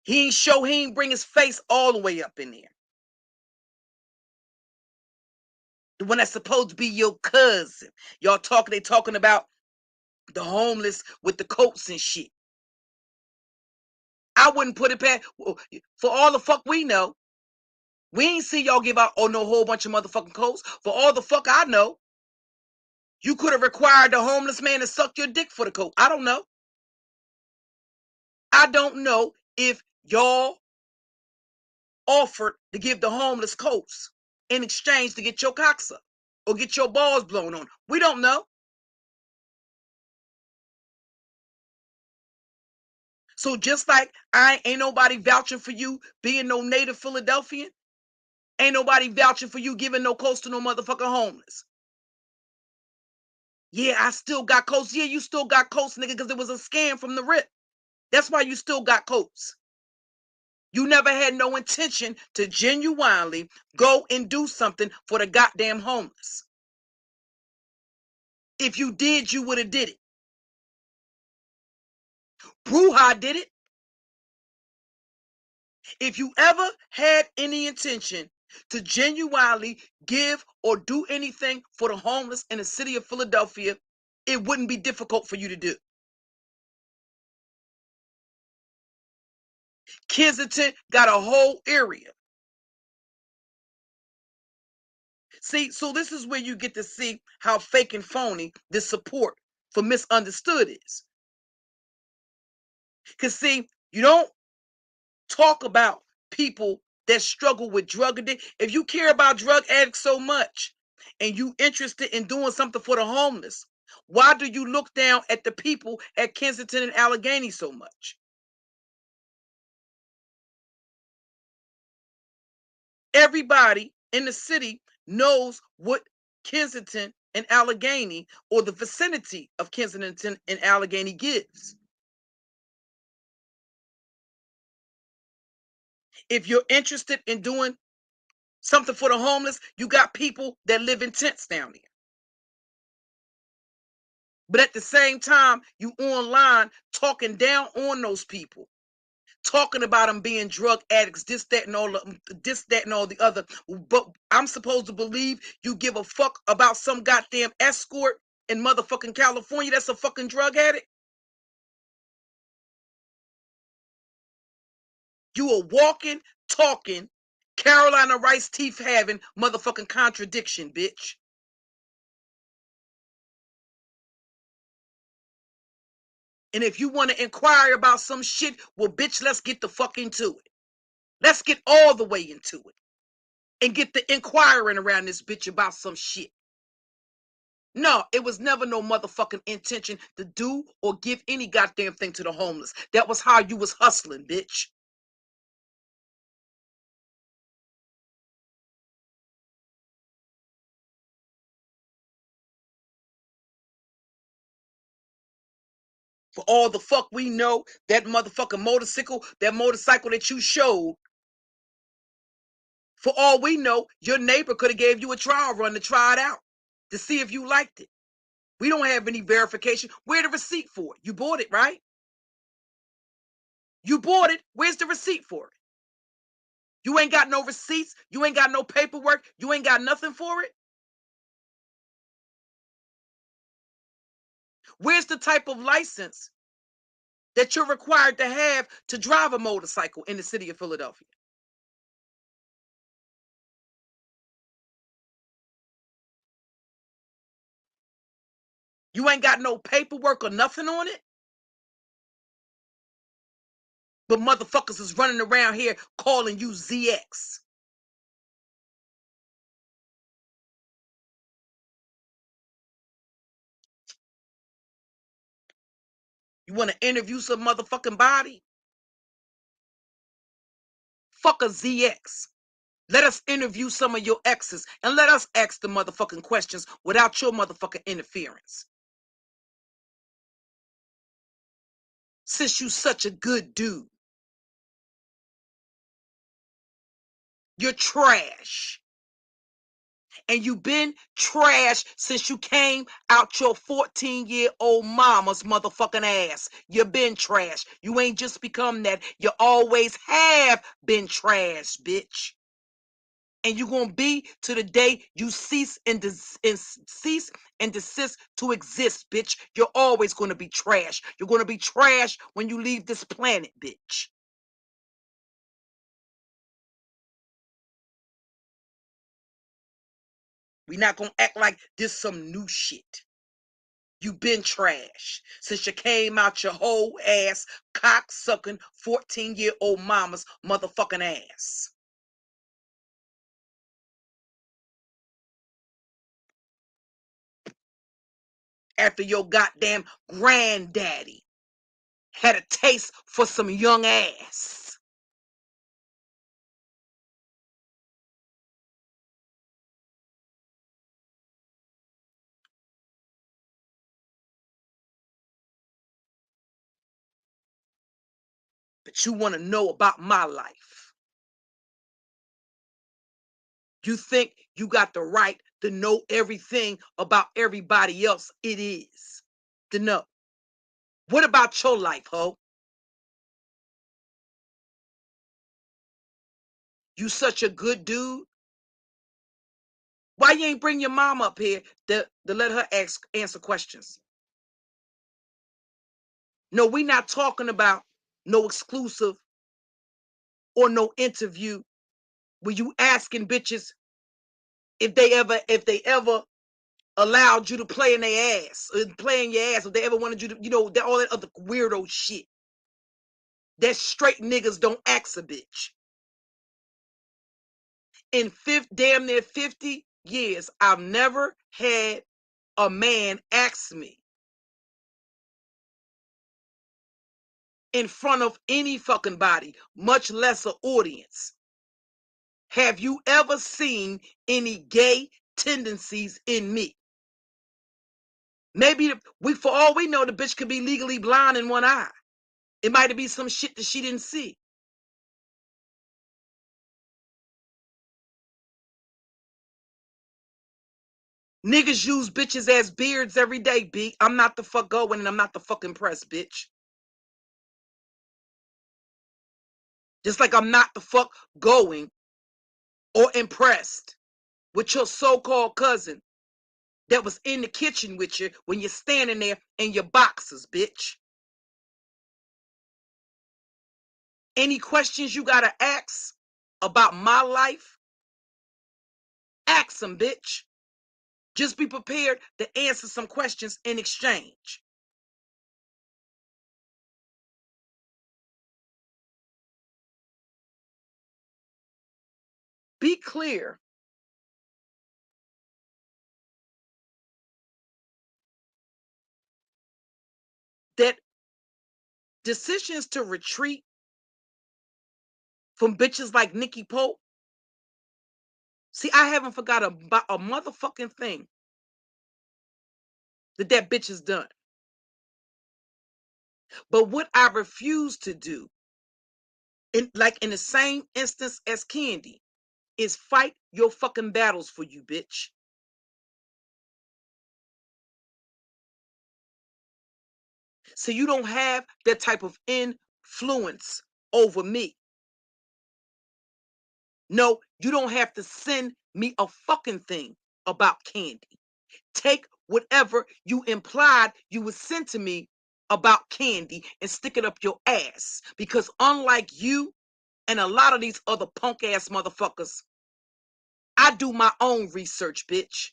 He ain't bring his face all the way up in there. The one that's supposed to be your cousin. They talking about the homeless with the coats and shit. I wouldn't put it past, for all the fuck we know. We ain't see y'all give out no whole bunch of motherfucking coats. For all the fuck I know, you could have required the homeless man to suck your dick for the coat. I don't know. I don't know if y'all offered to give the homeless coats. in exchange to get your cocks up or get your balls blown on. We don't know. So just like ain't nobody vouching for you being no native Philadelphian, ain't nobody vouching for you giving no coats to no motherfucking homeless. Yeah, I still got coats. Yeah, you still got coats, nigga, because it was a scam from the rip. That's why you still got coats. You never had no intention to genuinely go and do something for the goddamn homeless. If you did, you would have did it. Bruja did it. If you ever had any intention to genuinely give or do anything for the homeless in the city of Philadelphia, it wouldn't be difficult for you to do. Kensington got a whole area. See, so this is where you get to see how fake and phony this support for misunderstood is. Because, see, you don't talk about people that struggle with drug addiction. If you care about drug addicts so much and you interested in doing something for the homeless, why do you look down at the people at Kensington and Allegheny so much? Everybody in the city knows what Kensington and Allegheny or the vicinity of Kensington and Allegheny gives. If you're interested in doing something for the homeless, you got people that live in tents down there. But at the same time, you online talking down on those people, talking about them being drug addicts, this, that, and all the other. But I'm supposed to believe you give a fuck about some goddamn escort in motherfucking California that's a fucking drug addict? You a walking, talking, Carolina Rice teeth having motherfucking contradiction, bitch. And if you want to inquire about some shit, well, bitch, let's get the fuck into it. Let's get all the way into it and get the inquiring around this bitch about some shit. No, it was never no motherfucking intention to do or give any goddamn thing to the homeless. That was how you was hustling, bitch. For all the fuck we know, that motherfucking motorcycle that you showed, for all we know, your neighbor could have gave you a trial run to try it out, to see if you liked it. We don't have any verification. Where's the receipt for it? You bought it, right? You bought it. Where's the receipt for it? You ain't got no receipts. You ain't got no paperwork. You ain't got nothing for it. Where's the type of license that you're required to have to drive a motorcycle in the city of Philadelphia? You ain't got no paperwork or nothing on it. But motherfuckers is running around here calling you ZX. You want to interview some motherfucking body? Fuck a ZX. Let us interview some of your exes and let us ask the motherfucking questions without your motherfucking interference. Since you such a good dude, you're trash. And you been trash since you came out your 14-year-old mama's motherfucking ass. You been trash. You ain't just become that. You always have been trash, bitch. And you gonna be to the day you cease and desist to exist, bitch. You're always gonna be trash. You're gonna be trash when you leave this planet, bitch. We not gonna act like this some new shit. You been trash since you came out your whole ass cock-sucking 14-year-old mama's motherfucking ass. after your goddamn granddaddy had a taste for some young ass. But you want to know about my life. You think you got the right to know everything about everybody else. It is to know. What about your life, ho? You such a good dude. Why you ain't bring your mom up here to let her answer questions? No, we not talking about no exclusive or no interview where you asking bitches if they ever allowed you to play in their ass, or play in your ass, if they ever wanted you to, all that other weirdo shit. That straight niggas don't ask a bitch. In damn near 50 years, I've never had a man ask me in front of any fucking body, much less an audience, have you ever seen any gay tendencies in me? Maybe for all we know, the bitch could be legally blind in one eye. It might be some shit that she didn't see. Niggas use bitches as beards every day, B. I'm not the fuck going and I'm not the fuck impressed, bitch. Just like I'm not the fuck going or impressed with your so-called cousin that was in the kitchen with you when you're standing there in your boxers, bitch. Any questions you gotta ask about my life, ask them, bitch. Just be prepared to answer some questions in exchange. Be clear that decisions to retreat from bitches like Nikki Pope. See, I haven't forgot about a motherfucking thing that bitch has done. But what I refuse to do, in the same instance as Candy, is fight your fucking battles for you, bitch. So you don't have that type of influence over me. No, you don't have to send me a fucking thing about Candy. Take whatever you implied you would send to me about Candy and stick it up your ass. Because unlike you and a lot of these other punk ass motherfuckers, I do my own research, bitch.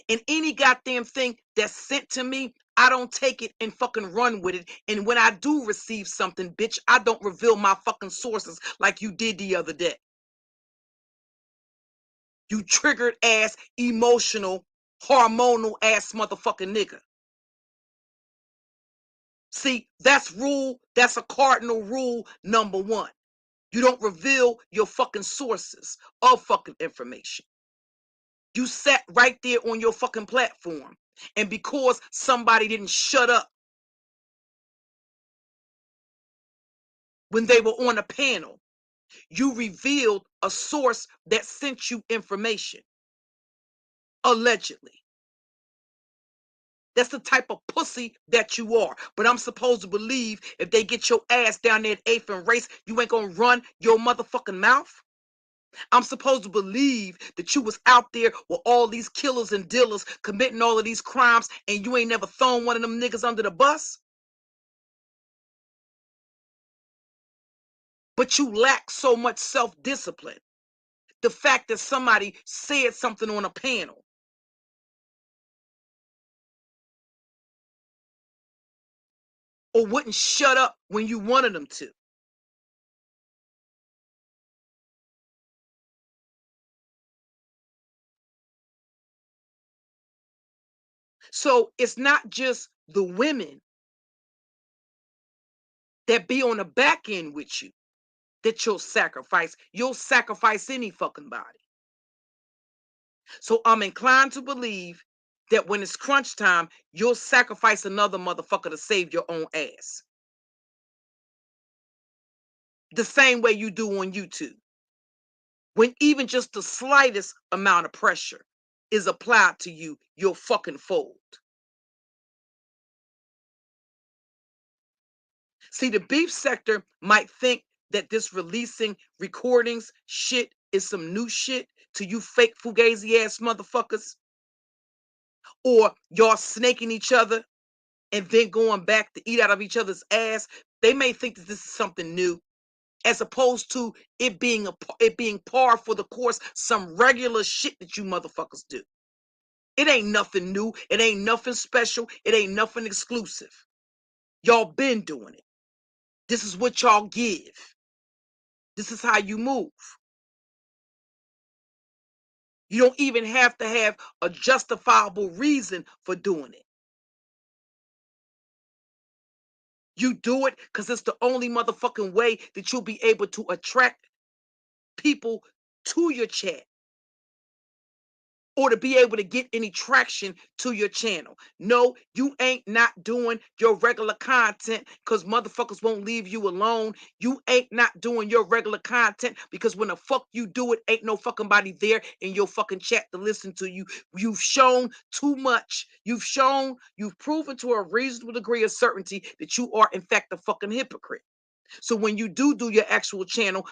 And any goddamn thing that's sent to me, I don't take it and fucking run with it. And when I do receive something, bitch, I don't reveal my fucking sources like you did the other day. You triggered ass, emotional, hormonal ass motherfucking nigga. See, that's a cardinal rule number one. You don't reveal your fucking sources of fucking information. You sat right there on your fucking platform. And because somebody didn't shut up when they were on a panel, you revealed a source that sent you information. Allegedly. That's the type of pussy that you are. But I'm supposed to believe if they get your ass down there at 8th and race, you ain't gonna run your motherfucking mouth? I'm supposed to believe that you was out there with all these killers and dealers committing all of these crimes and you ain't never thrown one of them niggas under the bus? But you lack so much self-discipline. The fact that somebody said something on a panel or wouldn't shut up when you wanted them to. So it's not just the women that be on the back end with you that you'll sacrifice. You'll sacrifice any fucking body. So I'm inclined to believe that when it's crunch time, you'll sacrifice another motherfucker to save your own ass. The same way you do on YouTube. When even just the slightest amount of pressure is applied to you, you'll fucking fold. See, the beef sector might think that this releasing recordings shit is some new shit to you fake fugazi ass motherfuckers, or y'all snaking each other and then going back to eat out of each other's ass. They may think that this is something new, as opposed to it being par for the course, some regular shit that you motherfuckers do. It ain't nothing new. It ain't nothing special. It ain't nothing exclusive. Y'all been doing it. This is what y'all give. This is how you move. You don't even have to have a justifiable reason for doing it. You do it because it's the only motherfucking way that you'll be able to attract people to your chat, or to be able to get any traction to your channel. No, you ain't not doing your regular content because motherfuckers won't leave you alone. You ain't not doing your regular content because when the fuck you do it, ain't no fucking body there in your fucking chat to listen to you. You've shown too much. You've proven to a reasonable degree of certainty that you are in fact a fucking hypocrite. So when you do your actual channel,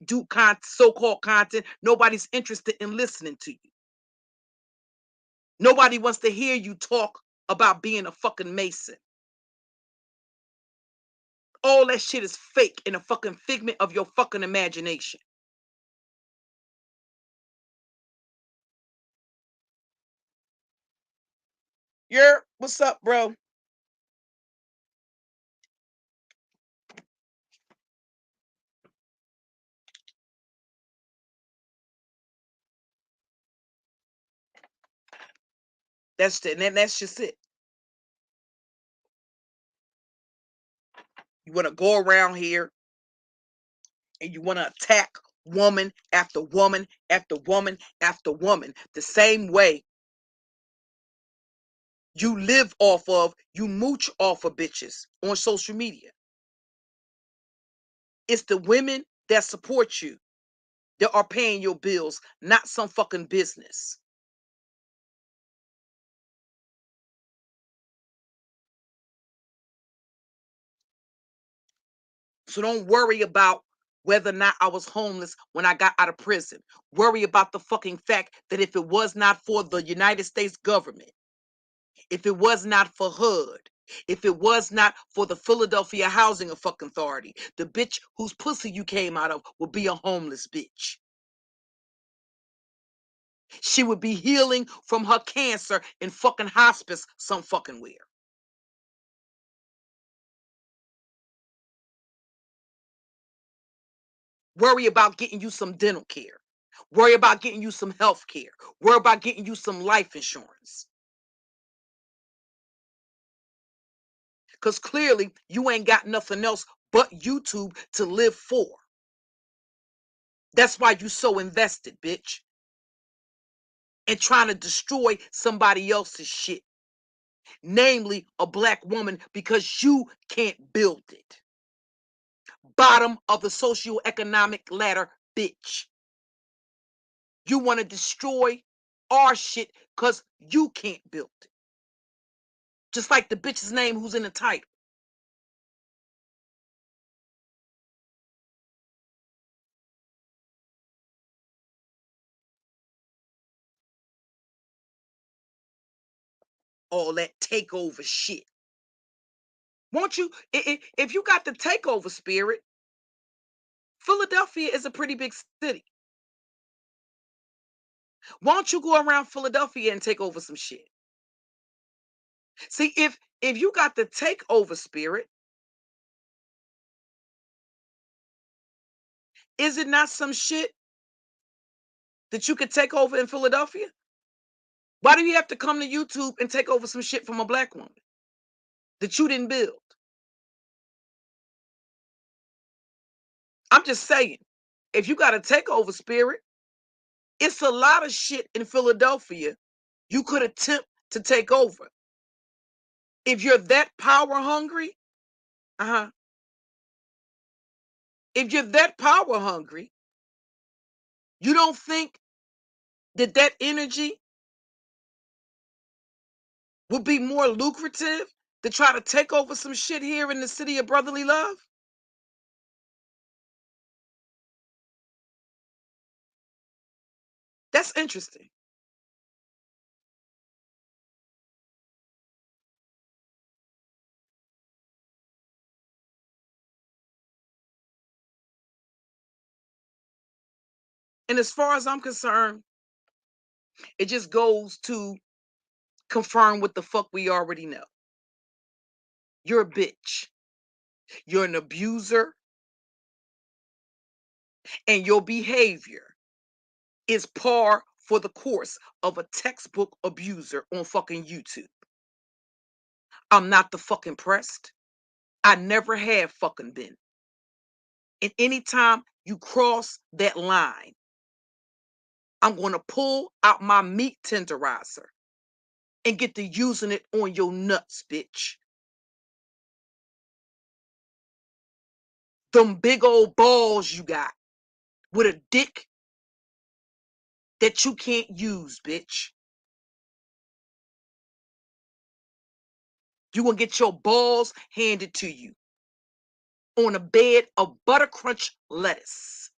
do so-called content, nobody's interested in listening to you. Nobody wants to hear you talk about being a fucking Mason. All that shit is fake and a fucking figment of your fucking imagination. What's up, bro? That's just it. You want to go around here and you want to attack woman after woman after woman after woman the same way you mooch off of bitches on social media. It's the women that support you that are paying your bills, not some fucking business. So don't worry about whether or not I was homeless when I got out of prison. Worry about the fucking fact that if it was not for the United States government, if it was not for HUD, if it was not for the Philadelphia Housing fucking Authority, the bitch whose pussy you came out of would be a homeless bitch. She would be healing from her cancer in fucking hospice some fucking where. Worry about getting you some dental care. Worry about getting you some health care. Worry about getting you some life insurance. Because clearly you ain't got nothing else but YouTube to live for. That's why you so invested, bitch. And trying to destroy somebody else's shit. Namely, a black woman, because you can't build it. Bottom of the socioeconomic ladder, bitch. You want to destroy our shit because you can't build it. Just like the bitch's name who's in the title. All that takeover shit. Won't you, if you got the takeover spirit, Philadelphia is a pretty big city. Why don't you go around Philadelphia and take over some shit? See, if you got the takeover spirit, is it not some shit that you could take over in Philadelphia? Why do you have to come to YouTube and take over some shit from a black woman that you didn't build? I'm just saying, if you got a takeover spirit, it's a lot of shit in Philadelphia you could attempt to take over. If you're that power hungry, if you're that power hungry, you don't think that that energy would be more lucrative to try to take over some shit here in the city of brotherly love? That's interesting. And as far as I'm concerned, it just goes to confirm what the fuck we already know. You're a bitch. You're an abuser. And your behavior is par for the course of a textbook abuser on fucking YouTube. I'm not the fucking pressed. I never have fucking been. And anytime you cross that line, I'm going to pull out my meat tenderizer and get to using it on your nuts, bitch. Them big old balls you got with a dick that you can't use, bitch. You gonna get your balls handed to you on a bed of butter crunch lettuce.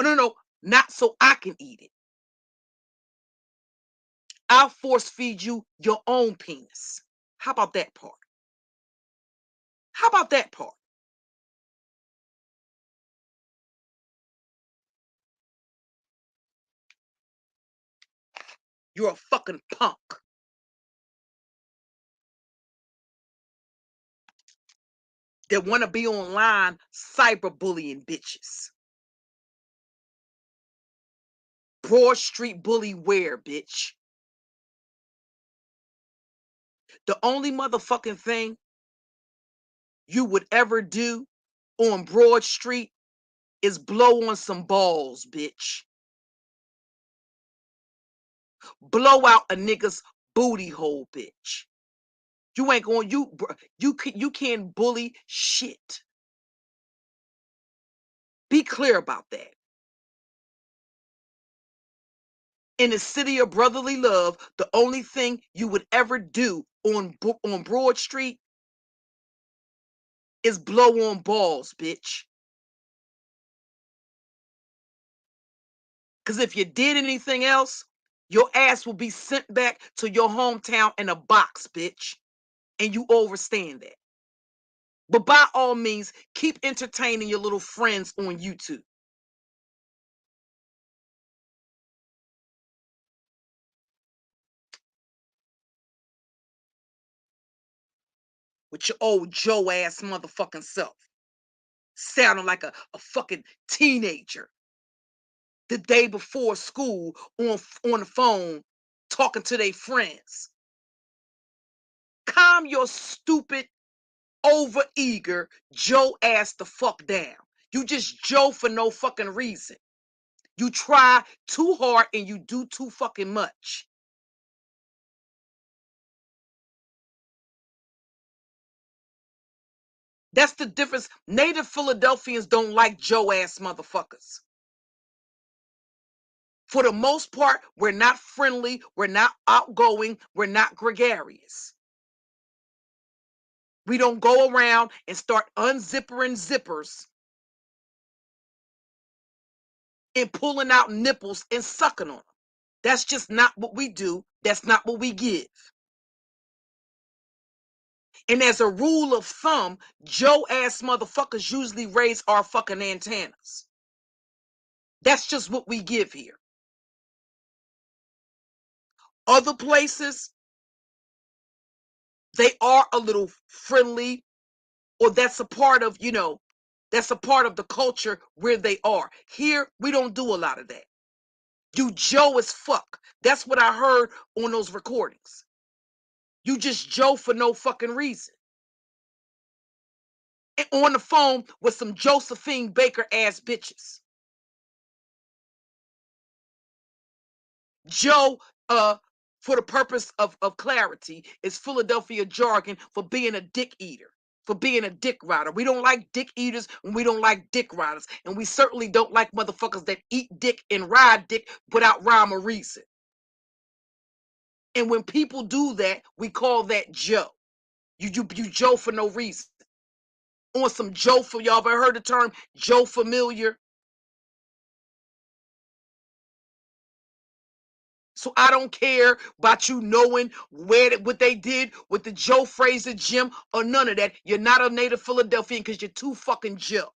No, not so I can eat it. I'll force feed you your own penis. How about that part? How about that part? You're a fucking punk. That want to be online cyberbullying bitches. Broad Street bully wear, bitch. The only motherfucking thing you would ever do on Broad Street is blow on some balls, bitch. Blow out a nigga's booty hole, bitch. You ain't going, you can't bully shit. Be clear about that. In the city of brotherly love, the only thing you would ever do on Broad Street is blow on balls, bitch. Because if you did anything else, your ass will be sent back to your hometown in a box, bitch. And you overstand that. But by all means, keep entertaining your little friends on YouTube. With your old Joe ass motherfucking self. Sounding like a fucking teenager. The day before school on the phone talking to their friends. Calm your stupid, over-eager Joe ass the fuck down. You just Joe for no fucking reason. You try too hard and you do too fucking much. That's the difference. Native Philadelphians don't like Joe ass motherfuckers. For the most part, we're not friendly, we're not outgoing, we're not gregarious. We don't go around and start unzippering zippers and pulling out nipples and sucking on them. That's just not what we do. That's not what we give. And as a rule of thumb, Joe ass motherfuckers usually raise our fucking antennas. That's just what we give here. Other places, they are a little friendly, or that's a part of, That's a part of the culture where they are. Here, we don't do a lot of that. You Joe as fuck. That's what I heard on those recordings. You just Joe for no fucking reason. And on the phone with some Josephine Baker ass bitches. Joe, for the purpose of clarity, is Philadelphia jargon for being a dick eater, for being a dick rider. We don't like dick eaters and we don't like dick riders. And we certainly don't like motherfuckers that eat dick and ride dick without rhyme or reason. And when people do that, we call that Joe. You Joe for no reason. On some Joe for y'all ever heard the term Joe familiar? So I don't care about you knowing what they did with the Joe Frazier gym or none of that. You're not a native Philadelphian because you're too fucking Joe.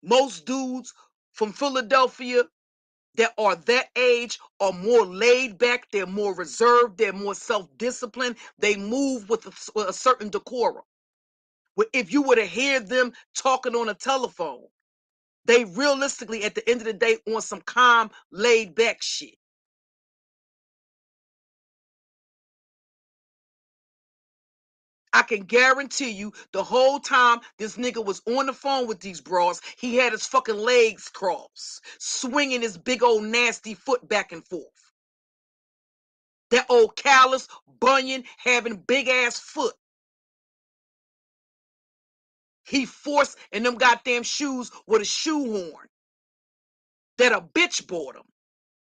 Most dudes from Philadelphia that are that age are more laid back, they're more reserved, they're more self-disciplined, they move with a certain decorum. But if you were to hear them talking on a telephone, they realistically at the end of the day on some calm, laid back shit. I can guarantee you the whole time this nigga was on the phone with these bras, he had his fucking legs crossed, swinging his big old nasty foot back and forth. That old callous, bunion, having big ass foot. He forced in them goddamn shoes with a shoe horn that a bitch bought him.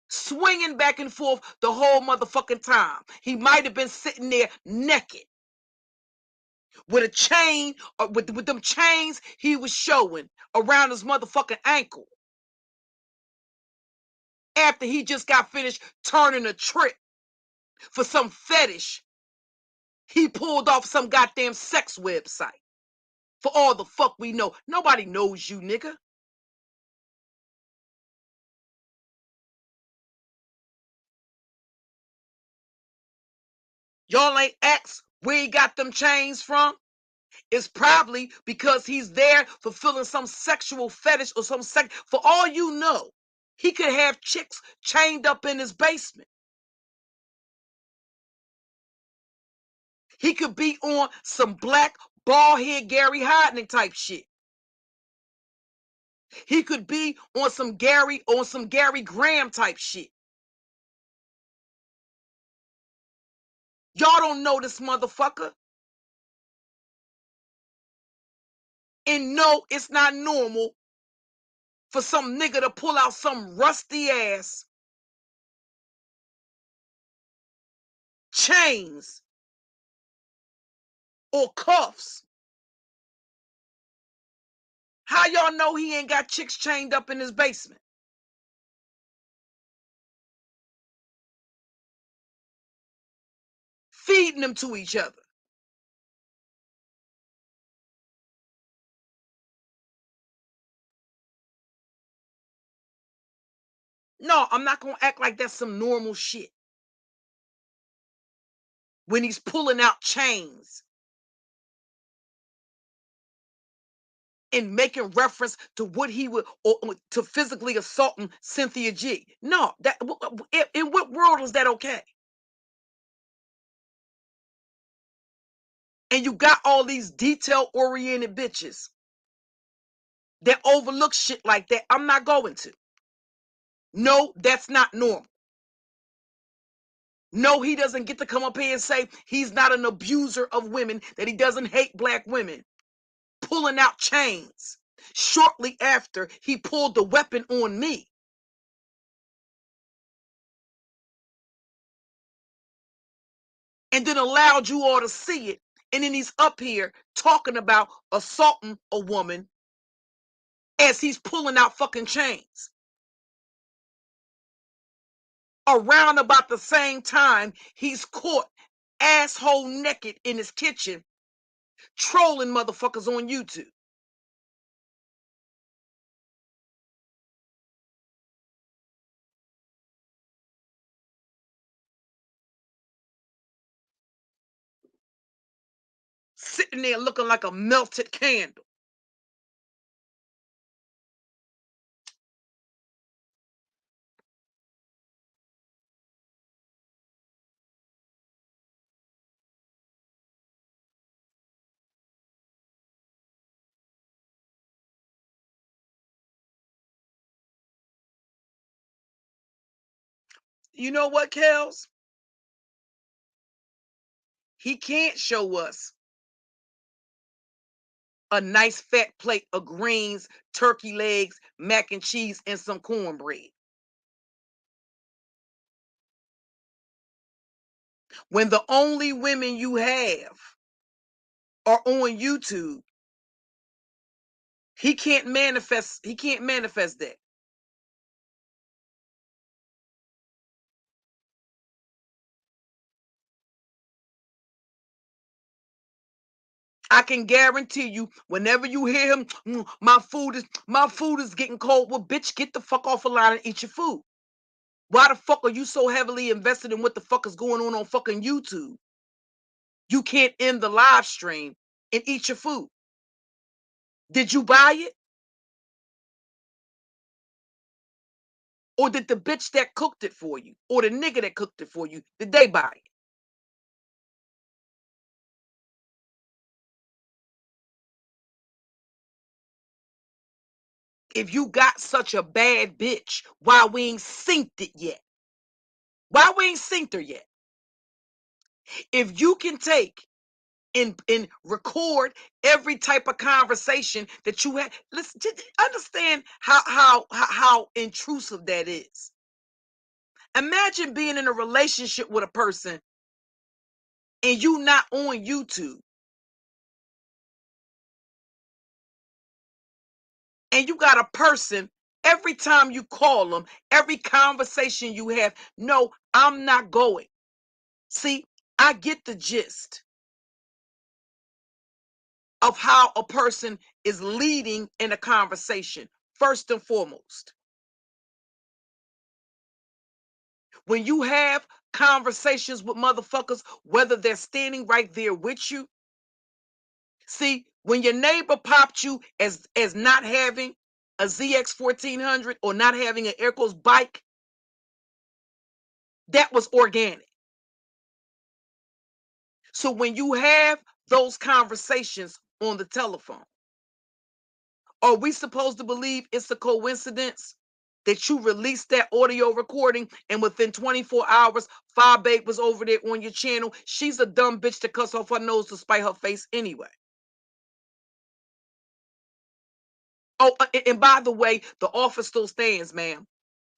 Swinging back and forth the whole motherfucking time. He might have been sitting there naked with a chain, or with them chains he was showing around his motherfucking ankle. After he just got finished turning a trick for some fetish he pulled off some goddamn sex website. For all the fuck we know, nobody knows you, nigga. Y'all ain't asked where he got them chains from. It's probably because he's there fulfilling some sexual fetish or some sex. For all you know, he could have chicks chained up in his basement. He could be on some black bald head Gary Hardnick type shit. He could be on some Gary Graham type shit. Y'all don't know this motherfucker. And no, it's not normal for some nigga to pull out some rusty ass chains or cuffs. How y'all know he ain't got chicks chained up in his basement? Feeding them to each other. No, I'm not gonna act like that's some normal shit. When he's pulling out chains and making reference to what he would, or to physically assaulting Cynthia G. No, that in what world is that okay? And you got all these detail-oriented bitches that overlook shit like that. I'm not going to. No, that's not normal. No, he doesn't get to come up here and say he's not an abuser of women, that he doesn't hate black women. Pulling out chains shortly after he pulled the weapon on me. And then allowed you all to see it. And then he's up here talking about assaulting a woman as he's pulling out fucking chains. Around about the same time, he's caught asshole naked in his kitchen trolling motherfuckers on YouTube. sitting there looking like a melted candle. You know what, Kels? He can't show us a nice fat plate of greens, turkey legs, mac and cheese, and some cornbread. When the only women you have are on YouTube, he can't manifest that. I can guarantee you, whenever you hear him, my food is getting cold. Well, bitch, get the fuck off the line and eat your food. Why the fuck are you so heavily invested in what the fuck is going on fucking YouTube? You can't end the live stream and eat your food. Did you buy it? Or did the bitch that cooked it for you, or the nigga that cooked it for you, did they buy it? If you got such a bad bitch, why we ain't synced it yet? Why we ain't synced her yet? If you can take and record every type of conversation that you had, listen, just understand how intrusive that is. Imagine being in a relationship with a person and you not on YouTube, and you got a person every time you call them, every conversation you have, no, I'm not going. See, I get the gist of how a person is leading in a conversation, first and foremost. When you have conversations with motherfuckers, whether they're standing right there with you, see, when your neighbor popped you as not having a ZX 1400 or not having an Airco's bike, that was organic. So when you have those conversations on the telephone, are we supposed to believe it's a coincidence that you released that audio recording and within 24 hours, Five Babe was over there on your channel? She's a dumb bitch to cuss off her nose to spite her face anyway. Oh, and by the way, the offer still stands, ma'am.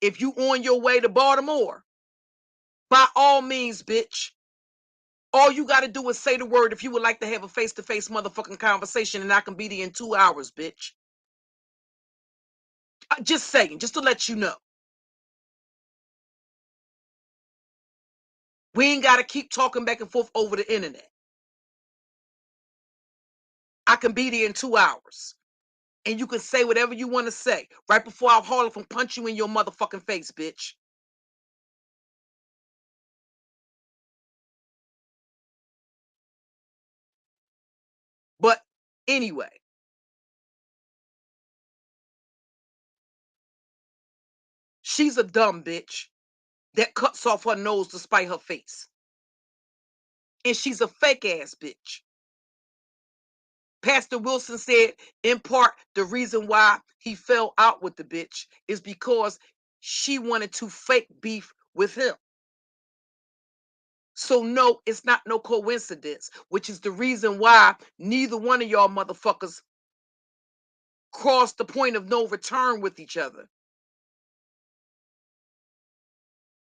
If you on your way to Baltimore, by all means, bitch, all you got to do is say the word if you would like to have a face-to-face motherfucking conversation, and I can be there in 2 hours, bitch. Just saying, just to let you know. We ain't got to keep talking back and forth over the internet. I can be there in 2 hours. And you can say whatever you want to say right before I haul off and punch you in your motherfucking face, bitch. But anyway, she's a dumb bitch that cuts off her nose to spite her face. And she's a fake ass bitch. Pastor Wilson said, in part, the reason why he fell out with the bitch is because she wanted to fake beef with him. So no, it's not no coincidence, which is the reason why neither one of y'all motherfuckers crossed the point of no return with each other.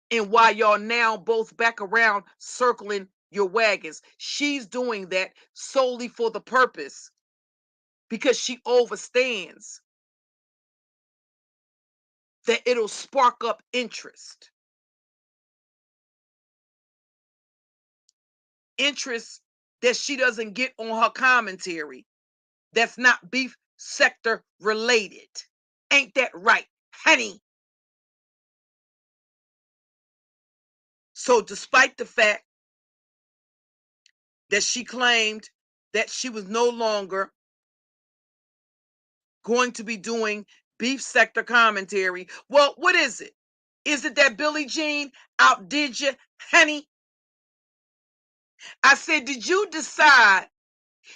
And why y'all now both back around circling your wagons. She's doing that solely for the purpose because she understands that it'll spark up interest. Interest that she doesn't get on her commentary that's not beef sector related. Ain't that right, honey? So despite the fact that she claimed that she was no longer going to be doing beef sector commentary. Well, what is it? Is it that Billie Jean outdid you, honey? I said, did you decide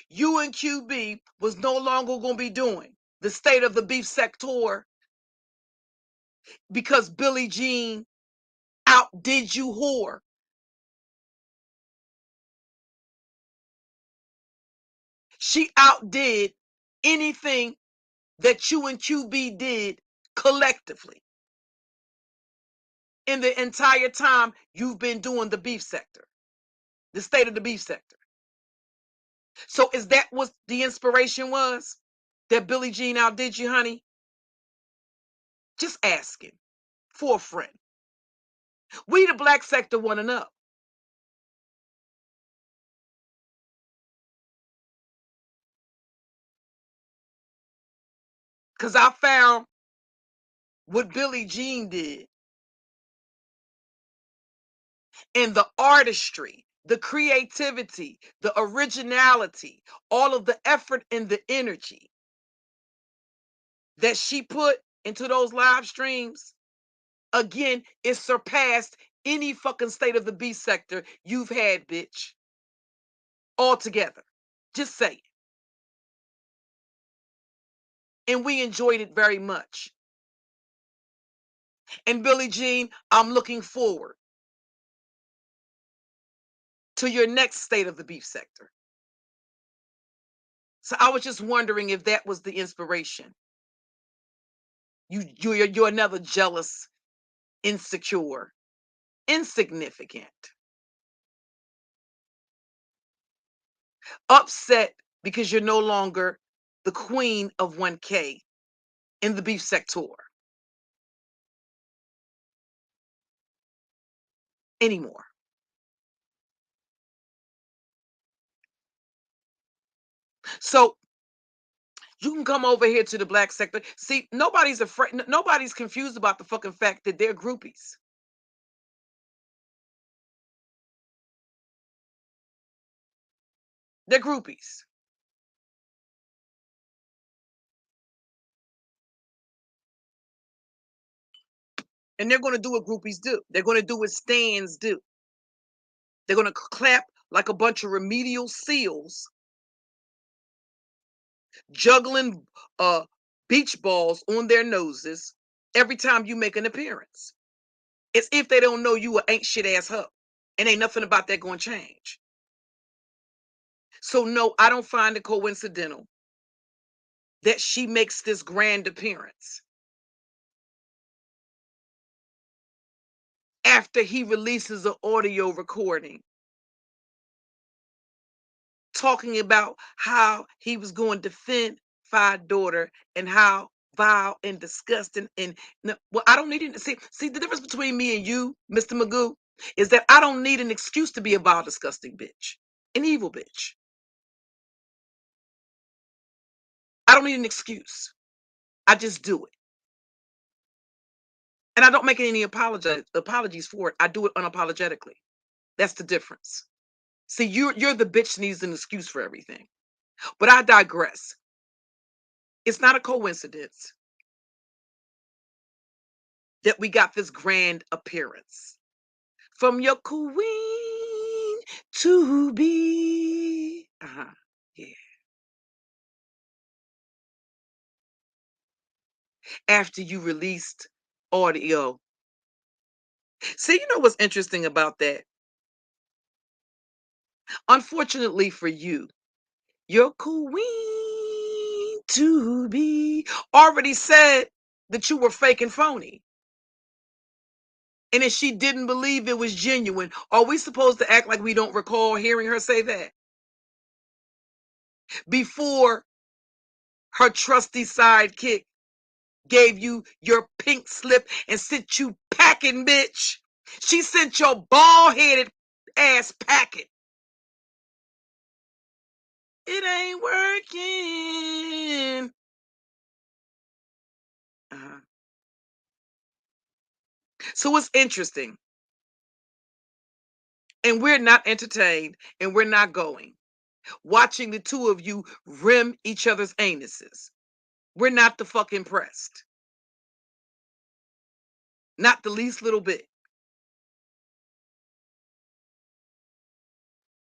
you and QB was no longer going to be doing the state of the beef sector because Billie Jean outdid you, whore? She outdid anything that you and QB did collectively in the entire time you've been doing the beef sector, the state of the beef sector. So is that what the inspiration was? That Billie Jean outdid you, honey? Just asking for a friend. We, the black sector, want to know. Because I found what Billie Jean did and the artistry, the creativity, the originality, all of the effort and the energy that she put into those live streams. Again, it surpassed any fucking state of the beef sector you've had, bitch. Altogether. Just say it. And we enjoyed it very much. And Billie Jean, I'm looking forward to your next state of the beef sector. So I was just wondering if that was the inspiration. You're another jealous, insecure, insignificant, upset because you're no longer the queen of 1K in the beef sector anymore. So you can come over here to the black sector. See, nobody's afraid, nobody's confused about the fucking fact that they're groupies. They're groupies. And they're going to do what groupies do. They're going to do what stans do. They're going to clap like a bunch of remedial seals, juggling beach balls on their noses every time you make an appearance. It's if they don't know you ain't shit ass hoe. And ain't nothing about that going to change. So no, I don't find it coincidental that she makes this grand appearance after he releases an audio recording talking about how he was going to defend Fi's daughter and how vile and disgusting well, I don't need to see the difference between me and you, Mr. Magoo, is that I don't need an excuse to be a vile, disgusting bitch, an evil bitch. I don't need an excuse. I just do it. And I don't make any apologies for it. I do it unapologetically. That's the difference. See, you're the bitch that needs an excuse for everything. But I digress. It's not a coincidence that we got this grand appearance from your queen to be. Yeah. After you released audio. See, you know what's interesting about that? Unfortunately for you, your queen to be already said that you were fake and phony. And if she didn't believe it was genuine, are we supposed to act like we don't recall hearing her say that? Before her trusty sidekick gave you your pink slip and sent you packing, bitch. She sent your bald-headed ass packing. It ain't working. So it's interesting. And we're not entertained and we're not going. watching the two of you rim each other's anuses. We're not the fuck impressed. Not the least little bit.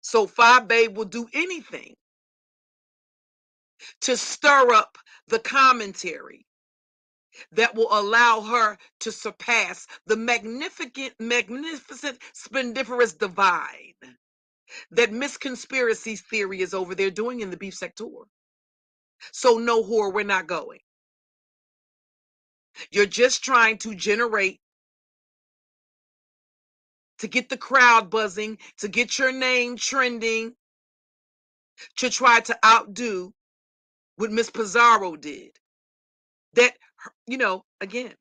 So Phi Babe will do anything to stir up the commentary that will allow her to surpass the magnificent, splendiferous divide that Miss Conspiracy's theory is over there doing in the beef sector. So no, whore, we're not going. You're just trying to generate, to get the crowd buzzing, to get your name trending, to try to outdo what Miss Pizarro did. That, again,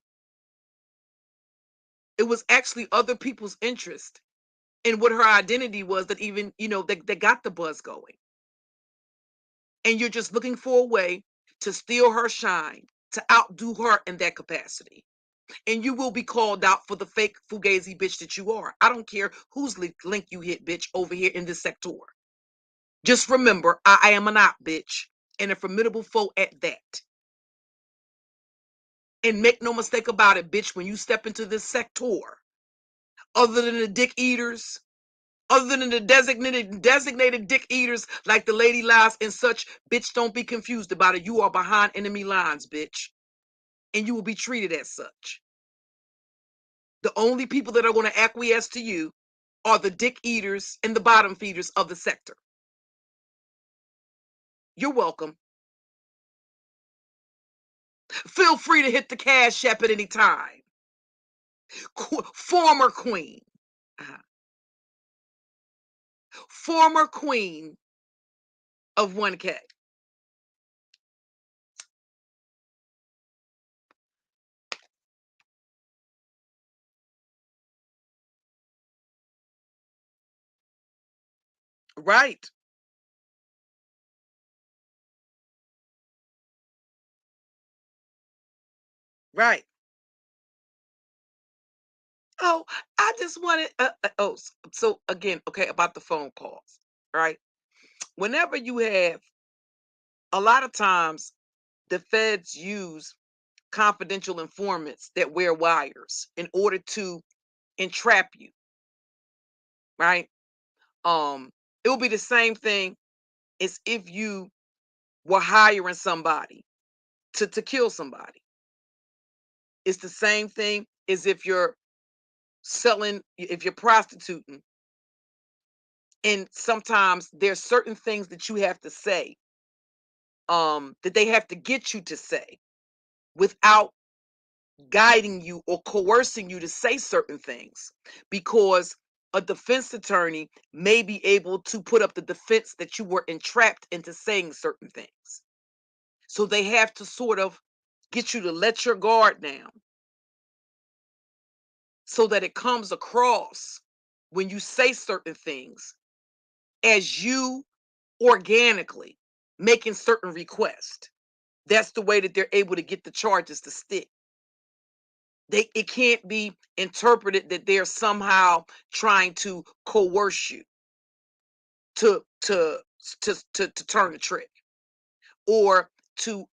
it was actually other people's interest in what her identity was that even, that got the buzz going. And you're just looking for a way to steal her shine, to outdo her in that capacity. And you will be called out for the fake fugazi bitch that you are. I don't care whose link you hit, bitch, over here in this sector. Just remember, I am an op, bitch, and a formidable foe at that. And make no mistake about it, bitch, when you step into this sector, other than the dick eaters, other than the designated dick eaters like the LadyLa2.0 and such, bitch, don't be confused about it. You are behind enemy lines, bitch. And you will be treated as such. The only people that are going to acquiesce to you are the dick eaters and the bottom feeders of the sector. You're welcome. Feel free to hit the cash app at any time. Former queen. Former queen of 1K. Right. Right. Oh, I just wanted, so again, okay, about the phone calls, right? Whenever you have, a lot of times, the feds use confidential informants that wear wires in order to entrap you, right? It will be the same thing as if you were hiring somebody to kill somebody. It's the same thing as if you're if you're prostituting, and sometimes there's certain things that you have to say, that they have to get you to say without guiding you or coercing you to say certain things, because a defense attorney may be able to put up the defense that you were entrapped into saying certain things. So they have to sort of get you to let your guard down so that it comes across when you say certain things as you organically making certain requests. That's the way that they're able to get the charges to stick. It can't be interpreted that they're somehow trying to coerce you to turn a trick, or to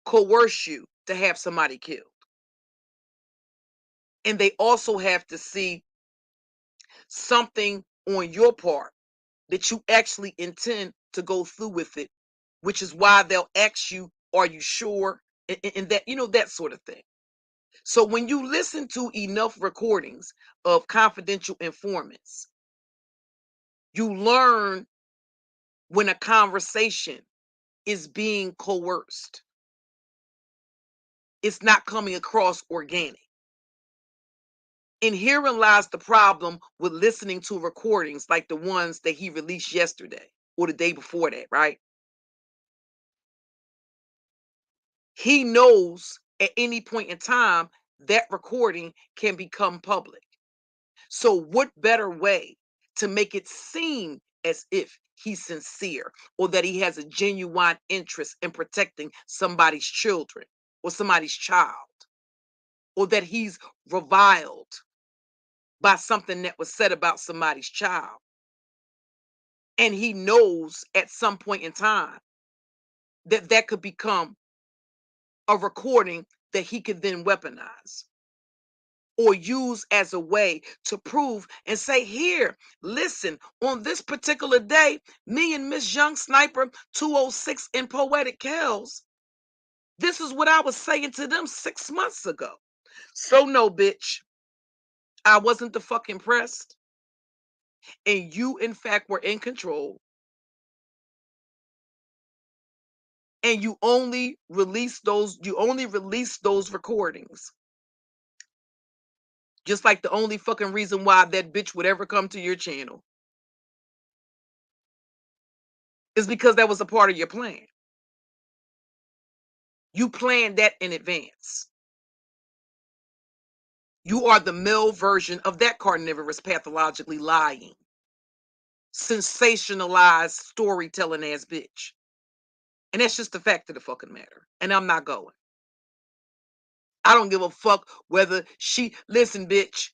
coerce you to have somebody killed. And they also have to see something on your part that you actually intend to go through with it, which is why they'll ask you, are you sure? And that, that sort of thing. So when you listen to enough recordings of confidential informants, you learn when a conversation is being coerced. It's not coming across organic. And herein lies the problem with listening to recordings like the ones that he released yesterday or the day before that, right? He knows at any point in time that recording can become public. So what better way to make it seem as if he's sincere, or that he has a genuine interest in protecting somebody's children or somebody's child, or that he's reviled by something that was said about somebody's child, And he knows at some point in time that that could become a recording that he could then weaponize or use as a way to prove and say, here, listen, on this particular day, me and Miss Young Sniper 206 in Poetic Kells, this is what I was saying to them 6 months ago. So no, bitch, I wasn't the fuck impressed. And you, in fact, were in control. And you only release those recordings. Just like the only fucking reason why that bitch would ever come to your channel is because that was a part of your plan. You planned that in advance. You are the male version of that carnivorous, pathologically lying, sensationalized, storytelling ass bitch. And that's just the fact of the fucking matter. And I'm not going. I don't give a fuck whether listen, bitch.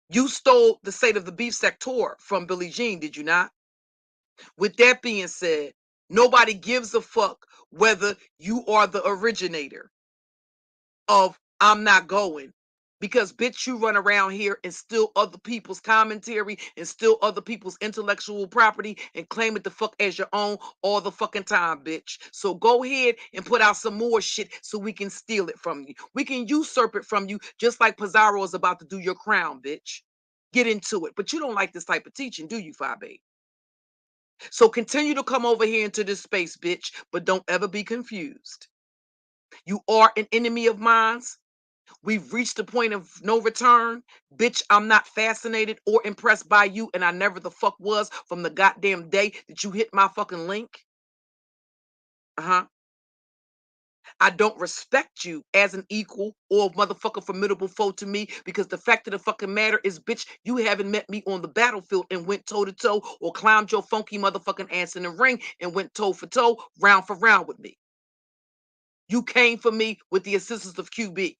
You stole the State of the Beef Sector from Billie Jean, did you not? With that being said, nobody gives a fuck whether you are the originator of I'm not going. Because, bitch, you run around here and steal other people's commentary and steal other people's intellectual property and claim it the fuck as your own all the fucking time, bitch. So go ahead and put out some more shit so we can steal it from you. We can usurp it from you just like Pizarro is about to do your crown, bitch. Get into it. But you don't like this type of teaching, do you, 5'8"? So continue to come over here into this space, bitch, but don't ever be confused. You are an enemy of mine. We've reached the point of no return. Bitch, I'm not fascinated or impressed by you, and I never the fuck was from the goddamn day that you hit my fucking link. I don't respect you as an equal or motherfucker formidable foe to me because the fact of the fucking matter is, bitch, you haven't met me on the battlefield and went toe to toe or climbed your funky motherfucking ass in the ring and went toe for toe, round for round with me. You came for me with the assistance of QB.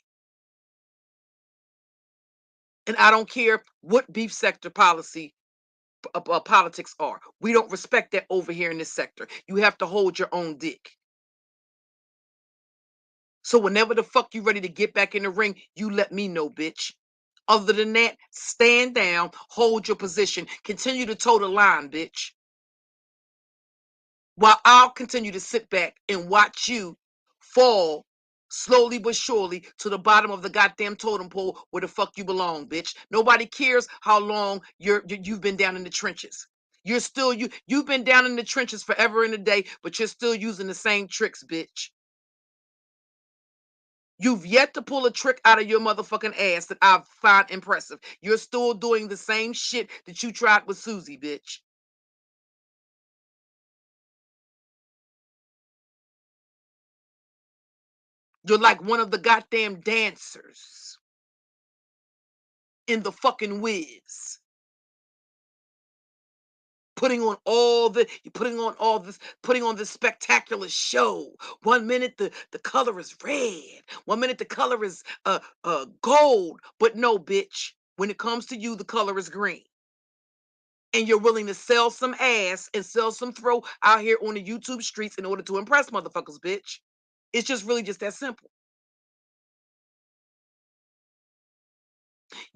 And I don't care what beef sector politics are. We don't respect that over here in this sector. You have to hold your own dick. So whenever the fuck you ready to get back in the ring, you let me know, bitch. Other than that, stand down, hold your position, continue to toe the line, bitch. While I'll continue to sit back and watch you fall slowly but surely to the bottom of the goddamn totem pole where the fuck you belong, bitch. Nobody cares how long you've been down in the trenches. You've been down in the trenches forever and a day, but you're still using the same tricks, bitch. You've yet to pull a trick out of your motherfucking ass that I find impressive. You're still doing the same shit that you tried with Susie, bitch. You're like one of the goddamn dancers in the fucking Wiz. Putting on this spectacular show. 1 minute the color is red. 1 minute the color is gold. But no, bitch. When it comes to you, the color is green. And you're willing to sell some ass and sell some throw out here on the YouTube streets in order to impress motherfuckers, bitch. It's just really just that simple.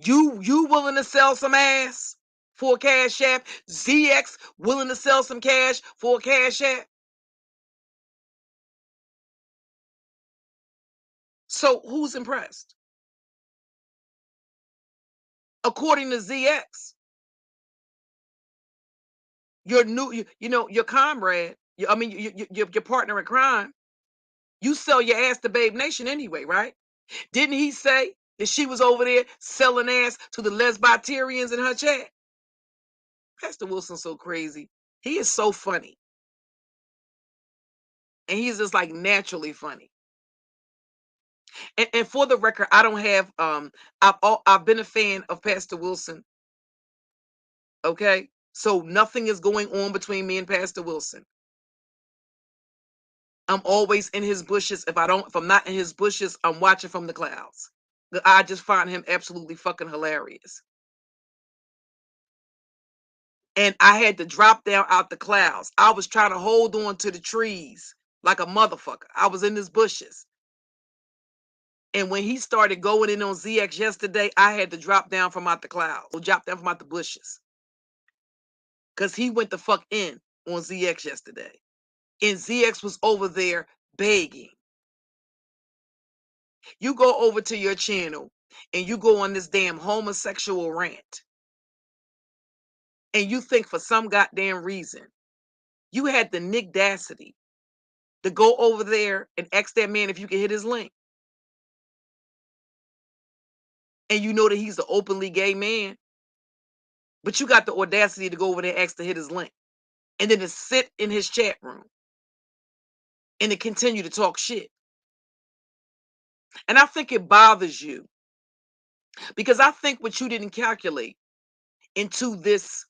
You willing to sell some ass for a cash app? ZX willing to sell some cash for a cash app? So who's impressed? According to ZX, your comrade, your partner in crime, you sell your ass to Babe Nation anyway, right? Didn't he say that she was over there selling ass to the lesbitarians in her chat? Pastor Wilson's so crazy. He is so funny. And he's just like naturally funny. And for the record, I don't have I've been a fan of Pastor Wilson. Okay? So nothing is going on between me and Pastor Wilson. I'm always in his bushes. If I'm not in his bushes, I'm watching from the clouds. I just find him absolutely fucking hilarious. And I had to drop down out the clouds. I was trying to hold on to the trees like a motherfucker. I was in these bushes. And when he started going in on ZX yesterday, I had to drop down from out the clouds, or drop down from out the bushes. Because he went the fuck in on ZX yesterday. And ZX was over there begging. You go over to your channel and you go on this damn homosexual rant. And you think for some goddamn reason, you had the nickdacity to go over there and ask that man if you can hit his link. And you know that he's an openly gay man. But you got the audacity to go over there and ask to hit his link. And then to sit in his chat room and to continue to talk shit. And I think it bothers you because I think what you didn't calculate into this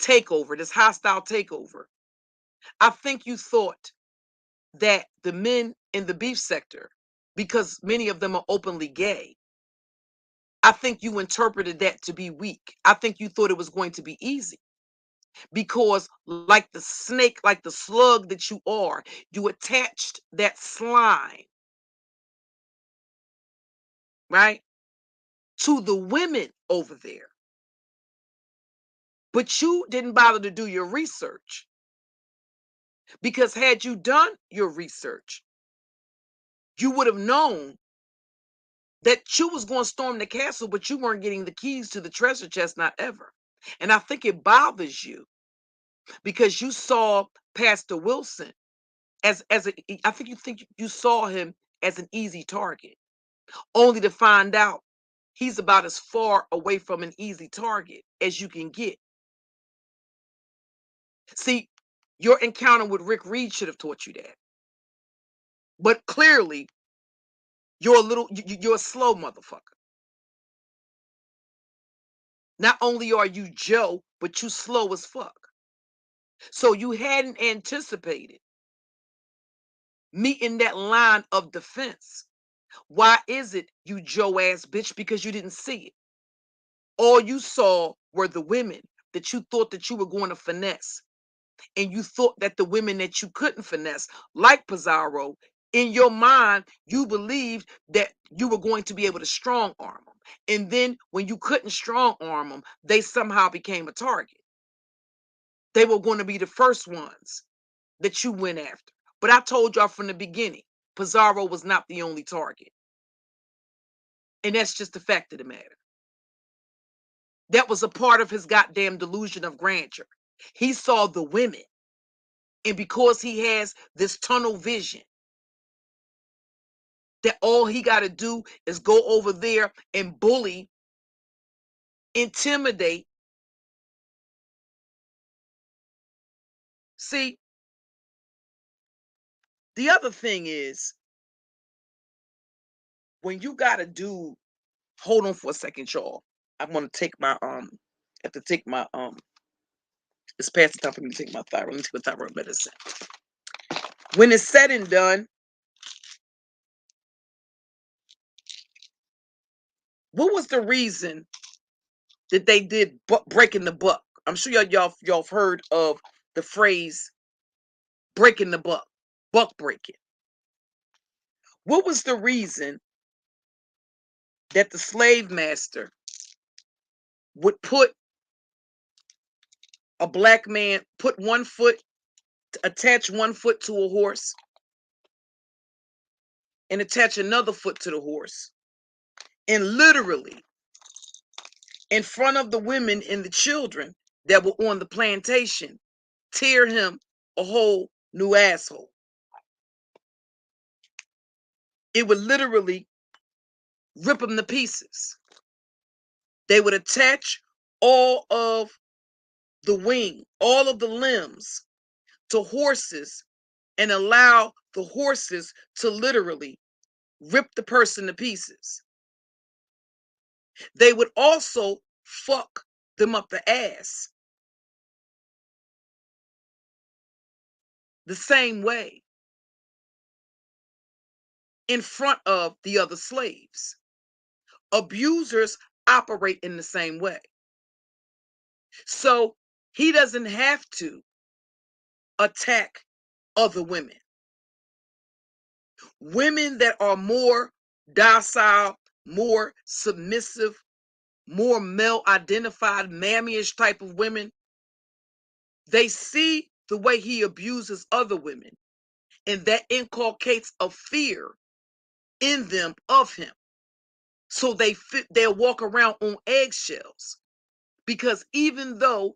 takeover, this hostile takeover, I think you thought that the men in the beef sector, because many of them are openly gay, I think you interpreted that to be weak. I think you thought it was going to be easy because, like the snake, like the slug that you are, you attached that slime, right, to the women over there. But you didn't bother to do your research because, had you done your research, you would have known that you was going to storm the castle, but you weren't getting the keys to the treasure chest, not ever. And I think it bothers you because you saw Pastor Wilson I think you saw him as an easy target, only to find out he's about as far away from an easy target as you can get. See, your encounter with Rick Reed should have taught you that. But clearly, you're a slow motherfucker. Not only are you Joe, but you slow as fuck. So you hadn't anticipated meeting that line of defense. Why is it, you Joe ass bitch? Because you didn't see it. All you saw were the women that you thought that you were going to finesse. And you thought that the women that you couldn't finesse, like Pizarro, in your mind, you believed that you were going to be able to strong arm them. And then when you couldn't strong arm them, they somehow became a target. They were going to be the first ones that you went after. But I told y'all from the beginning, Pizarro was not the only target. And that's just the fact of the matter. That was a part of his goddamn delusion of grandeur. He saw the women. And because he has this tunnel vision, that all he got to do is go over there and bully, intimidate. See, the other thing is, when you got to do, hold on for a second, y'all. I'm going to take my, have to take my, it's past the time for me to take my thyroid. Let me take my thyroid medicine. When it's said and done, what was the reason that they did breaking the buck? I'm sure y'all have heard of the phrase breaking the buck breaking. What was the reason that the slave master would put a black man, put one foot, attach one foot to a horse and attach another foot to the horse, and literally in front of the women and the children that were on the plantation, tear him a whole new asshole? It would literally rip him to pieces. They would attach all of the wing, all of the limbs to horses and allow the horses to literally rip the person to pieces. They would also fuck them up the ass the same way in front of the other slaves. Abusers operate in the same way. So He doesn't have to attack other women. Women that are more docile, more submissive, more male identified, mammyish type of women, they see the way he abuses other women, and that inculcates a fear in them of him. So they'll walk around on eggshells, because even though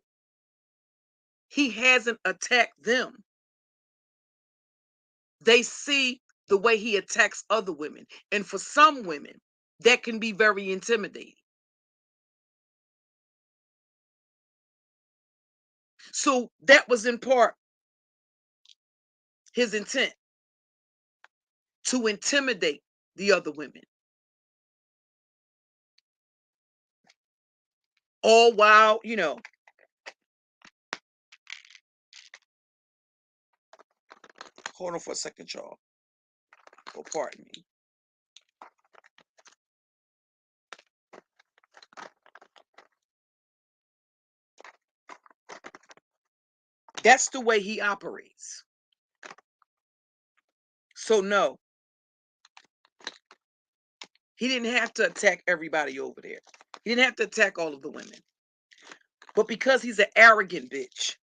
he hasn't attacked them, they see the way he attacks other women. And for some women, that can be very intimidating. So that was in part his intent, to intimidate the other women. All while, hold on for a second, y'all. Oh, pardon me. That's the way he operates. So no, he didn't have to attack everybody over there. He didn't have to attack all of the women. But because he's an arrogant bitch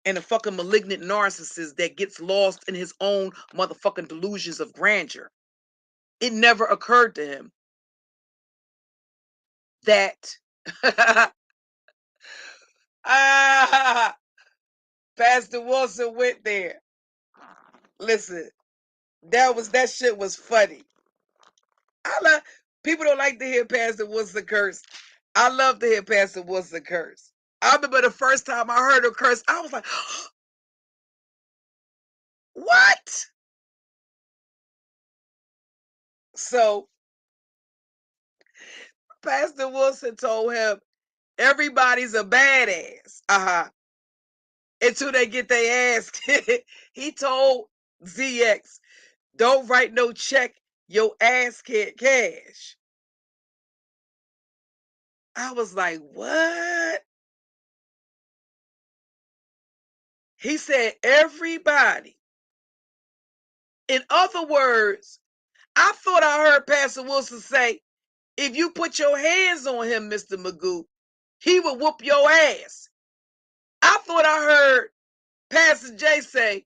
and a fucking malignant narcissist that gets lost in his own motherfucking delusions of grandeur, it never occurred to him that Pastor Wilson went there. Listen, that shit was funny. People don't like to hear Pastor Wilson curse. I love to hear Pastor Wilson curse. I remember the first time I heard her curse, I was like, what? So Pastor Wilson told him, everybody's a badass. Until they get their ass kicked. He told ZX, don't write no check, your ass can't cash. I was like, what? He said, everybody. In other words, I thought I heard Pastor Wilson say, if you put your hands on him, Mr. Magoo, he would whoop your ass. I thought I heard Pastor J say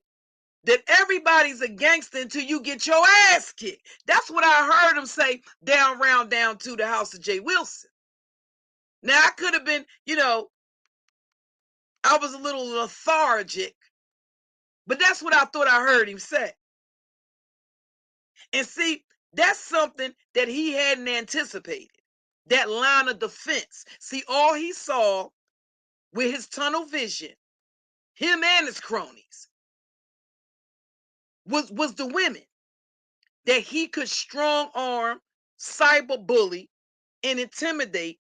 that everybody's a gangster until you get your ass kicked. That's what I heard him say down to the house of Jay Wilson. Now, I could have been, I was a little lethargic, but that's what I thought I heard him say. And see, that's something that he hadn't anticipated, that line of defense. See, all he saw with his tunnel vision, him and his cronies, was the women that he could strong arm, cyber bully, and intimidate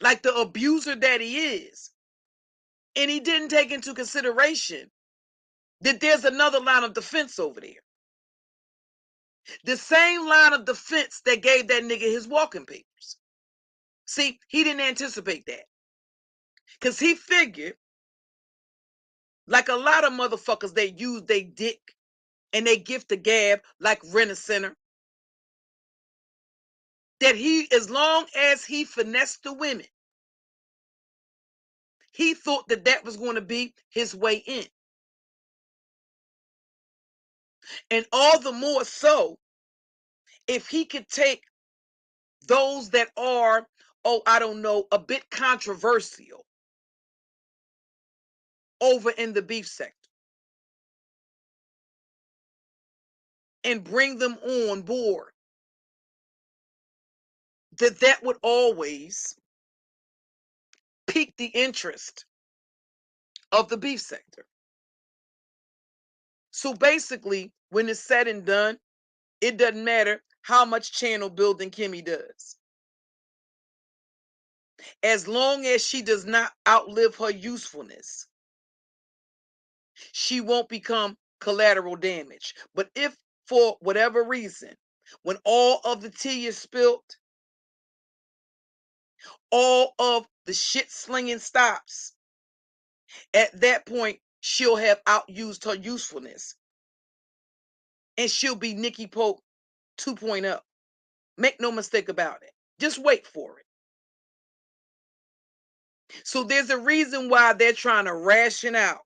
like the abuser that he is. And he didn't take into consideration that there's another line of defense over there. The same line of defense that gave that nigga his walking papers. See, he didn't anticipate that. Because he figured, like a lot of motherfuckers, they use their dick and they gift the gab like Rent-A-Center, that as long as he finessed the women, he thought that was going to be his way in. And all the more so, if he could take those that are, a bit controversial over in the beef sector and bring them on board, that would always pique the interest of the beef sector. So basically, when it's said and done, it doesn't matter how much channel building Kimmy does. As long as she does not outlive her usefulness, she won't become collateral damage. But if for whatever reason, when all of the tea is spilt, all of the shit slinging stops, At that point, she'll have outused her usefulness. And she'll be Nikki Polk 2.0. Make no mistake about it. Just wait for it. So there's a reason why they're trying to ration out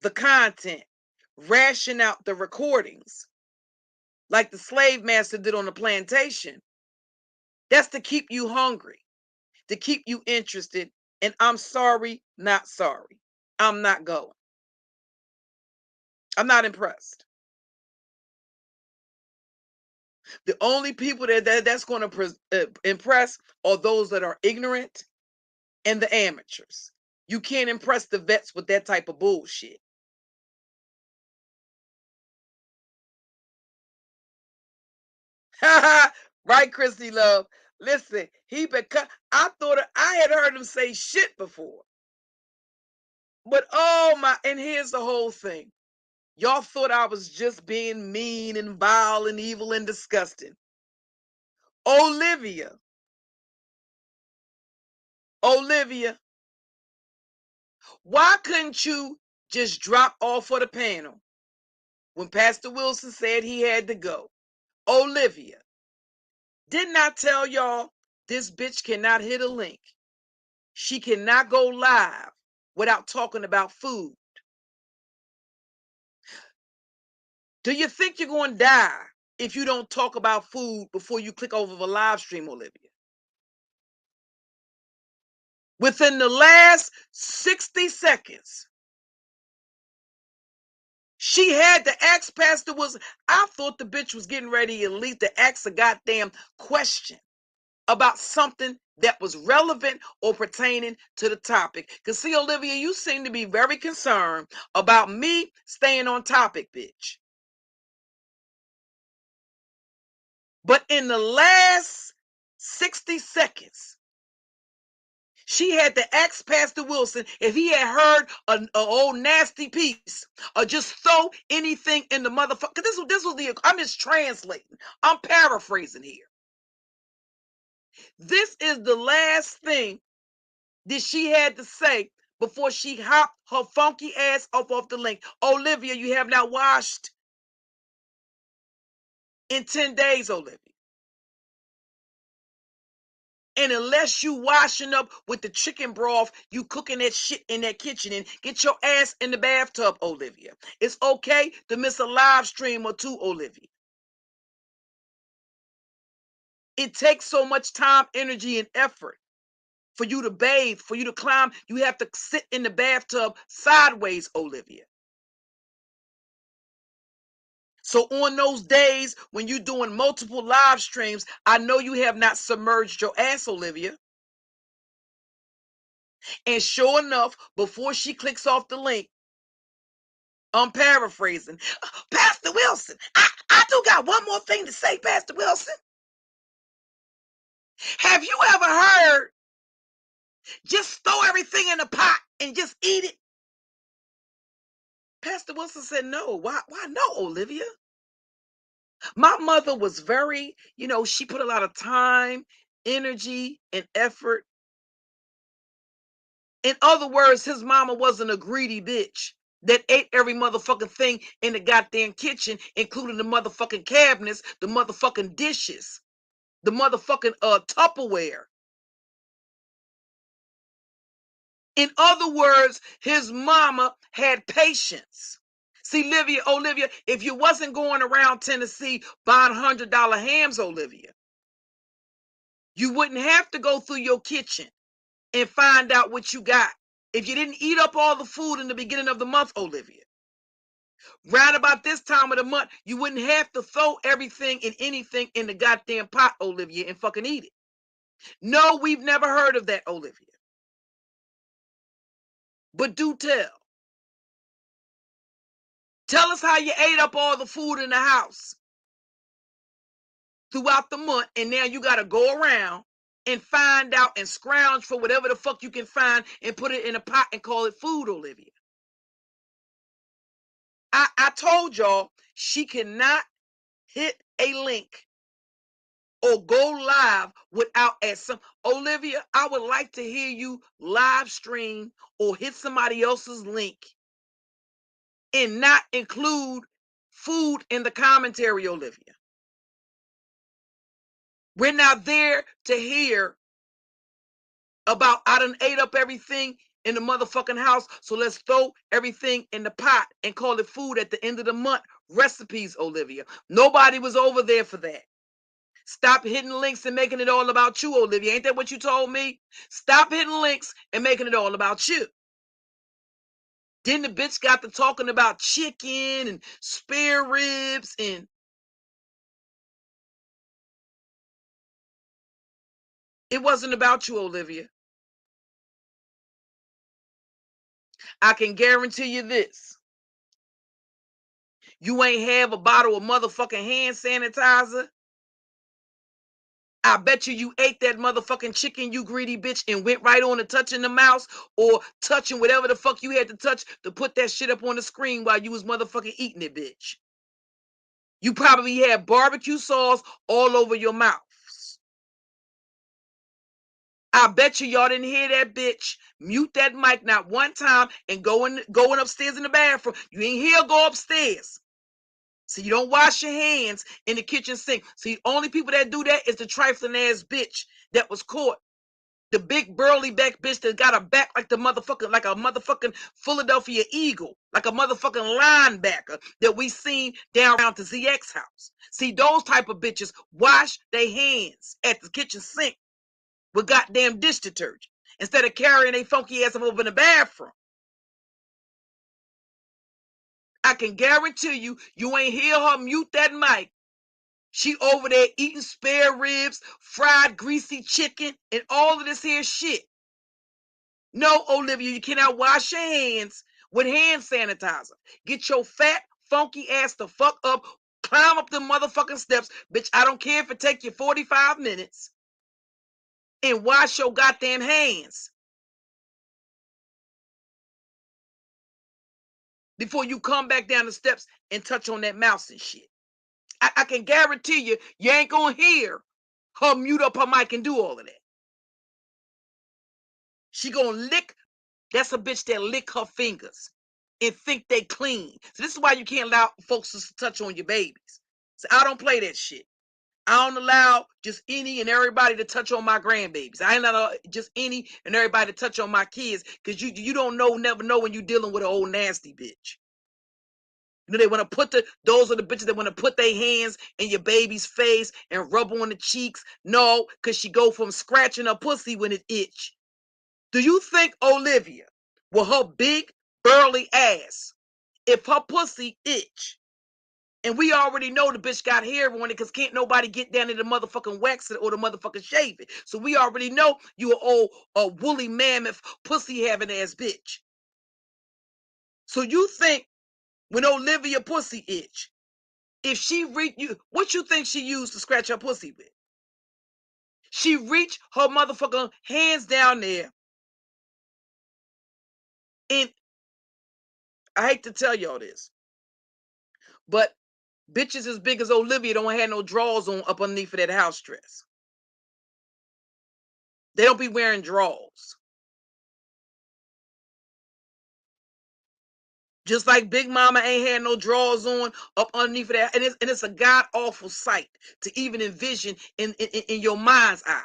the content, ration out the recordings, like the slave master did on the plantation. That's to keep you hungry, to keep you interested. And I'm sorry, not sorry. I'm not going. I'm not impressed. The only people that's going to impress are those that are ignorant and the amateurs. You can't impress the vets with that type of bullshit. Right, Christy Love. Listen, I thought I had heard him say shit before. But oh my, and here's the whole thing. Y'all thought I was just being mean and vile and evil and disgusting. Olivia, why couldn't you just drop off of the panel when Pastor Wilson said he had to go? Olivia, didn't I tell y'all this bitch cannot hit a link? She cannot go live without talking about food. Do you think you're going to die if you don't talk about food before you click over a live stream, Olivia? Within the last 60 seconds, she had to ask Pastor Wilson. I thought the bitch was getting ready at least to ask a goddamn question about something that was relevant or pertaining to the topic. Because see, Olivia, you seem to be very concerned about me staying on topic, bitch. But in the last 60 seconds, she had to ask Pastor Wilson if he had heard an old nasty piece or just throw anything in the motherfucker. This was the, I'm just translating. I'm paraphrasing here. This is the last thing that she had to say before she hopped her funky ass up off the link. Olivia, you have not washed in 10 days, Olivia. And unless you washing up with the chicken broth, you cooking that shit in that kitchen, and get your ass in the bathtub, Olivia. It's okay to miss a live stream or two, Olivia. It takes so much time, energy, and effort for you to bathe, for you to climb. You have to sit in the bathtub sideways, Olivia. So on those days when you're doing multiple live streams, I know you have not submerged your ass, Olivia. And sure enough, before she clicks off the link, I'm paraphrasing. Pastor Wilson, I do got one more thing to say, Pastor Wilson. Have you ever heard just throw everything in a pot and just eat it? Pastor Wilson said, no. Why no, Olivia? My mother was very, she put a lot of time, energy, and effort. In other words, his mama wasn't a greedy bitch that ate every motherfucking thing in the goddamn kitchen, including the motherfucking cabinets, the motherfucking dishes, the motherfucking Tupperware. In other words, his mama had patience. See, Olivia, if you wasn't going around Tennessee buying $100 hams, Olivia, you wouldn't have to go through your kitchen and find out what you got. If you didn't eat up all the food in the beginning of the month, Olivia, right about this time of the month, you wouldn't have to throw everything and anything in the goddamn pot, Olivia, and fucking eat it. No, we've never heard of that, Olivia. But do tell. Tell us how you ate up all the food in the house throughout the month, and now you got to go around and find out and scrounge for whatever the fuck you can find and put it in a pot and call it food, Olivia. I told y'all she cannot hit a link or go live without at some Olivia, I would like to hear you live stream or hit somebody else's link and not include food in the commentary, Olivia. We're not there to hear about I done ate up everything in the motherfucking house, so let's throw everything in the pot and call it food at the end of the month. Recipes, Olivia. Nobody was over there for that. Stop hitting links and making it all about you, Olivia. Ain't that what you told me? Stop hitting links and making it all about you. Then the bitch got to talking about chicken and spare ribs, and it wasn't about you, Olivia. I can guarantee you this. You ain't have a bottle of motherfucking hand sanitizer. I bet you ate that motherfucking chicken, you greedy bitch, and went right on to touching the mouse or touching whatever the fuck you had to touch to put that shit up on the screen while you was motherfucking eating it, bitch. You probably had barbecue sauce all over your mouth. I bet you y'all didn't hear that bitch mute that mic not one time and going upstairs in the bathroom. You ain't hear her go upstairs. So you don't wash your hands in the kitchen sink. See, only people that do that is the trifling ass bitch that was caught. The big burly back bitch that got a back like a motherfucking Philadelphia Eagle, like a motherfucking linebacker that we seen down around the ZX house. See, those type of bitches wash their hands at the kitchen sink with goddamn dish detergent instead of carrying a funky ass up over in the bathroom. I can guarantee you ain't hear her mute that mic. She over there eating spare ribs, fried greasy chicken, and all of this here shit. No, Olivia, you cannot wash your hands with hand sanitizer. Get your fat, funky ass the fuck up, climb up the motherfucking steps. Bitch, I don't care if it take you 45 minutes. And wash your goddamn hands before you come back down the steps and touch on that mouse and shit. I can guarantee you ain't gonna hear her mute up her mic and do all of that. She gonna lick. That's a bitch that lick her fingers and think they clean. So this is why you can't allow folks to touch on your babies. So I don't play that shit. I don't allow just any and everybody to touch on my grandbabies. I ain't allow just any and everybody to touch on my kids, because you don't never know when you're dealing with an old nasty bitch. You know, they want to those are the bitches that want to put their hands in your baby's face and rub on the cheeks. No, because she go from scratching her pussy when it itch. Do you think Olivia, with her big, burly ass, if her pussy itch, and we already know the bitch got hair on it because can't nobody get down to the motherfucking wax it or the motherfucking shave it. So we already know you an old woolly mammoth pussy having ass bitch. So you think when Olivia pussy itch, if she reach you, what you think she used to scratch her pussy with? She reached her motherfucking hands down there, and I hate to tell y'all this, but bitches as big as Olivia don't have no drawers on up underneath of that house dress. They don't be wearing drawers. Just like Big Mama ain't had no drawers on up underneath of that. And it's a god-awful sight to even envision in your mind's eye.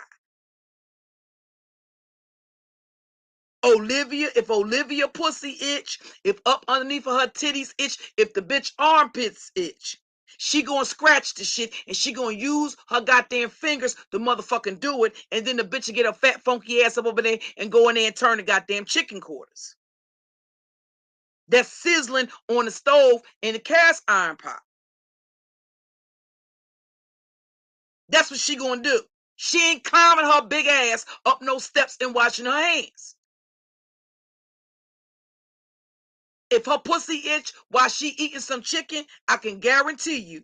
If Olivia pussy itch, if up underneath of her titties itch, if the bitch armpits itch, she gonna scratch the shit and she gonna use her goddamn fingers to motherfucking do it. And then the bitch will get her fat funky ass up over there and go in there and turn the goddamn chicken quarters that's sizzling on the stove in the cast iron pot. That's what she gonna do. She ain't climbing her big ass up no steps and washing her hands. If her pussy itch while she eating some chicken, I can guarantee you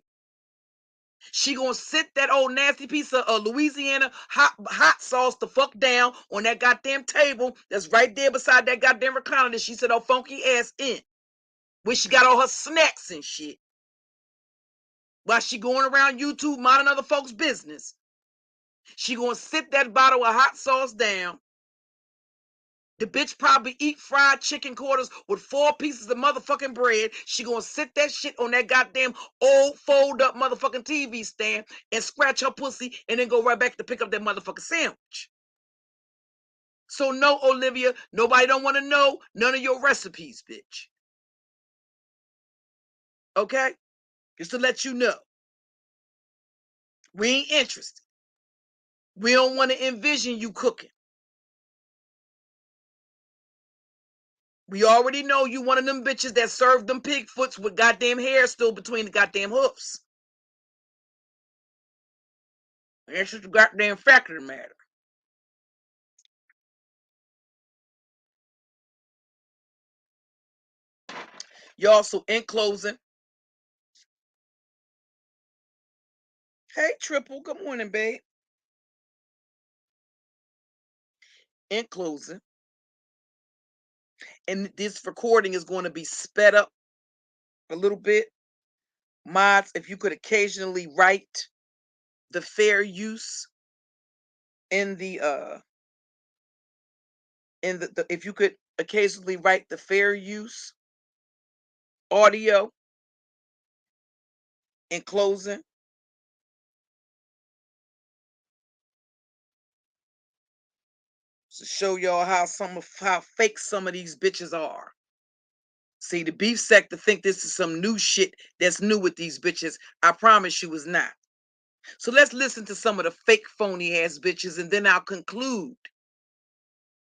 she gonna sit that old nasty piece of Louisiana hot sauce the fuck down on that goddamn table that's right there beside that goddamn recliner that she said her funky ass in, where she got all her snacks and shit, while she going around YouTube minding other folks' business. She gonna sit that bottle of hot sauce down. The bitch probably eat fried chicken quarters with 4 pieces of motherfucking bread. She gonna sit that shit on that goddamn old fold up motherfucking TV stand and scratch her pussy and then go right back to pick up that motherfucking sandwich. So no, Olivia, nobody don't want to know none of your recipes, bitch. Okay? Just to let you know. We ain't interested. We don't want to envision you cooking. We already know you one of them bitches that serve them pig foots with goddamn hair still between the goddamn hoofs. That's just a goddamn fact of the matter. Y'all, so in closing. Hey, Triple. Good morning, babe. In closing. And this recording is going to be sped up a little bit. Mods, if you could occasionally write the fair use in the if you could occasionally write the fair use audio in closing. To show y'all how fake some of these bitches are. See, the beef sector think this is some new shit that's new with these bitches. I promise you it's not. So let's listen to some of the fake phony ass bitches and then I'll conclude.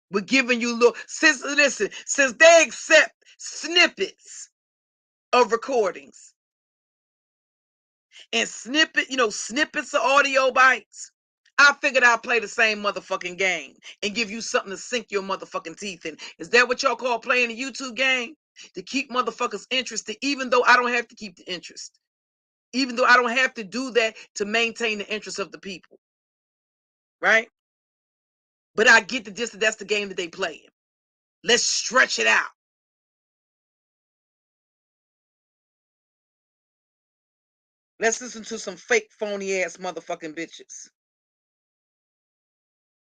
We're giving you since they accept snippets of recordings and snippets of audio bites, I figured I'd play the same motherfucking game and give you something to sink your motherfucking teeth in. Is that what y'all call playing a YouTube game? To keep motherfuckers interested, even though I don't have to keep the interest. Even though I don't have to do that to maintain the interest of the people. Right? But I get the gist that that's the game that they playing. Let's stretch it out. Let's listen to some fake phony ass motherfucking bitches.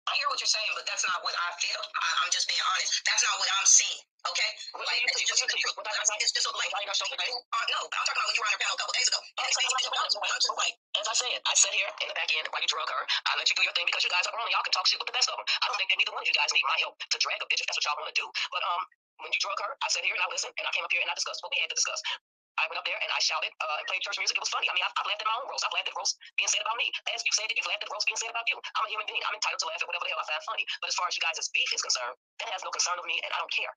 I hear what you're saying, but that's not what I feel. I'm just being honest. That's not what I'm seeing. Okay? Like, it's just the truth. It's just like, no, I'm talking about when you were on your panel a couple days ago. As I said, I sat here in the back end while you drug her. I let you do your thing because you guys are grown and y'all can talk shit with the best of them. I don't think that neither one of you guys need my help to drag a bitch if that's what y'all want to do. But when you drug her, I sat here and I listened and I came up here and I discussed what we had to discuss. I went up there and I shouted and played church music. It was funny. I mean, I've laughed at my own roast. I've laughed at roast being said about me. As you said, you've laughed at roast being said about you. I'm a human being. I'm entitled to laugh at whatever the hell I find funny. But as far as you guys' beef is concerned, that has no concern of me and I don't care.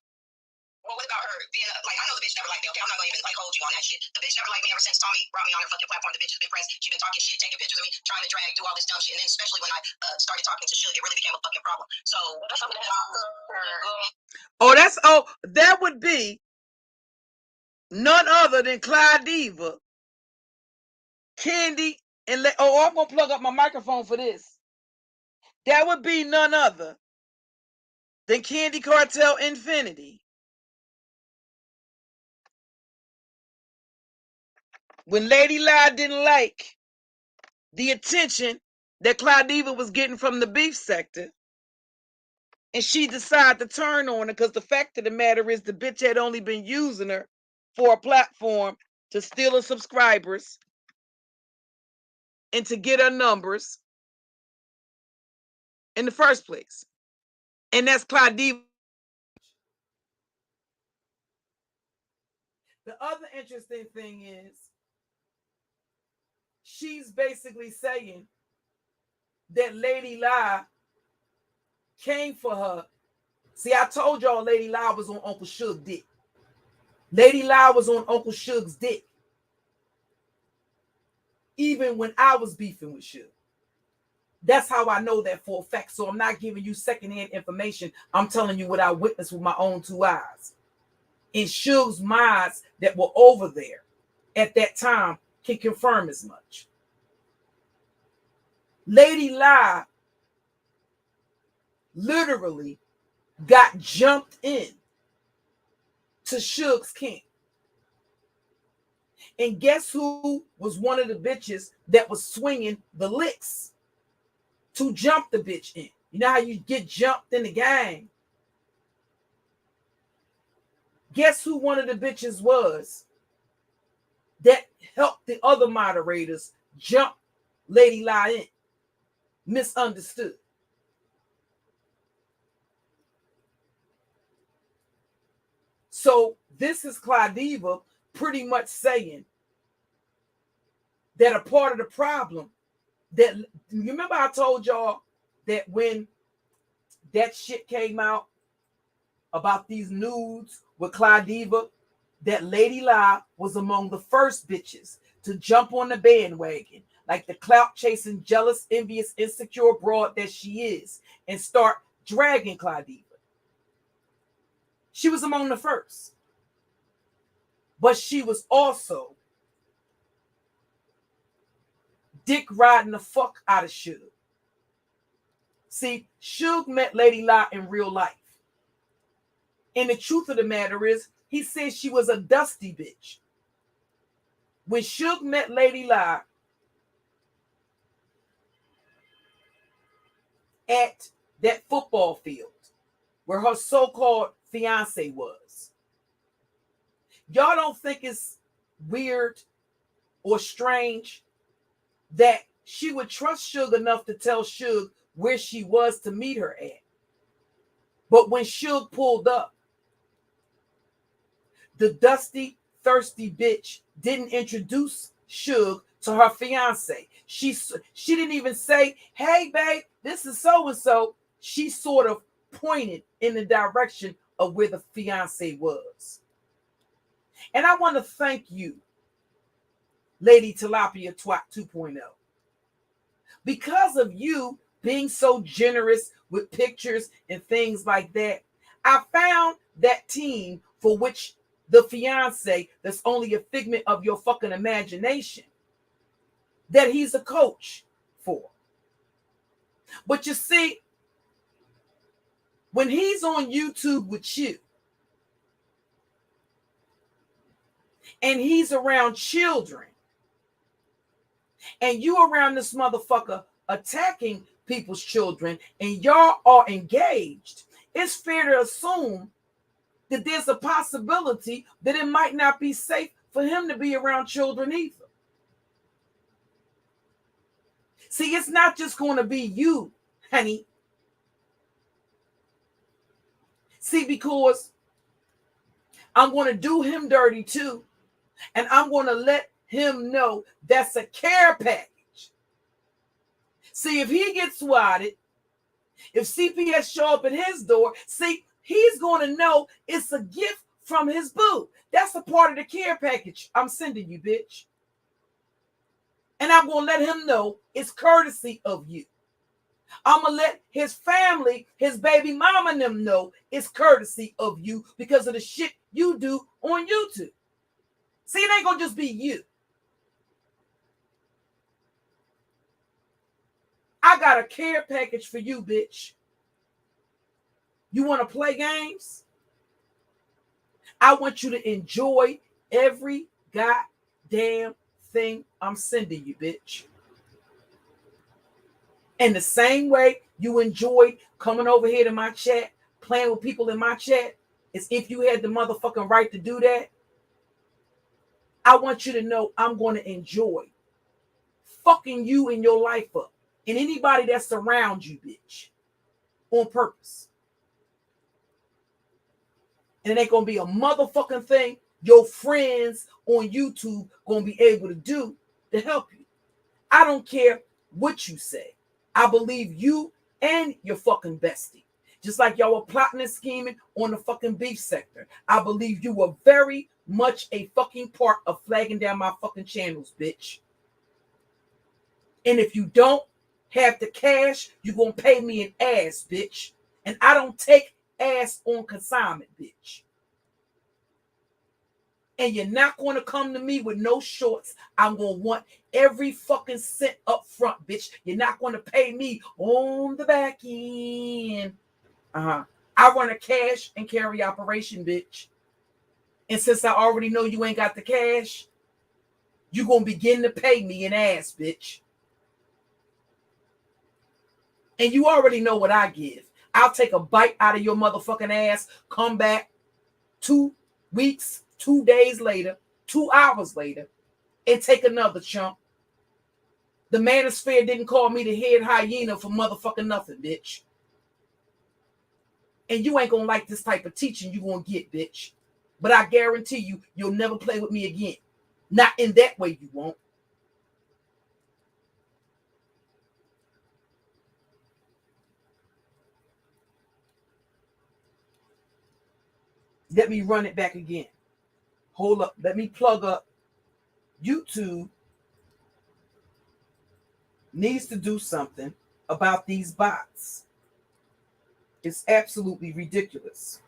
Well, what about her being like, I know the bitch never liked me, okay? I'm not gonna even like hold you on that shit. The bitch never liked me ever since Tommy brought me on her fucking platform. The bitch has been pressed. She's been talking shit, taking pictures of me, trying to drag, do all this dumb shit. And then especially when I started talking to Shug, it really became a fucking problem. So that's something that that would be none other than Clyde Diva, Candy, and I'm gonna plug up my microphone for this. That would be none other than Candy Cartel Infinity. When LadyLa didn't like the attention that Clyde Diva was getting from the beef sector, and she decided to turn on her because the fact of the matter is the bitch had only been using her for a platform to steal her subscribers and to get her numbers in the first place. And that's Clyde Diva. The other interesting thing is she's basically saying that LadyLa came for her. See, I told y'all LadyLa was on Uncle Shug's dick. LadyLa was on Uncle Shug's dick. Even when I was beefing with Shug. That's how I know that for a fact. So I'm not giving you secondhand information. I'm telling you what I witnessed with my own 2 eyes. And Shug's minds that were over there at that time can confirm as much. LadyLa literally got jumped in to Shug's camp. And guess who was one of the bitches that was swinging the licks to jump the bitch in. You know how you get jumped in the game? Guess who one of the bitches was that helped the other moderators jump LadyLa in? Misunderstood. So this is Claudiva pretty much saying that a part of the problem that, you remember I told y'all that when that shit came out about these nudes with Claudiva, that LadyLa was among the first bitches to jump on the bandwagon, like the clout chasing, jealous, envious, insecure broad that she is, and start dragging Claudiva. She was among the first. But she was also dick riding the fuck out of Suge. See, Suge met LadyLa in real life. And the truth of the matter is, he said she was a dusty bitch. When Suge met LadyLa at that football field where her so-called fiance was, y'all don't think it's weird or strange that she would trust Suge enough to tell Suge where she was to meet her at? But when Suge pulled up, the dusty, thirsty bitch didn't introduce Suge to her fiance. She didn't even say, hey, babe, this is so-and-so. She sort of pointed in the direction of where the fiance was. And I want to thank you, Lady Tilapia Twat 2.0. Because of you being so generous with pictures and things like that, I found that team for which the fiance that's only a figment of your fucking imagination, that he's a coach for. But you see, when he's on YouTube with you and he's around children and you around this motherfucker attacking people's children and y'all are engaged, it's fair to assume that there's a possibility that it might not be safe for him to be around children either. See, it's not just going to be you, honey. See, because I'm going to do him dirty too, and I'm going to let him know that's a care package. See, if he gets swatted, if CPS show up at his door, see, he's going to know it's a gift from his boo. That's a part of the care package I'm sending you, bitch. And I'm going to let him know it's courtesy of you. I'm going to let his family, his baby mama and them know it's courtesy of you because of the shit you do on YouTube. See, it ain't going to just be you. I got a care package for you, bitch. You want to play games? I want you to enjoy every goddamn thing I'm sending you, bitch. In the same way you enjoyed coming over here to my chat, playing with people in my chat, as if you had the motherfucking right to do that, I want you to know I'm going to enjoy fucking you and your life up and anybody that's around you, bitch, on purpose. And it ain't going to be a motherfucking thing your friends on YouTube going to be able to do to help you. I don't care what you say. I believe you and your fucking bestie. Just like y'all were plotting and scheming on the fucking beef sector. I believe you were very much a fucking part of flagging down my fucking channels, bitch. And if you don't have the cash, you're going to pay me an ass, bitch. And I don't take ass on consignment, bitch. And you're not going to come to me with no shorts. I'm going to want every fucking cent up front, bitch. You're not going to pay me on the back end. I run a cash and carry operation, bitch. And since I already know you ain't got the cash, you're going to begin to pay me an ass, bitch. And you already know what I give. I'll take a bite out of your motherfucking ass, come back 2 weeks, 2 days later, 2 hours later, and take another chunk. The manosphere didn't call me the head hyena for motherfucking nothing, bitch. And you ain't gonna like this type of teaching you gonna get, bitch. But I guarantee you, you'll never play with me again. Not in that way you won't. Let me run it back again. Hold up. Let me plug up. YouTube needs to do something about these bots. It's absolutely ridiculous.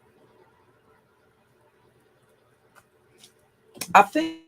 I think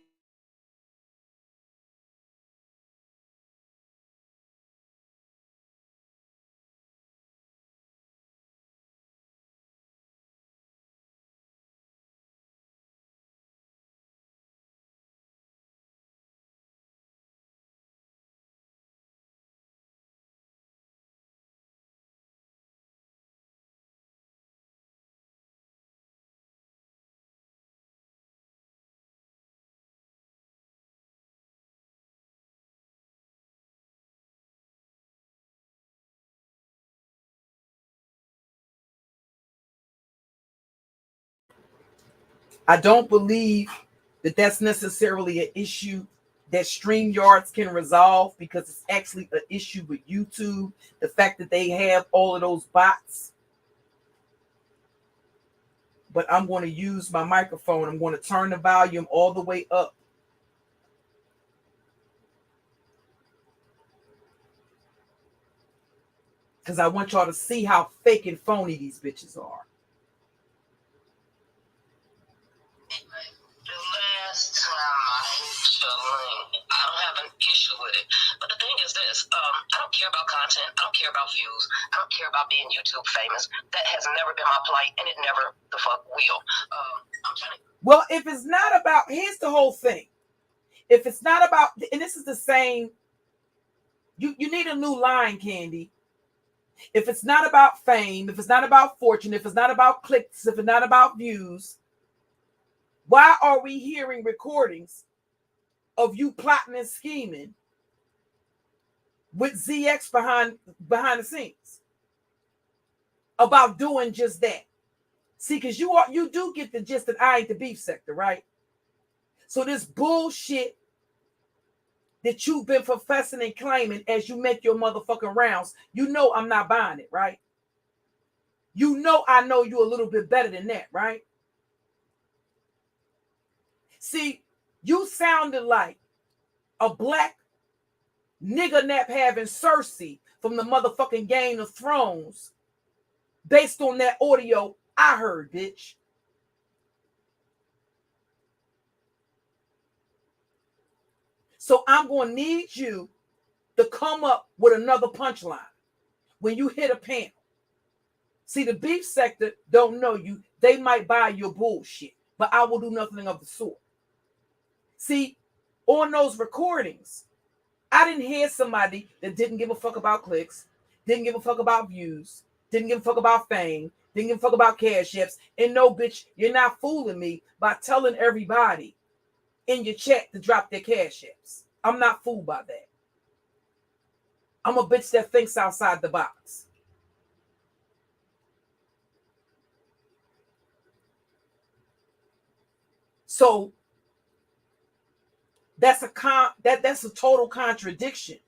I don't believe that that's necessarily an issue that StreamYards can resolve, because it's actually an issue with YouTube. The fact that they have all of those bots. But I'm going to use my microphone. I'm going to turn the volume all the way up. Because I want y'all to see how fake and phony these bitches are. The last time I hit your link, I don't have an issue with it. But the thing is this, I don't care about content. I don't care about views. I don't care about being YouTube famous. That has never been my plight, and it never the fuck will. I'm trying to... Well, if it's not about, here's the whole thing. If it's not about, and this is the same, you need a new line, Candy. If it's not about fame, if it's not about fortune, if it's not about clicks, if it's not about views, why are we hearing recordings of you plotting and scheming with ZX behind the scenes about doing just that? See, because you do get the gist that I ain't the beef sector, right? So this bullshit that you've been professing and claiming as you make your motherfucking rounds, you know I'm not buying it, right? You know I know you a little bit better than that, right? See, you sounded like a black nigger nap having Cersei from the motherfucking Game of Thrones based on that audio I heard, bitch. So I'm going to need you to come up with another punchline when you hit a panel. See, the beef sector don't know you. They might buy your bullshit, but I will do nothing of the sort. See, on those recordings, I didn't hear somebody that didn't give a fuck about clicks, didn't give a fuck about views, didn't give a fuck about fame, didn't give a fuck about cash apps. And no, bitch, you're not fooling me by telling everybody in your chat to drop their cash apps. I'm not fooled by that. I'm a bitch that thinks outside the box. So that's a total contradiction,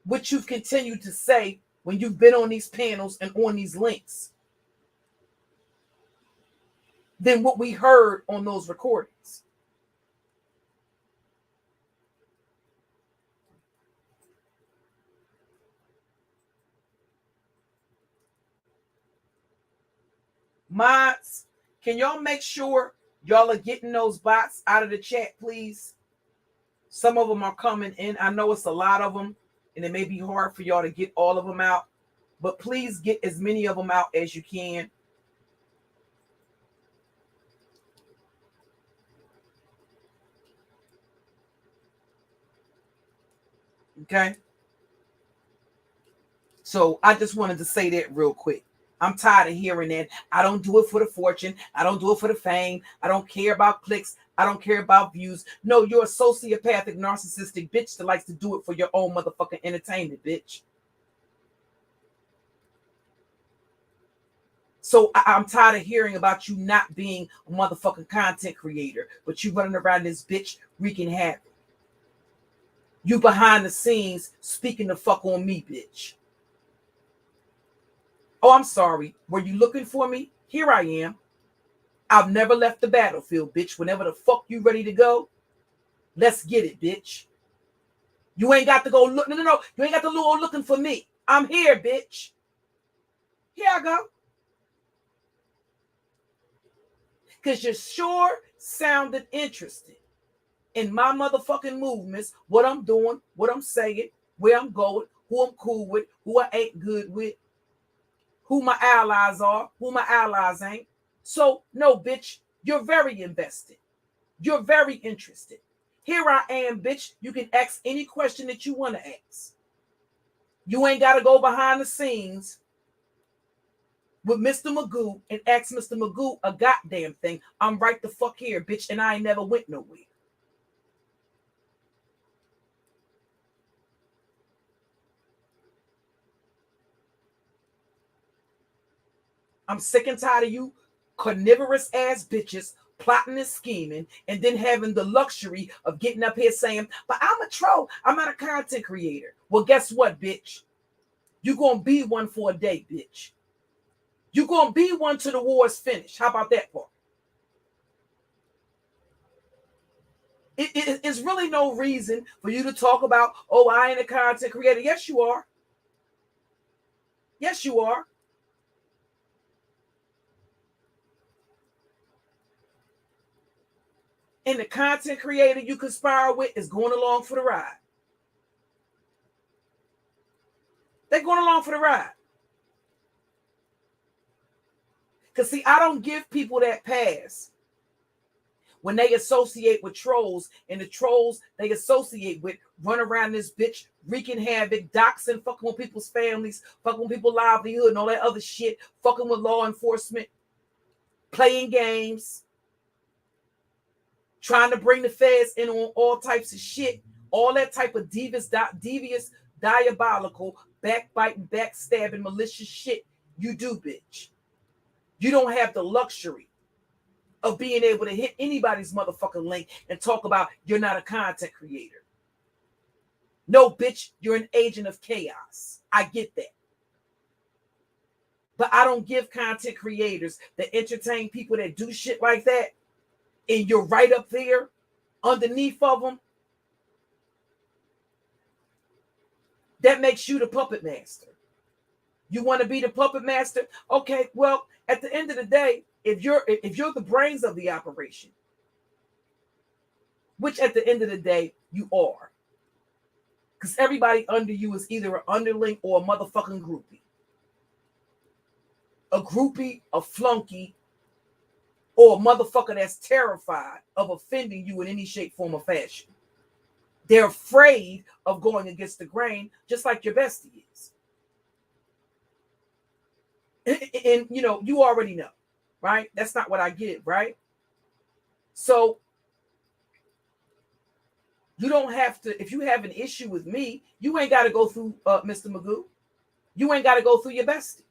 which you've continued to say when you've been on these panels and on these links, than what we heard on those recordings. Mods, can y'all make sure y'all are getting those bots out of the chat, please? Some of them are coming in. I know it's a lot of them, and it may be hard for y'all to get all of them out, but please get as many of them out as you can. Okay? So I just wanted to say that real quick. I'm tired of hearing that. I don't do it for the fortune. I don't do it for the fame. I don't care about clicks. I don't care about views. No, you're a sociopathic, narcissistic bitch that likes to do it for your own motherfucking entertainment, bitch. So I'm tired of hearing about you not being a motherfucking content creator, but you running around this bitch wreaking havoc. You behind the scenes speaking the fuck on me, bitch. Oh, I'm sorry. Were you looking for me? Here I am. I've never left the battlefield, bitch. Whenever the fuck you ready to go, let's get it, bitch. You ain't got to go look. No. You ain't got to go looking for me. I'm here, bitch. Here I go. Because you sure sounded interested in my motherfucking movements, what I'm doing, what I'm saying, where I'm going, who I'm cool with, who I ain't good with, who my allies are, who my allies ain't. So, no, bitch, you're very invested. You're very interested. Here I am, bitch. You can ask any question that you want to ask. You ain't got to go behind the scenes with Mr. Magoo and ask Mr. Magoo a goddamn thing. I'm right the fuck here, bitch, and I ain't never went nowhere. I'm sick and tired of you carnivorous ass bitches plotting and scheming and then having the luxury of getting up here saying, but I'm a troll. I'm not a content creator. Well, guess what, bitch? You're going to be one for a day, bitch. You're going to be one till the war is finished. How about that part? It's really no reason for you to talk about, oh, I ain't a content creator. Yes, you are. Yes, you are. And the content creator you conspire with is going along for the ride. They're going along for the ride. Because, see, I don't give people that pass when they associate with trolls, and the trolls they associate with run around this bitch wreaking havoc, doxing, fucking with people's families, fucking with people's livelihood and all that other shit, fucking with law enforcement, playing games, trying to bring the feds in on all types of shit, all that type of devious, diabolical, backbiting, backstabbing, malicious shit you do, bitch. You don't have the luxury of being able to hit anybody's motherfucking link and talk about you're not a content creator. No, bitch, you're an agent of chaos. I get that. But I don't give content creators that entertain people that do shit like that, and you're right up there underneath of them. That makes you the puppet master. You want to be the puppet master? Okay, well, at the end of the day, if you're the brains of the operation, which at the end of the day you are, because everybody under you is either an underling or a motherfucking groupie. A groupie, a flunky, or a motherfucker that's terrified of offending you in any shape, form, or fashion. They're afraid of going against the grain, just like your bestie is. And you know, you already know, right? That's not what I give, right? So you don't have to, if you have an issue with me, you ain't got to go through Mr. Magoo. You ain't got to go through your bestie.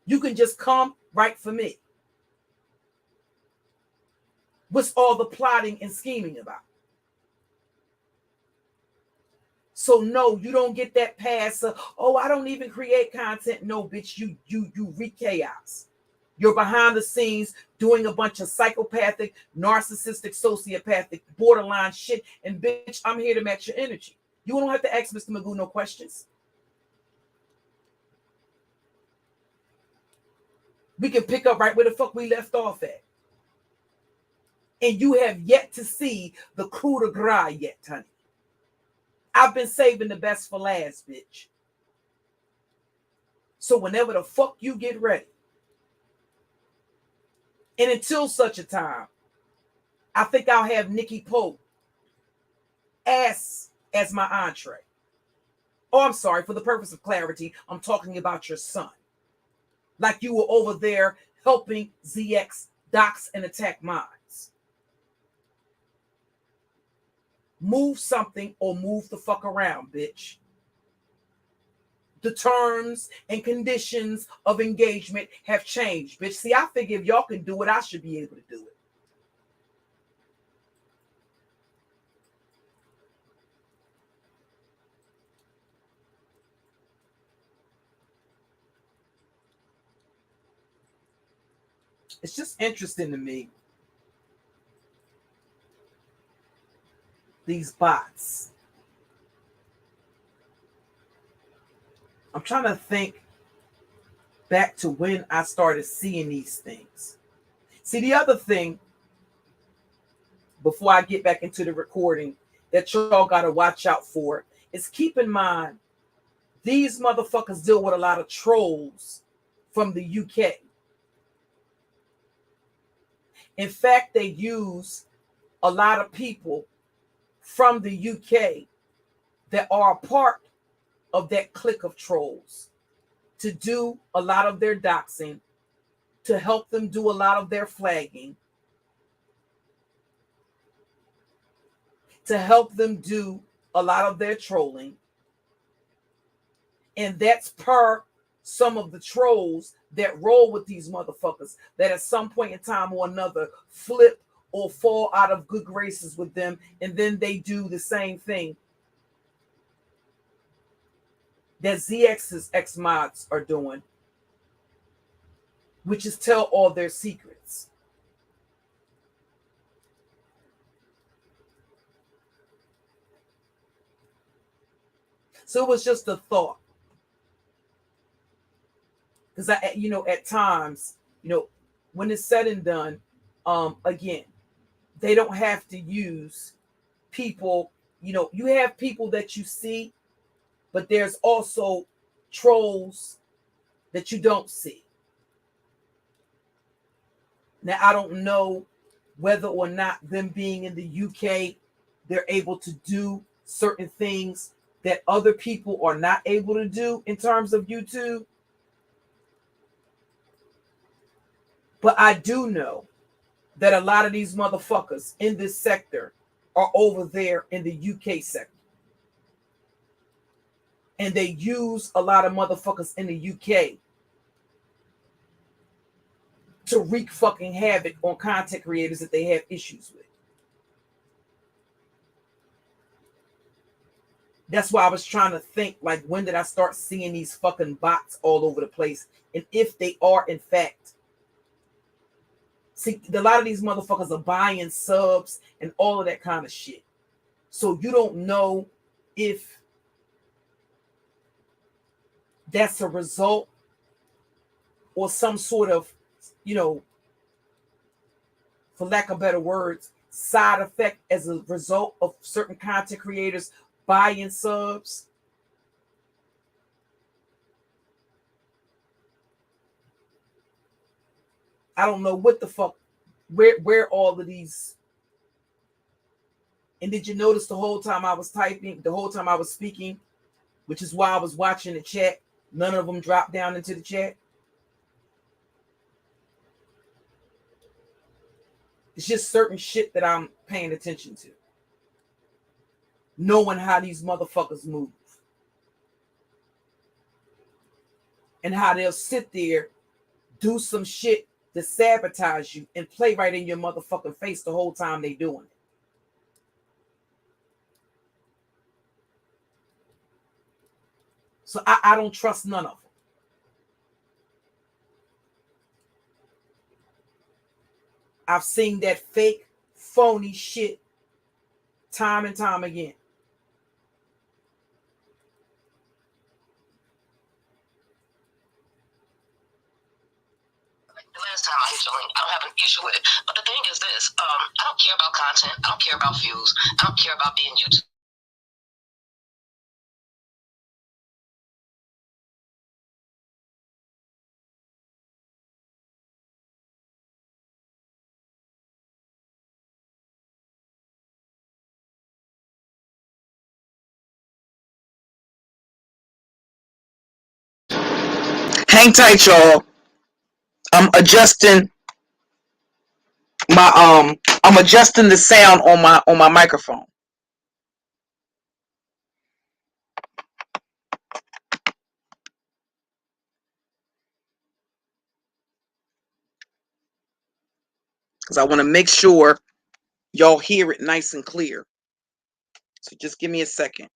You can just come right for me. What's all the plotting and scheming about? So no, you don't get that pass of, oh, I don't even create content. No, bitch, you wreak chaos. You're behind the scenes doing a bunch of psychopathic, narcissistic, sociopathic, borderline shit. And bitch, I'm here to match your energy. You don't have to ask Mr. Magoo no questions. We can pick up right where the fuck we left off at. And you have yet to see the coup de grace yet, honey. I've been saving the best for last, bitch. So whenever the fuck you get ready, and until such a time, I think I'll have Nikki Pope as my entree. Oh, I'm sorry, for the purpose of clarity, I'm talking about your son. Like you were over there helping ZX dox and attack minds. Move something or move the fuck around, bitch. The terms and conditions of engagement have changed, bitch. See, I figure if y'all can do it, I should be able to do it. It's just interesting to me. These bots. I'm trying to think back to when I started seeing these things. See, the other thing, before I get back into the recording, that y'all got to watch out for is keep in mind, these motherfuckers deal with a lot of trolls from the UK. In fact, they use a lot of people from the UK that are a part of that clique of trolls to do a lot of their doxing, to help them do a lot of their flagging, to help them do a lot of their trolling. And that's per some of the trolls that roll with these motherfuckers that at some point in time or another flip or fall out of good graces with them, and then they do the same thing that ZX's ex-mods are doing, which is tell all their secrets. So it was just a thought. Because at times, when it's said and done, again, they don't have to use people. You have people that you see, but there's also trolls that you don't see. Now, I don't know whether or not them being in the UK, they're able to do certain things that other people are not able to do in terms of YouTube. But I do know that a lot of these motherfuckers in this sector are over there in the UK sector. And they use a lot of motherfuckers in the UK to wreak fucking havoc on content creators that they have issues with. That's why I was trying to think, like, when did I start seeing these fucking bots all over the place? And if they are, in fact, see, a lot of these motherfuckers are buying subs and all of that kind of shit. So you don't know if that's a result or some sort of, for lack of better words, side effect as a result of certain content creators buying subs. I don't know what the fuck, where all of these. And did you notice the whole time I was typing, the whole time I was speaking, which is why I was watching the chat, none of them dropped down into the chat? It's just certain shit that I'm paying attention to. Knowing how these motherfuckers move. And how they'll sit there, do some shit to sabotage you and play right in your motherfucking face the whole time they doing it. So I don't trust none of them. I've seen that fake, phony shit time and time again. The last time I hit your link, I don't have an issue with it. But the thing is this, I don't care about content. I don't care about views. I don't care about being YouTube. Hang tight, y'all. I'm adjusting my I'm adjusting the sound on my microphone. Because I want to make sure y'all hear it nice and clear. So just give me a second.